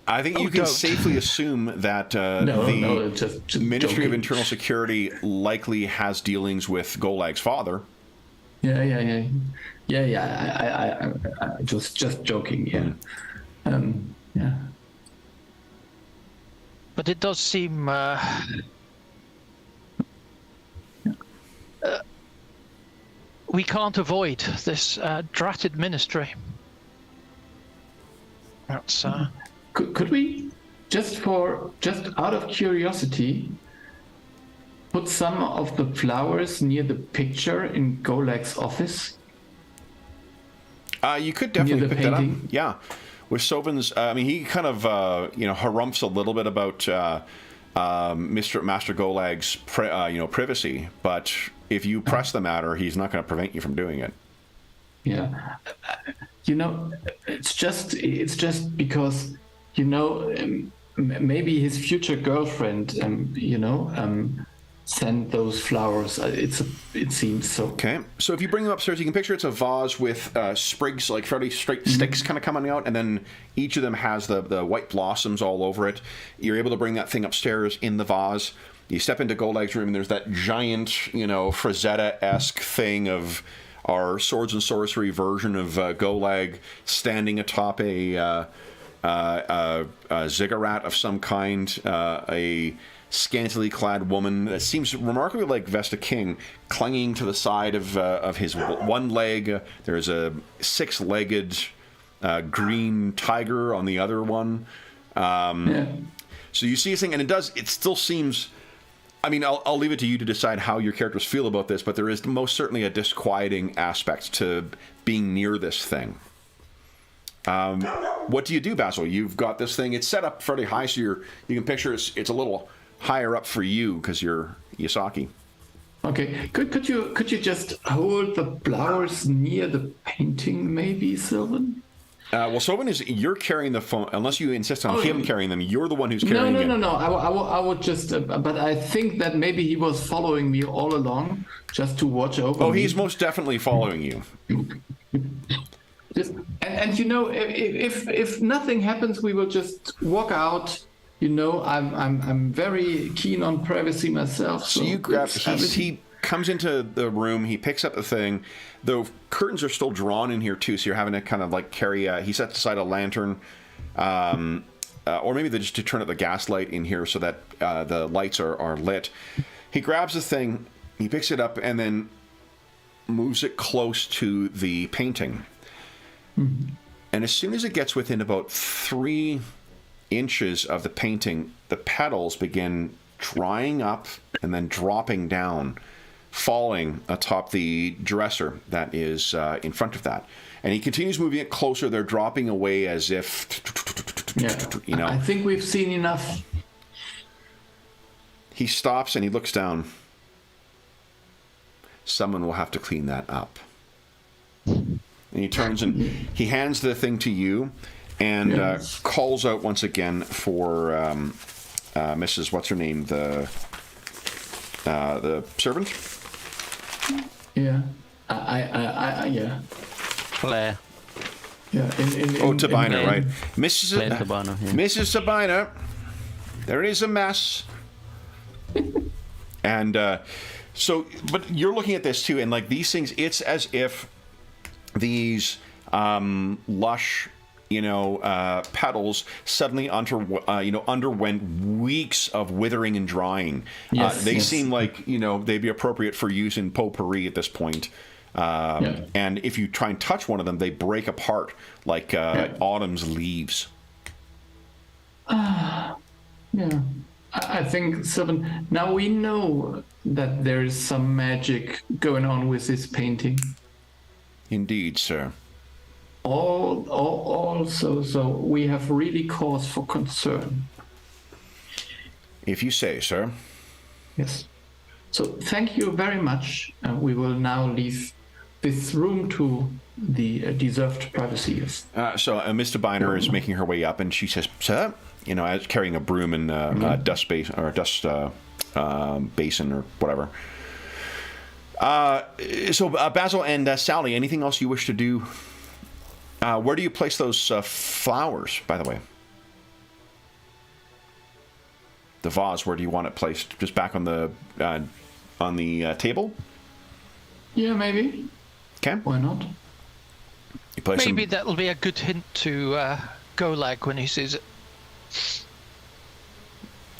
I think you can don't. safely assume that just Ministry joking. of Internal Security likely has dealings with Golag's father. Yeah. I just joking. Yeah. Yeah. But it does seem we can't avoid this dratted ministry. That's Could we just out of curiosity put some of the flowers near the picture in Golag's office? You could definitely Near the pick that up. painting? Yeah. With Sovin's, he kind of, harumphs a little bit about Master Golag's, privacy. But if you press the matter, he's not going to prevent you from doing it. Yeah. It's just because, maybe his future girlfriend, sent those flowers. It seems so. Okay, so if you bring them upstairs, you can picture it's a vase with sprigs, like fairly straight sticks kind of coming out, and then each of them has the white blossoms all over it. You're able to bring that thing upstairs in the vase. You step into Golag's room, and there's that giant, Frazetta-esque thing of our swords and sorcery version of Golag standing atop a ziggurat of some kind, a scantily clad woman that seems remarkably like Vesta King, clinging to the side of his one leg. There's a six-legged green tiger on the other one. So you see this thing, and it still seems... I'll leave it to you to decide how your characters feel about this, but there is most certainly a disquieting aspect to being near this thing. What do you do, Basil? You've got this thing. It's set up fairly high, so you can picture it's a little higher up for you because you're Yasaki. Okay. Could you just hold the flowers near the painting, maybe, Sylvan? Well, Sylvan, you're carrying the phone. Unless you insist on him carrying them, you're the one who's carrying it. No. I would just... but I think that maybe he was following me all along, just to watch over me. Oh, he's most definitely following you. If nothing happens, we will just walk out. I'm very keen on privacy myself. So you grab. He comes into the room. He picks up the thing. The curtains are still drawn in here too, so you're having to kind of like carry. He sets aside a lantern, or maybe they just to turn up the gas light in here so that the lights are lit. He grabs the thing. He picks it up and then moves it close to the painting. Mm-hmm. And as soon as it gets within about 3 inches of the painting, the petals begin drying up and then dropping down, falling atop the dresser that is in front of that. And he continues moving it closer. They're dropping away as if, I think we've seen enough. He stops and he looks down. Someone will have to clean that up. And he turns and he hands the thing to you and calls out once again for Mrs. What's her name? The servant? Yeah. Yeah. Claire. Yeah. Tabina, right. Claire Tabina, yeah. Mrs. Tabina, there is a mess. And but you're looking at this too, and like these things, it's as if these lush, petals suddenly underwent weeks of withering and drying. They seem like they'd be appropriate for use in potpourri at this point. And if you try and touch one of them, they break apart like autumn's leaves. Yeah. I think, Sylvan, now we know that there is some magic going on with this painting. Indeed, sir. Also, so we have really cause for concern. If you say, sir. Yes. So thank you very much. We will now leave this room to the deserved privacy. So Mr. Biner is making her way up, and she says, "Sir," as carrying a broom and dust basin or whatever. So, Basil and Sally, anything else you wish to do? Where do you place those flowers, by the way? The vase, where do you want it placed? Just back on the table? Yeah, maybe. Okay. Why not? You place Maybe them. that'll be a good hint to Golag when he sees it.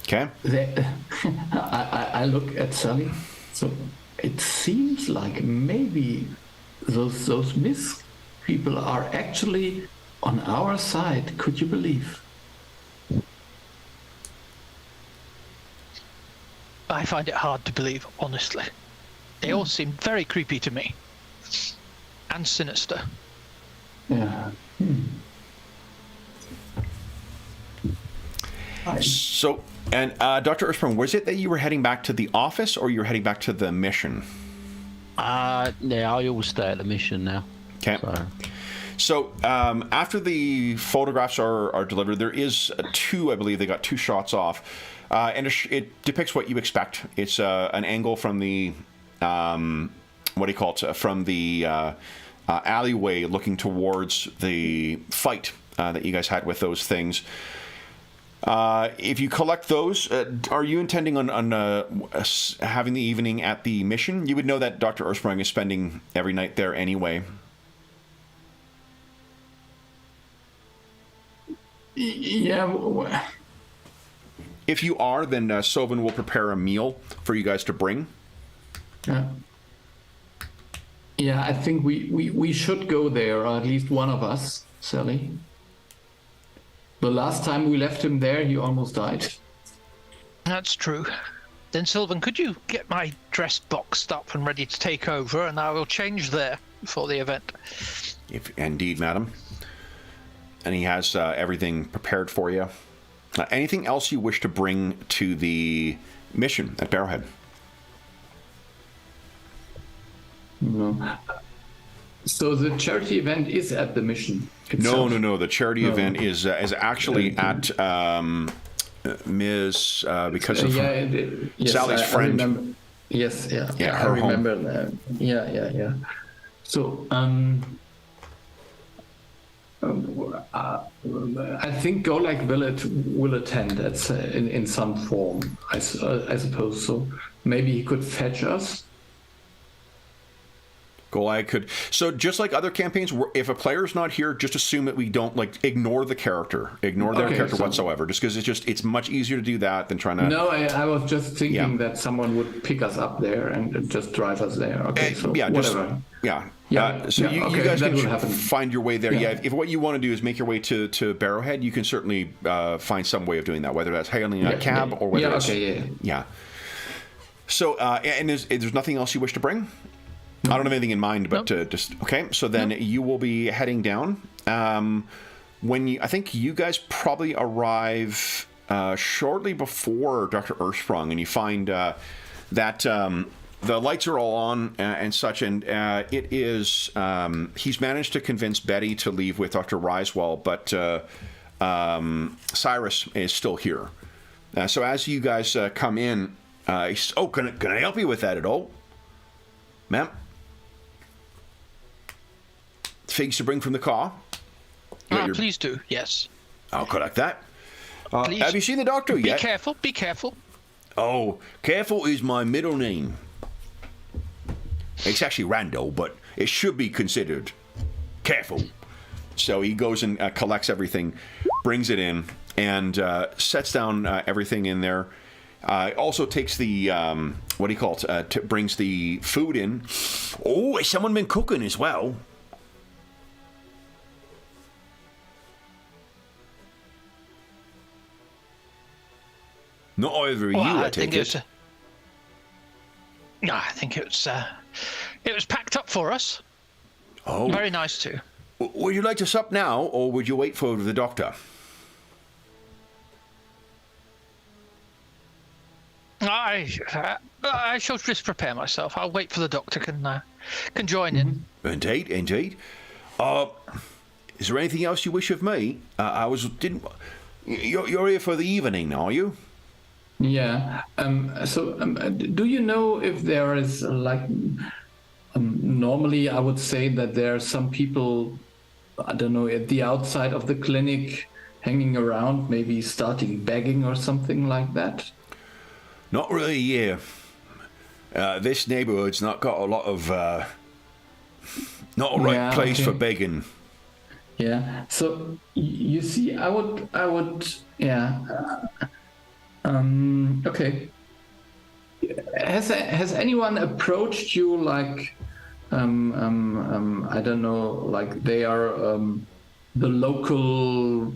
Okay. I look at Sally. So it seems like maybe those Miss people are actually on our side. Could you believe? I find it hard to believe, honestly. They all seem very creepy to me. And sinister. Yeah. So, and Dr. Ersprung, was it that you were heading back to the office or you were heading back to the mission? Yeah, I always stay at the mission now. Okay. So after the photographs are delivered, there is two, I believe they got 2 shots off. And it depicts what you expect. It's an angle from the, what do you call it, from the alleyway looking towards the fight that you guys had with those things. If you collect those, are you intending on having the evening at the mission? You would know that Dr. Ersprung is spending every night there anyway. Yeah. If you are, then Sylvan will prepare a meal for you guys to bring. Yeah. Yeah, I think we should go there, or at least one of us, Sally. The last time we left him there, he almost died. That's true. Then, Sylvan, could you get my dress boxed up and ready to take over, and I will change there for the event. If indeed, madam. And he has everything prepared for you. Anything else you wish to bring to the mission at Barrowhead? No. So the charity event is at the mission itself? No. The charity event is actually at Ms. because of yes, Sally's I friend. remember. Yes, yeah. Yeah, I her remember home. that. Yeah. So, I think Golag will attend in some form, I suppose. So maybe he could fetch us. Golag could. So just like other campaigns, if a player's not here, just assume that we don't ignore the character, ignore their character whatsoever. Just because it's much easier to do that than trying to. No, I was just thinking that someone would pick us up there and just drive us there. Okay, so whatever. So you guys can find your way there. Yeah. If what you want to do is make your way to Barrowhead, you can certainly find some way of doing that, whether that's hailing a cab or whether it's. So and there's nothing else you wish to bring? I don't have anything in mind, but okay. So then you will be heading down. I think you guys probably arrive shortly before Dr. Ersprung, and you find that the lights are all on and such, and it is he's managed to convince Betty to leave with Dr. Risewell, but Cyrus is still here. So as you guys come in, he says, can I help you with that at all, ma'am? Figs to bring from the car. Please do, yes. I'll collect that. Please. Have you seen the doctor yet? Be careful. Oh, careful is my middle name. It's actually Randall, but it should be considered careful. So he goes and collects everything, brings it in, and sets down everything in there. Also takes the, what do you call it, brings the food in. Oh, has someone been cooking as well? Not either of you, I take it. I think it was packed up for us. Oh. Very nice too. Would you like to sup now, or would you wait for the doctor? I shall just prepare myself. I'll wait for the doctor can join in. Indeed. Is there anything else you wish of me? You're here for the evening, are you? Yeah. Do you know if there is like normally I would say that there are some people, I don't know, at the outside of the clinic hanging around, maybe starting begging or something like that? Not really, yeah. This neighborhood's not got a lot of, not a right place for begging. Yeah. So you see, I would, yeah. Okay. Has anyone approached you like, I don't know, like they are the local,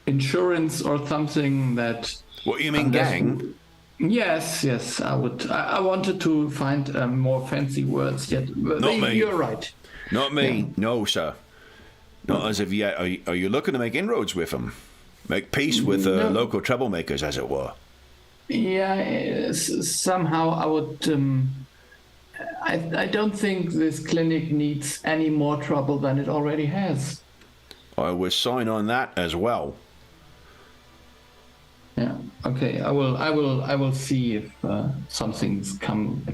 insurance or something that? What you mean, gang? Yes. I would. I wanted to find more fancy words. Yet, Not me. You're right. Not me. Yeah. No, sir. Not as of yet. Are you looking to make inroads with them? Make peace with No. local troublemakers, as it were? Yeah. Somehow I would. I don't think this clinic needs any more trouble than it already has. I will sign on that as well. Yeah. Okay. I will see if something's come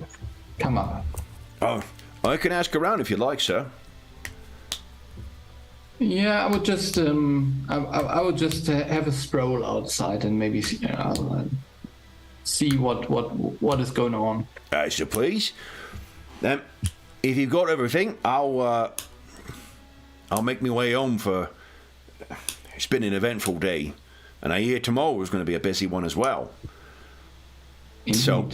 up. Oh, I can ask around if you like, sir. Yeah. I would just I would just have a stroll outside and maybe see what is going on. As you please. Then, if you've got everything, I'll make my way home for. It's been an eventful day, and I hear tomorrow is going to be a busy one as well. Indeed. So,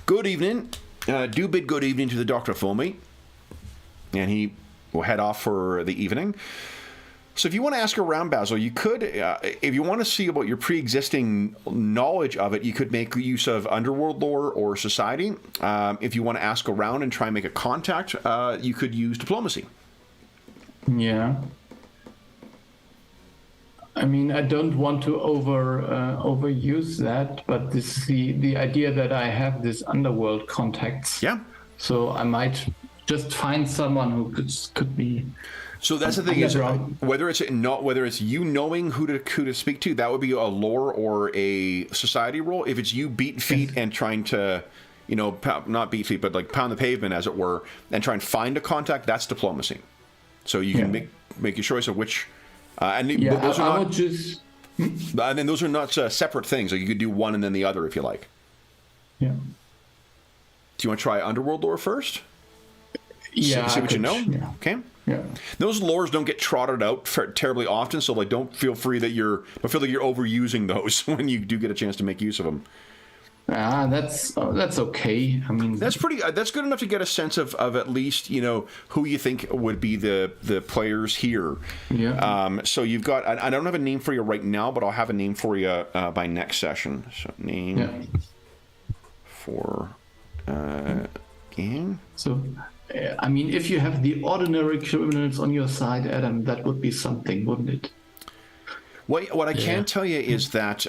good evening. Do bid good evening to the doctor for me, and he will head off for the evening. So if you want to ask around, Basil, you could, if you want to see about your pre-existing knowledge of it, you could make use of underworld lore or society. If you want to ask around and try and make a contact, you could use diplomacy. Yeah. I mean, I don't want to overuse that, but this the idea that I have this underworld contacts. Yeah. So I might just find someone who could be. So that's the thing is, Underground. whether it's you knowing who to speak to, that would be a lore or a society role. If it's you beating feet and trying to, not beat feet, but like pound the pavement, as it were, and try and find a contact, that's diplomacy. So you can make your choice of which. But those are I not. would just. And then those are not separate things. Like you could do one and then the other if you like. Yeah. Do you want to try underworld lore first? Yeah. See I what you could- know. Yeah. Okay. Yeah. Those lores don't get trotted out terribly often, so like don't feel like you're overusing those when you do get a chance to make use of them. That's okay. I mean, That's good enough to get a sense of at least who you think would be the players here. Yeah. So you've got I don't have a name for you right now, but I'll have a name for you by next session. So name for game. So, I mean, if you have the ordinary criminals on your side, Adam, that would be something, wouldn't it? What I can tell you is that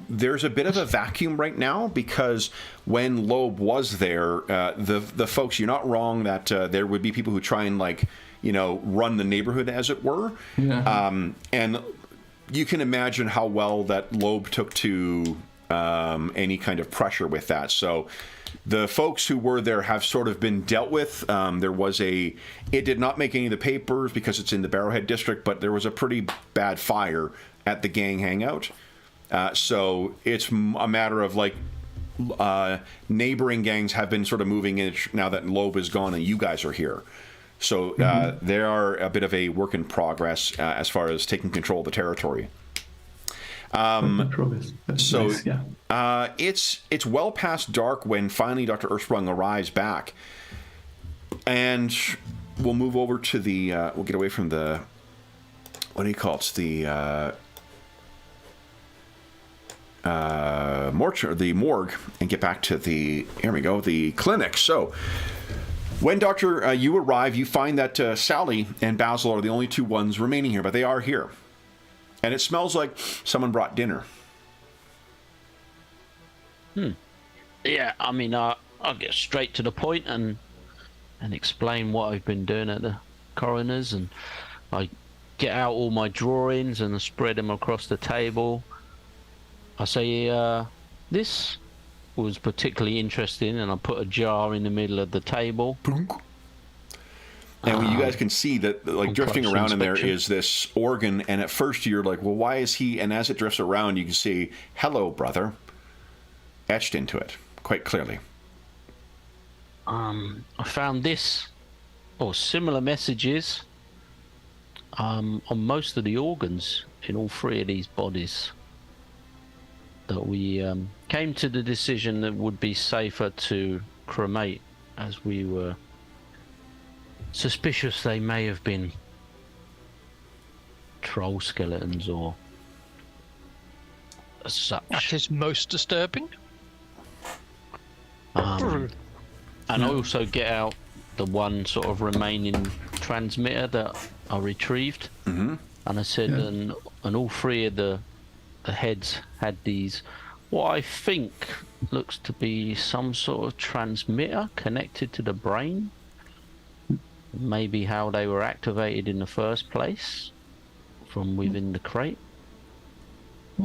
there's a bit of a vacuum right now because when Loeb was there, the folks, you're not wrong that there would be people who try and run the neighborhood, as it were. Yeah. And you can imagine how well that Loeb took to any kind of pressure with that. So the folks who were there have sort of been dealt with. It did not make any of the papers because it's in the Barrowhead district, but there was a pretty bad fire at the gang hangout. So it's a matter of neighboring gangs have been sort of moving in now that Loeb is gone and you guys are here. So they are a bit of a work in progress as far as taking control of the territory. So Nice, yeah. it's well past dark when finally Dr. Earthsprung arrives back, and we'll move over to the we'll get away from the the morgue and get back to the clinic. So when Doctor you arrive, you find that Sally and Basil are the only two ones remaining here, but they are here. And it smells like someone brought dinner. Yeah, I mean, I'll get straight to the point and explain what I've been doing at the coroner's, and I get out all my drawings and spread them across the table. I say, this was particularly interesting, and I put a jar in the middle of the table. And you guys can see that, like, drifting around in there is this organ, and at first you're like, well, why is he? And as it drifts around, you can see, hello, brother, etched into it quite clearly. I found this, or similar messages, on most of the organs in all three of these bodies. That we came to the decision that it would be safer to cremate, as we were suspicious they may have been troll skeletons or such. That is most disturbing. And I also get out the one sort of remaining transmitter that I retrieved, and I said, and all three of the heads had these, what I think looks to be some sort of transmitter connected to the brain. Maybe how they were activated in the first place from within the crate.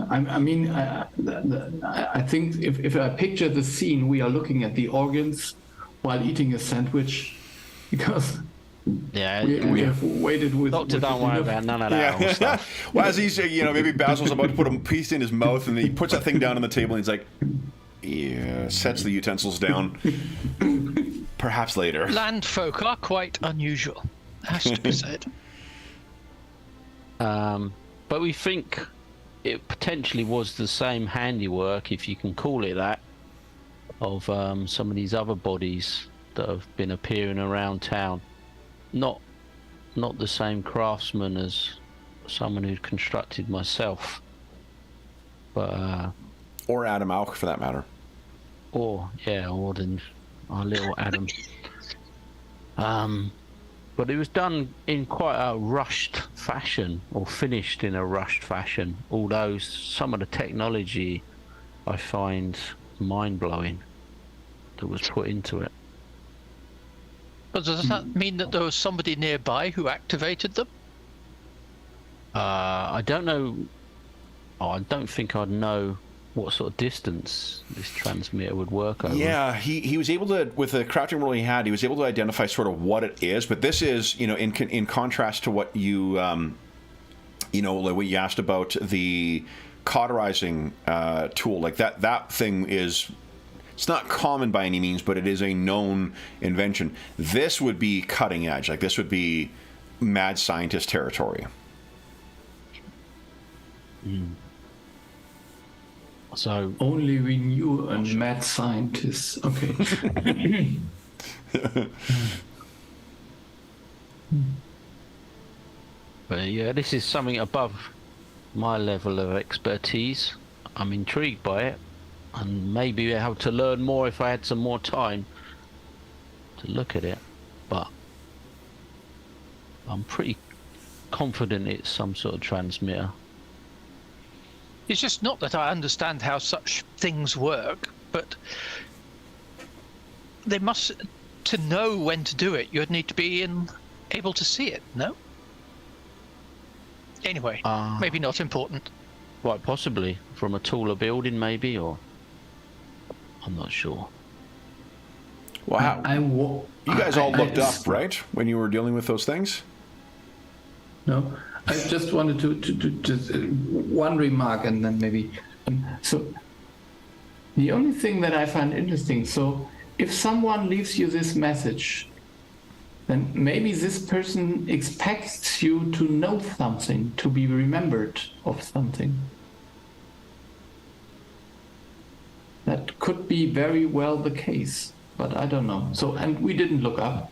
I mean, I think if I picture the scene, we are looking at the organs while eating a sandwich, because we have waited with... Doctor, don't worry about none of that old stuff. Well, as he's, maybe Basil's about to put a piece in his mouth, and then he puts that thing down on the table, and he's like, yeah, sets the utensils down. Perhaps later. Land folk are quite unusual, has to be said. But we think it potentially was the same handiwork, if you can call it that, of some of these other bodies that have been appearing around town. Not the same craftsman as someone who constructed myself, but or Adam Auk, for that matter. Or then our little Adam. But it was done in quite a rushed fashion, or finished in a rushed fashion, although some of the technology I find mind-blowing that was put into it. But does that mean that there was somebody nearby who activated them? I don't know. I don't think I'd know what sort of distance this transmitter would work over. Yeah, he was able to, with the crafting role he was able to identify sort of what it is. But this is, in contrast to what you, like what you asked about the cauterizing tool, like that thing is, it's not common by any means, but it is a known invention. This would be cutting edge. Like, this would be mad scientist territory. So only we knew a mad scientist. Okay. But yeah, this is something above my level of expertise. I'm intrigued by it, and maybe able to learn more if I had some more time to look at it. But I'm pretty confident it's some sort of transmitter. It's just not that I understand how such things work, but they must, to know when to do it, you'd need to be able to see it, no? Anyway, maybe not important. Quite possibly from a taller building, maybe, or I'm not sure. Wow. You guys all looked up, right, when you were dealing with those things? No, I just wanted to just one remark, and then maybe. So the only thing that I find interesting, so if someone leaves you this message, then maybe this person expects you to know something, to be remembered of something. That could be very well the case, but I don't know. So, and we didn't look up.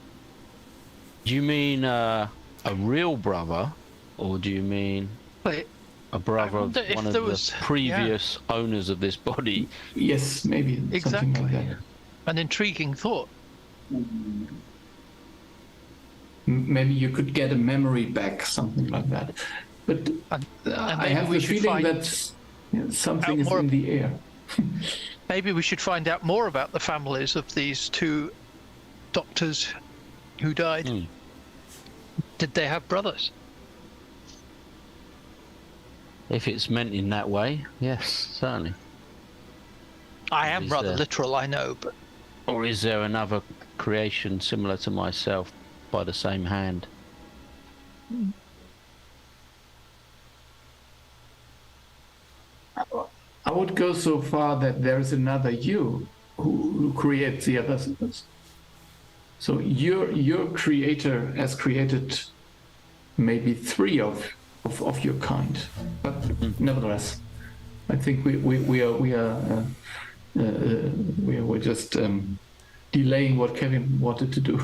Do you mean a real brother, or do you mean a brother of one of the previous owners of this body? Yes, maybe exactly. Something like that. An intriguing thought. Maybe you could get a memory back, something like that. But I have the feeling that something is in the air. Maybe we should find out more about the families of these two doctors who died. Did they have brothers? If it's meant in that way, yes, certainly. I am Is rather there- literal, I know, but Or is there another creation similar to myself by the same hand? I would go so far that there is another you who creates the others. So your creator has created maybe three of your kind, but nevertheless, I think we're just delaying what Kevin wanted to do.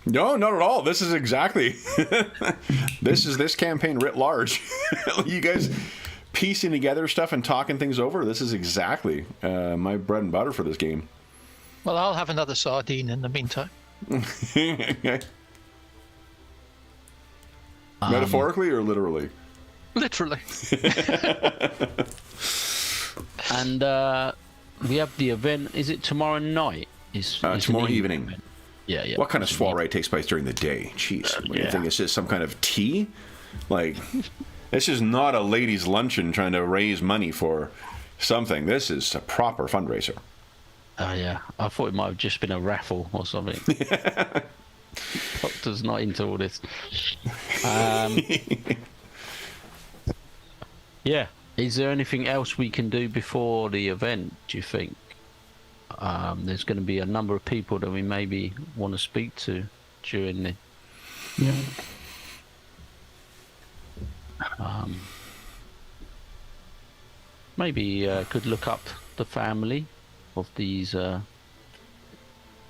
No, not at all. This is exactly this campaign writ large. You guys piecing together stuff and talking things over. This is exactly my bread and butter for this game. well, I'll have another sardine in the meantime. Metaphorically or literally? Literally. And we have the event. Is it tomorrow night? Is Tomorrow an evening. event? Yeah, yeah. What kind of soiree takes place during the day? Jeez, what do you think? It's just some kind of tea? Like, this is not a ladies' luncheon trying to raise money for something. This is a proper fundraiser. Oh yeah, I thought it might have just been a raffle or something. Doctor's not into all this. Yeah. Is there anything else we can do before the event, do you think? There's going to be a number of people that we maybe want to speak to during the... Yeah. Maybe could look up the family of these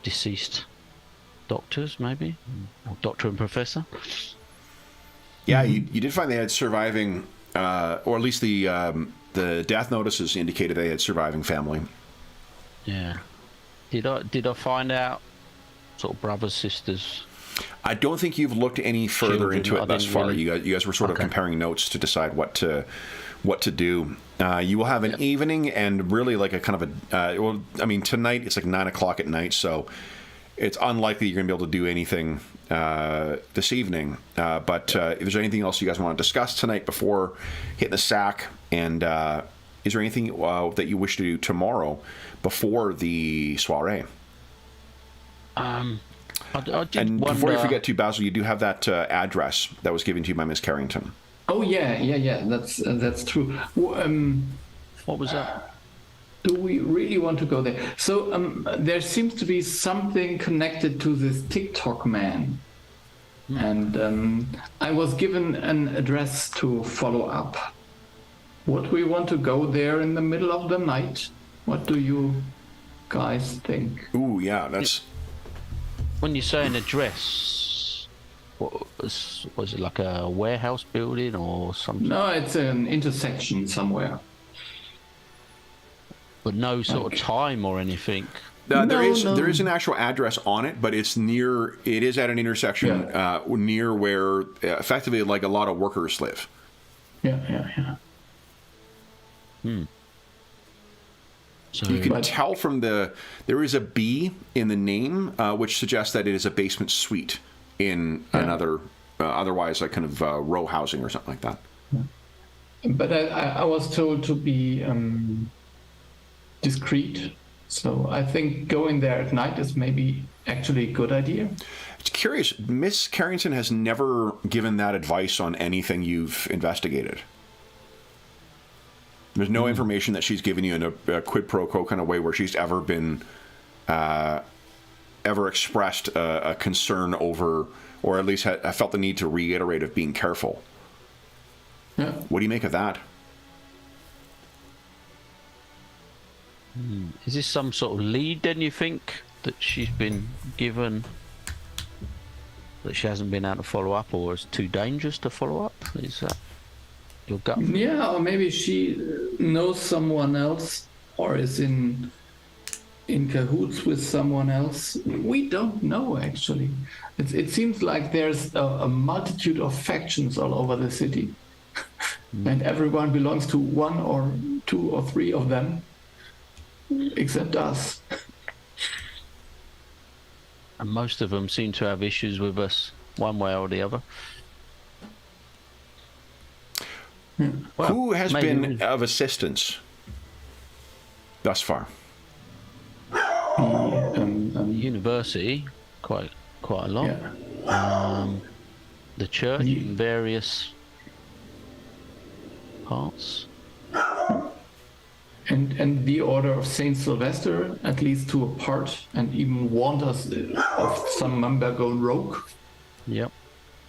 deceased doctors, maybe? Or doctor and professor? Yeah, you did find they had surviving, or at least the death notices indicated they had surviving family. Yeah. Did I find out sort of brothers, sisters? I don't think you've looked any further Children, into I it thus didn't far. really- You guys were sort of comparing notes to decide what to do. You will have an evening and really like a kind of a well, I mean, tonight it's like 9 o'clock at night, so it's unlikely you're going to be able to do anything this evening. But if there's anything else you guys want to discuss tonight before hitting the sack, and is there anything that you wish to do tomorrow before the soiree? I did And wonder... before you forget to, Basil, you do have that address that was given to you by Miss Carrington. Oh yeah. That's true. What was that? Do we really want to go there? So there seems to be something connected to this TikTok man, and I was given an address to follow up. Would we want to go there in the middle of the night? What do you guys think? Ooh, yeah, that's... When you say an address, what was it, like a warehouse building or something? No, it's an intersection somewhere. But no sort of time or anything. there is no. there is an actual address on it, but it's near. It is at an intersection near where effectively like a lot of workers live. Yeah. So You can tell from there is a B in the name, which suggests that it is a basement suite in another, otherwise like kind of row housing or something like that. But I was told to be discreet, so I think going there at night is maybe actually a good idea. It's curious. Miss Carrington has never given that advice on anything you've investigated. There's no information that she's given you in a quid pro quo kind of way where she's ever been, ever expressed a concern over, or at least felt the need to reiterate of being careful. Yeah. What do you make of that? is this some sort of lead then, you think, that she's been given that she hasn't been able to follow up, or is too dangerous to follow up? Is that your gut? Yeah, or maybe she knows someone else, or is in cahoots with someone else. We don't know, actually. It seems like there's a multitude of factions all over the city, and everyone belongs to one or two or three of them, except us. And most of them seem to have issues with us one way or the other. Who has maybe been of assistance thus far? University, quite a lot. Yeah. The church in various parts. And the Order of Saint Sylvester, at least to a part, and even warned us of some member going rogue. Yep.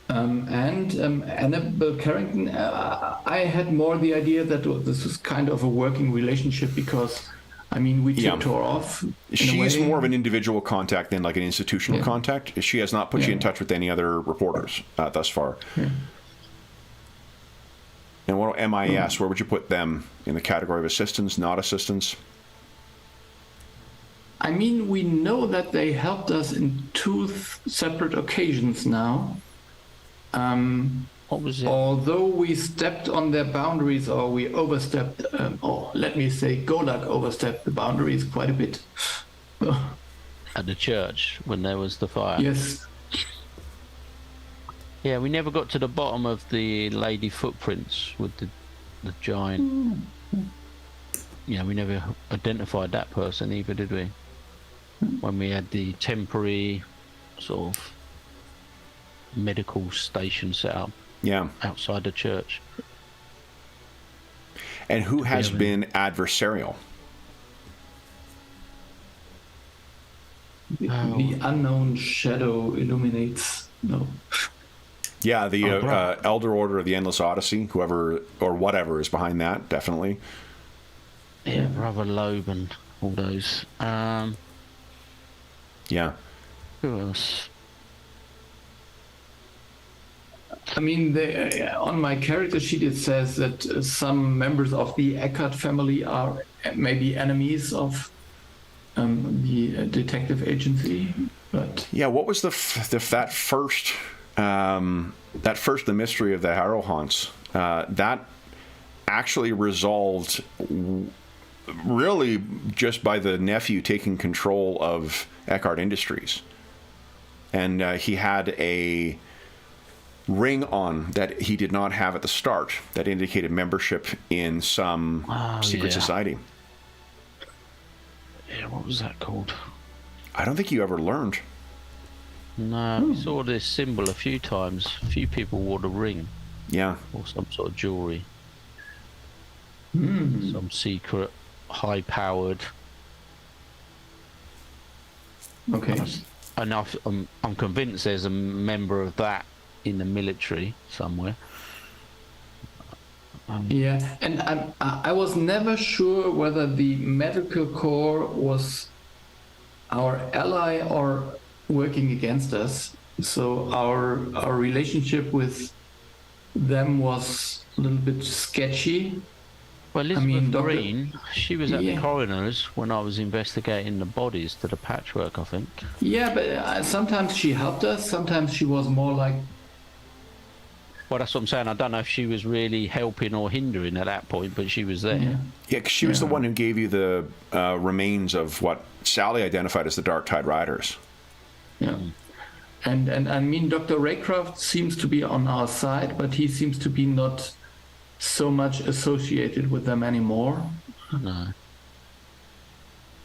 And Annabelle Carrington, I had more the idea that this was kind of a working relationship because, I mean, we tipped her off. She's more of an individual contact than like an institutional contact. She has not put you in touch with any other reporters thus far. Yeah. And what MIS, where would you put them in the category of assistance, not assistance? I mean, we know that they helped us in two separate occasions now. What was it? Although we stepped on their boundaries, or we overstepped, or let me say, Golak overstepped the boundaries quite a bit. At the church when there was the fire. Yes. Yeah, we never got to the bottom of the lady footprints with the giant. Yeah, we never identified that person either, did we? When we had the temporary sort of medical station set up outside the church. And who has been adversarial? The unknown shadow illuminates. No. Yeah, the Elder Order of the Endless Odyssey, whoever or whatever is behind that, definitely. Yeah, Brother Loeb and all those. Yeah. Who else? I mean, on my character sheet it says that some members of the Eckhart family are maybe enemies of the detective agency. But yeah, what was the mystery of the Harrow Haunts? That actually resolved really just by the nephew taking control of Eckhart Industries, and he had a ring on that he did not have at the start that indicated membership in some secret society. Yeah, what was that called? I don't think you ever learned. No, we saw this symbol a few times. A few people wore the ring. Yeah. Or some sort of jewelry. Some secret, high-powered. Okay. And I'm convinced there's a member of that in the military somewhere. Yeah, and I was never sure whether the medical corps was our ally or working against us. So our relationship with them was a little bit sketchy. Well, Elizabeth Green, she was at the coroner's when I was investigating the bodies to the Patchwork, I think. Yeah, but sometimes she helped us, sometimes she was more like... Well, that's what I'm saying. I don't know if she was really helping or hindering at that point, but she was there. Yeah, because she was the one who gave you the remains of what Sally identified as the Dark Tide Riders. Yeah. And I mean, Dr. Raycroft seems to be on our side, but he seems to be not so much associated with them anymore. No.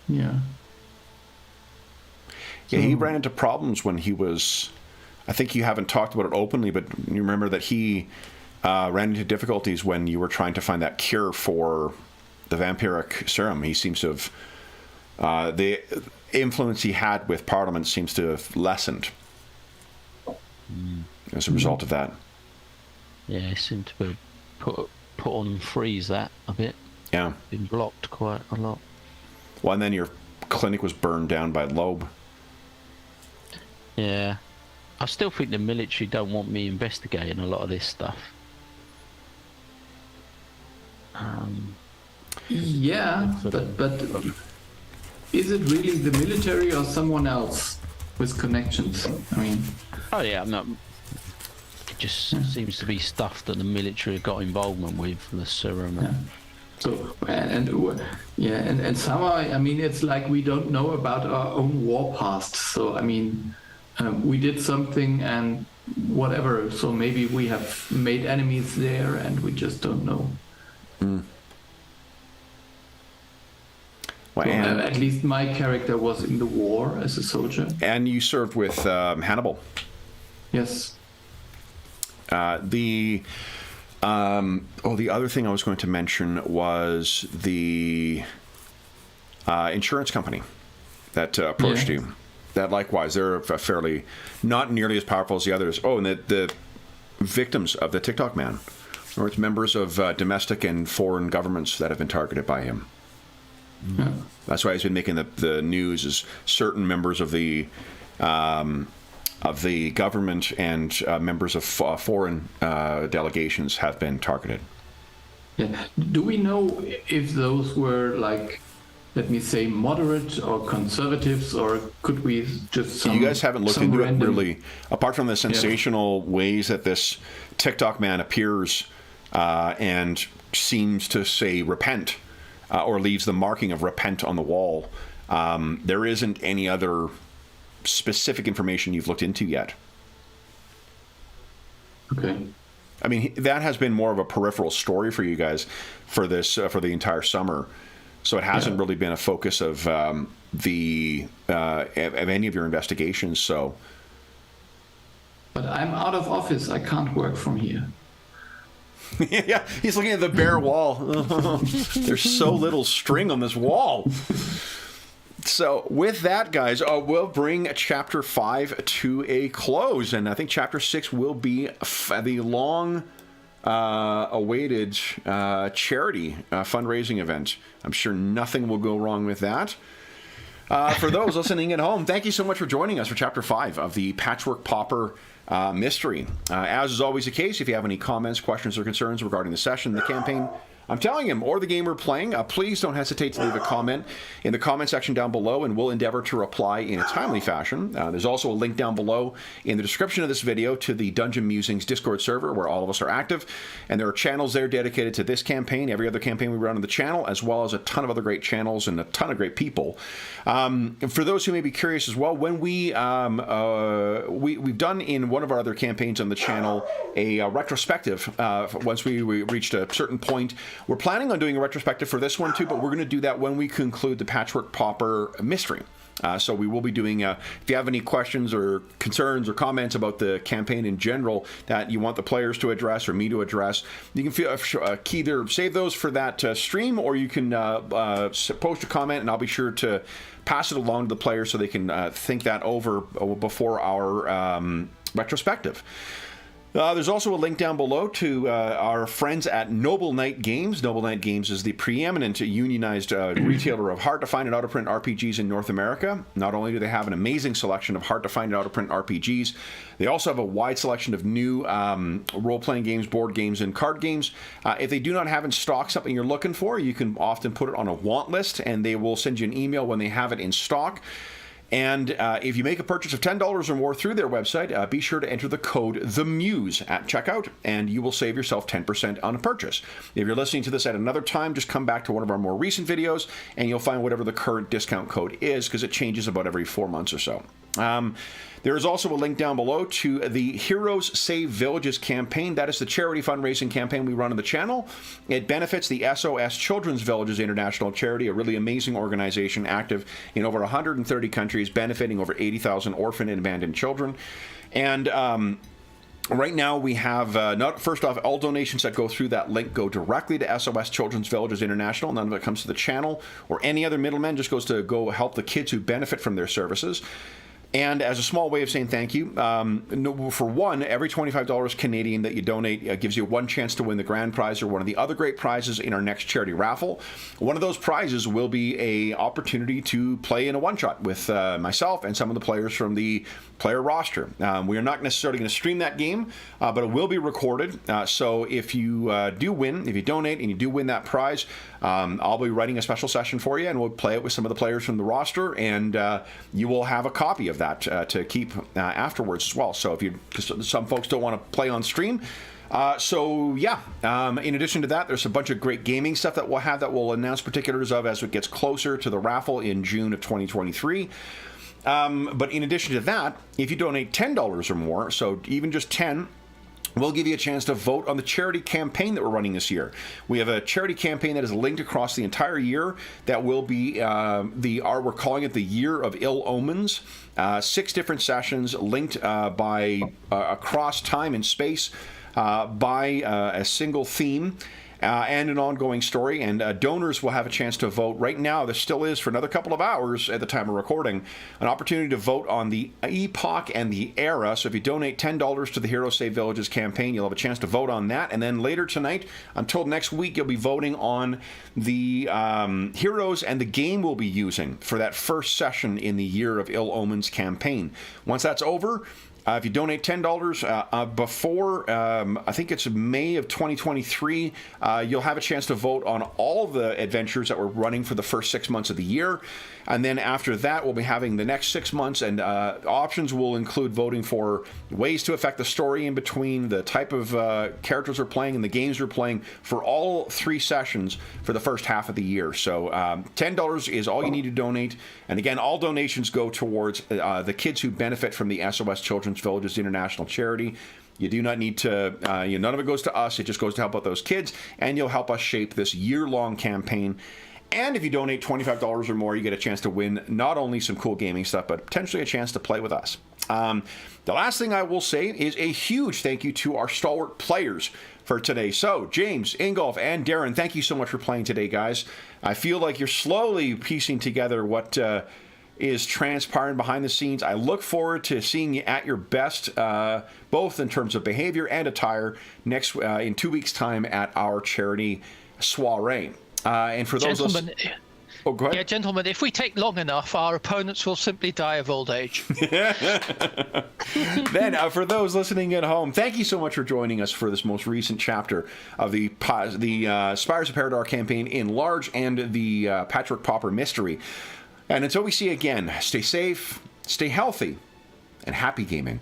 Yeah. Yeah, he ran into problems when he was... I think you haven't talked about it openly, but you remember that he ran into difficulties when you were trying to find that cure for the vampiric serum. He seems to have... the influence he had with Parliament seems to have lessened as a result of that. Yeah, he seemed to be put on freeze that a bit. Yeah. Been blocked quite a lot. Well, and then your clinic was burned down by Loeb. Yeah. I still think the military don't want me investigating a lot of this stuff. Yeah, but is it really the military or someone else with connections? I mean... Oh yeah, I'm not... It just seems to be stuff that the military got involvement with, the serum. Yeah. So, and somehow, I mean, it's like we don't know about our own war past. So, I mean... we did something and whatever. So maybe we have made enemies there and we just don't know. Well, So, and, at least my character was in the war as a soldier. and you served with Hannibal. Yes. The other thing I was going to mention was the insurance company that approached you. That likewise, they're fairly not nearly as powerful as the others. Oh, and the victims of the TikTok man, or it's members of domestic and foreign governments that have been targeted by him. Yeah. That's why he's been making the news. Is certain members of the government and members of foreign delegations have been targeted. Yeah. Do we know if those were like, let me say, moderate or conservatives, or could we just You guys haven't looked into it really, apart from the sensational ways that this TikTok man appears and seems to say repent, or leaves the marking of repent on the wall. There isn't any other specific information you've looked into yet. Okay. I mean, that has been more of a peripheral story for you guys for this for the entire summer. So it hasn't really been a focus of of any of your investigations. So, But I'm out of office. I can't work from here. yeah, he's looking at the bare wall. There's so little string on this wall. So with that, guys, we'll bring Chapter 5 to a close, and I think Chapter 6 will be the long awaited charity fundraising event. I'm sure nothing will go wrong with that. For those listening at home, thank you so much for joining us for Chapter 5 of the Patchwork Pauper mystery. As is always the case, if you have any comments, questions, or concerns regarding the session, the campaign I'm telling him, or the game we're playing, please don't hesitate to leave a comment in the comment section down below, and we'll endeavor to reply in a timely fashion. There's also a link down below in the description of this video to the Dungeon Musings Discord server, where all of us are active, and there are channels there dedicated to this campaign, every other campaign we run on the channel, as well as a ton of other great channels and a ton of great people. For those who may be curious as well, when we've done in one of our other campaigns on the channel a retrospective once we reached a certain point. We're planning on doing a retrospective for this one too, but we're going to do that when we conclude the Patchwork Pauper mystery. So we will be doing, if you have any questions or concerns or comments about the campaign in general that you want the players to address or me to address, you can either save those for that stream, or you can post a comment and I'll be sure to pass it along to the players so they can think that over before our retrospective. There's also a link down below to our friends at Noble Knight Games. Noble Knight Games is the preeminent unionized retailer of hard-to-find and out-of-print RPGs in North America. Not only do they have an amazing selection of hard-to-find and out-of-print RPGs, they also have a wide selection of new role-playing games, board games, and card games. If they do not have in stock something you're looking for, you can often put it on a want list, and they will send you an email when they have it in stock. And if you make a purchase of $10 or more through their website, be sure to enter the code THEMUSE at checkout, and you will save yourself 10% on a purchase. If you're listening to this at another time, just come back to one of our more recent videos, and you'll find whatever the current discount code is, because it changes about every 4 months or so. There is also a link down below to the Heroes Save Villages campaign. That is the charity fundraising campaign we run on the channel. It benefits the SOS Children's Villages International Charity, a really amazing organization active in over 130 countries, benefiting over 80,000 orphan and abandoned children. And right now we have, first off, all donations that go through that link go directly to SOS Children's Villages International. None of it comes to the channel or any other middlemen, just goes to go help the kids who benefit from their services. And as a small way of saying thank you, for one, every $25 Canadian that you donate gives you one chance to win the grand prize or one of the other great prizes in our next charity raffle. One of those prizes will be an opportunity to play in a one-shot with myself and some of the players from the player roster. We are not necessarily going to stream that game, but it will be recorded. So if you do win, if you donate and you do win that prize, I'll be writing a special session for you, and we'll play it with some of the players from the roster, and you will have a copy of that to keep afterwards as well. So because some folks don't want to play on stream. In addition to that, there's a bunch of great gaming stuff that we'll have that we'll announce particulars of as it gets closer to the raffle in June of 2023. But in addition to that, if you donate $10 or more, so even just 10, we'll give you a chance to vote on the charity campaign that we're running this year. We have a charity campaign that is linked across the entire year that will be we're calling it the Year of Ill Omens. 6 different sessions linked by across time and space by a single theme. And an ongoing story, and donors will have a chance to vote. Right now, there still is, for another couple of hours at the time of recording, an opportunity to vote on the epoch and the era. So if you donate $10 to the Hero Save Villages campaign, you'll have a chance to vote on that. And then later tonight, until next week, you'll be voting on the heroes and the game we'll be using for that first session in the Year of Ill Omens campaign. Once that's over, if you donate $10 before, I think it's May of 2023, you'll have a chance to vote on all the adventures that we're running for the first 6 months of the year. And then after that, we'll be having the next 6 months, and options will include voting for ways to affect the story in between, the type of characters we're playing, and the games we're playing for all 3 sessions for the first half of the year. So $10 is all you need to donate. And again, all donations go towards the kids who benefit from the SOS Children's Villages International Charity. You do not need to, none of it goes to us. It just goes to help out those kids, and you'll help us shape this year-long campaign. And if you donate $25 or more, you get a chance to win not only some cool gaming stuff, but potentially a chance to play with us. The last thing I will say is a huge thank you to our stalwart players for today. So, James, Ingolf, and Darren, thank you so much for playing today, guys. I feel like you're slowly piecing together what is transpiring behind the scenes. I look forward to seeing you at your best, both in terms of behavior and attire, next in 2 weeks' time at our charity soiree. And for those Gentlemen, oh, go ahead. yeah, gentlemen, if we take long enough, our opponents will simply die of old age. Then, for those listening at home, thank you so much for joining us for this most recent chapter of the Spires of Paridar campaign in large and the Patchwork Pauper mystery. And until we see you again, stay safe, stay healthy, and happy gaming.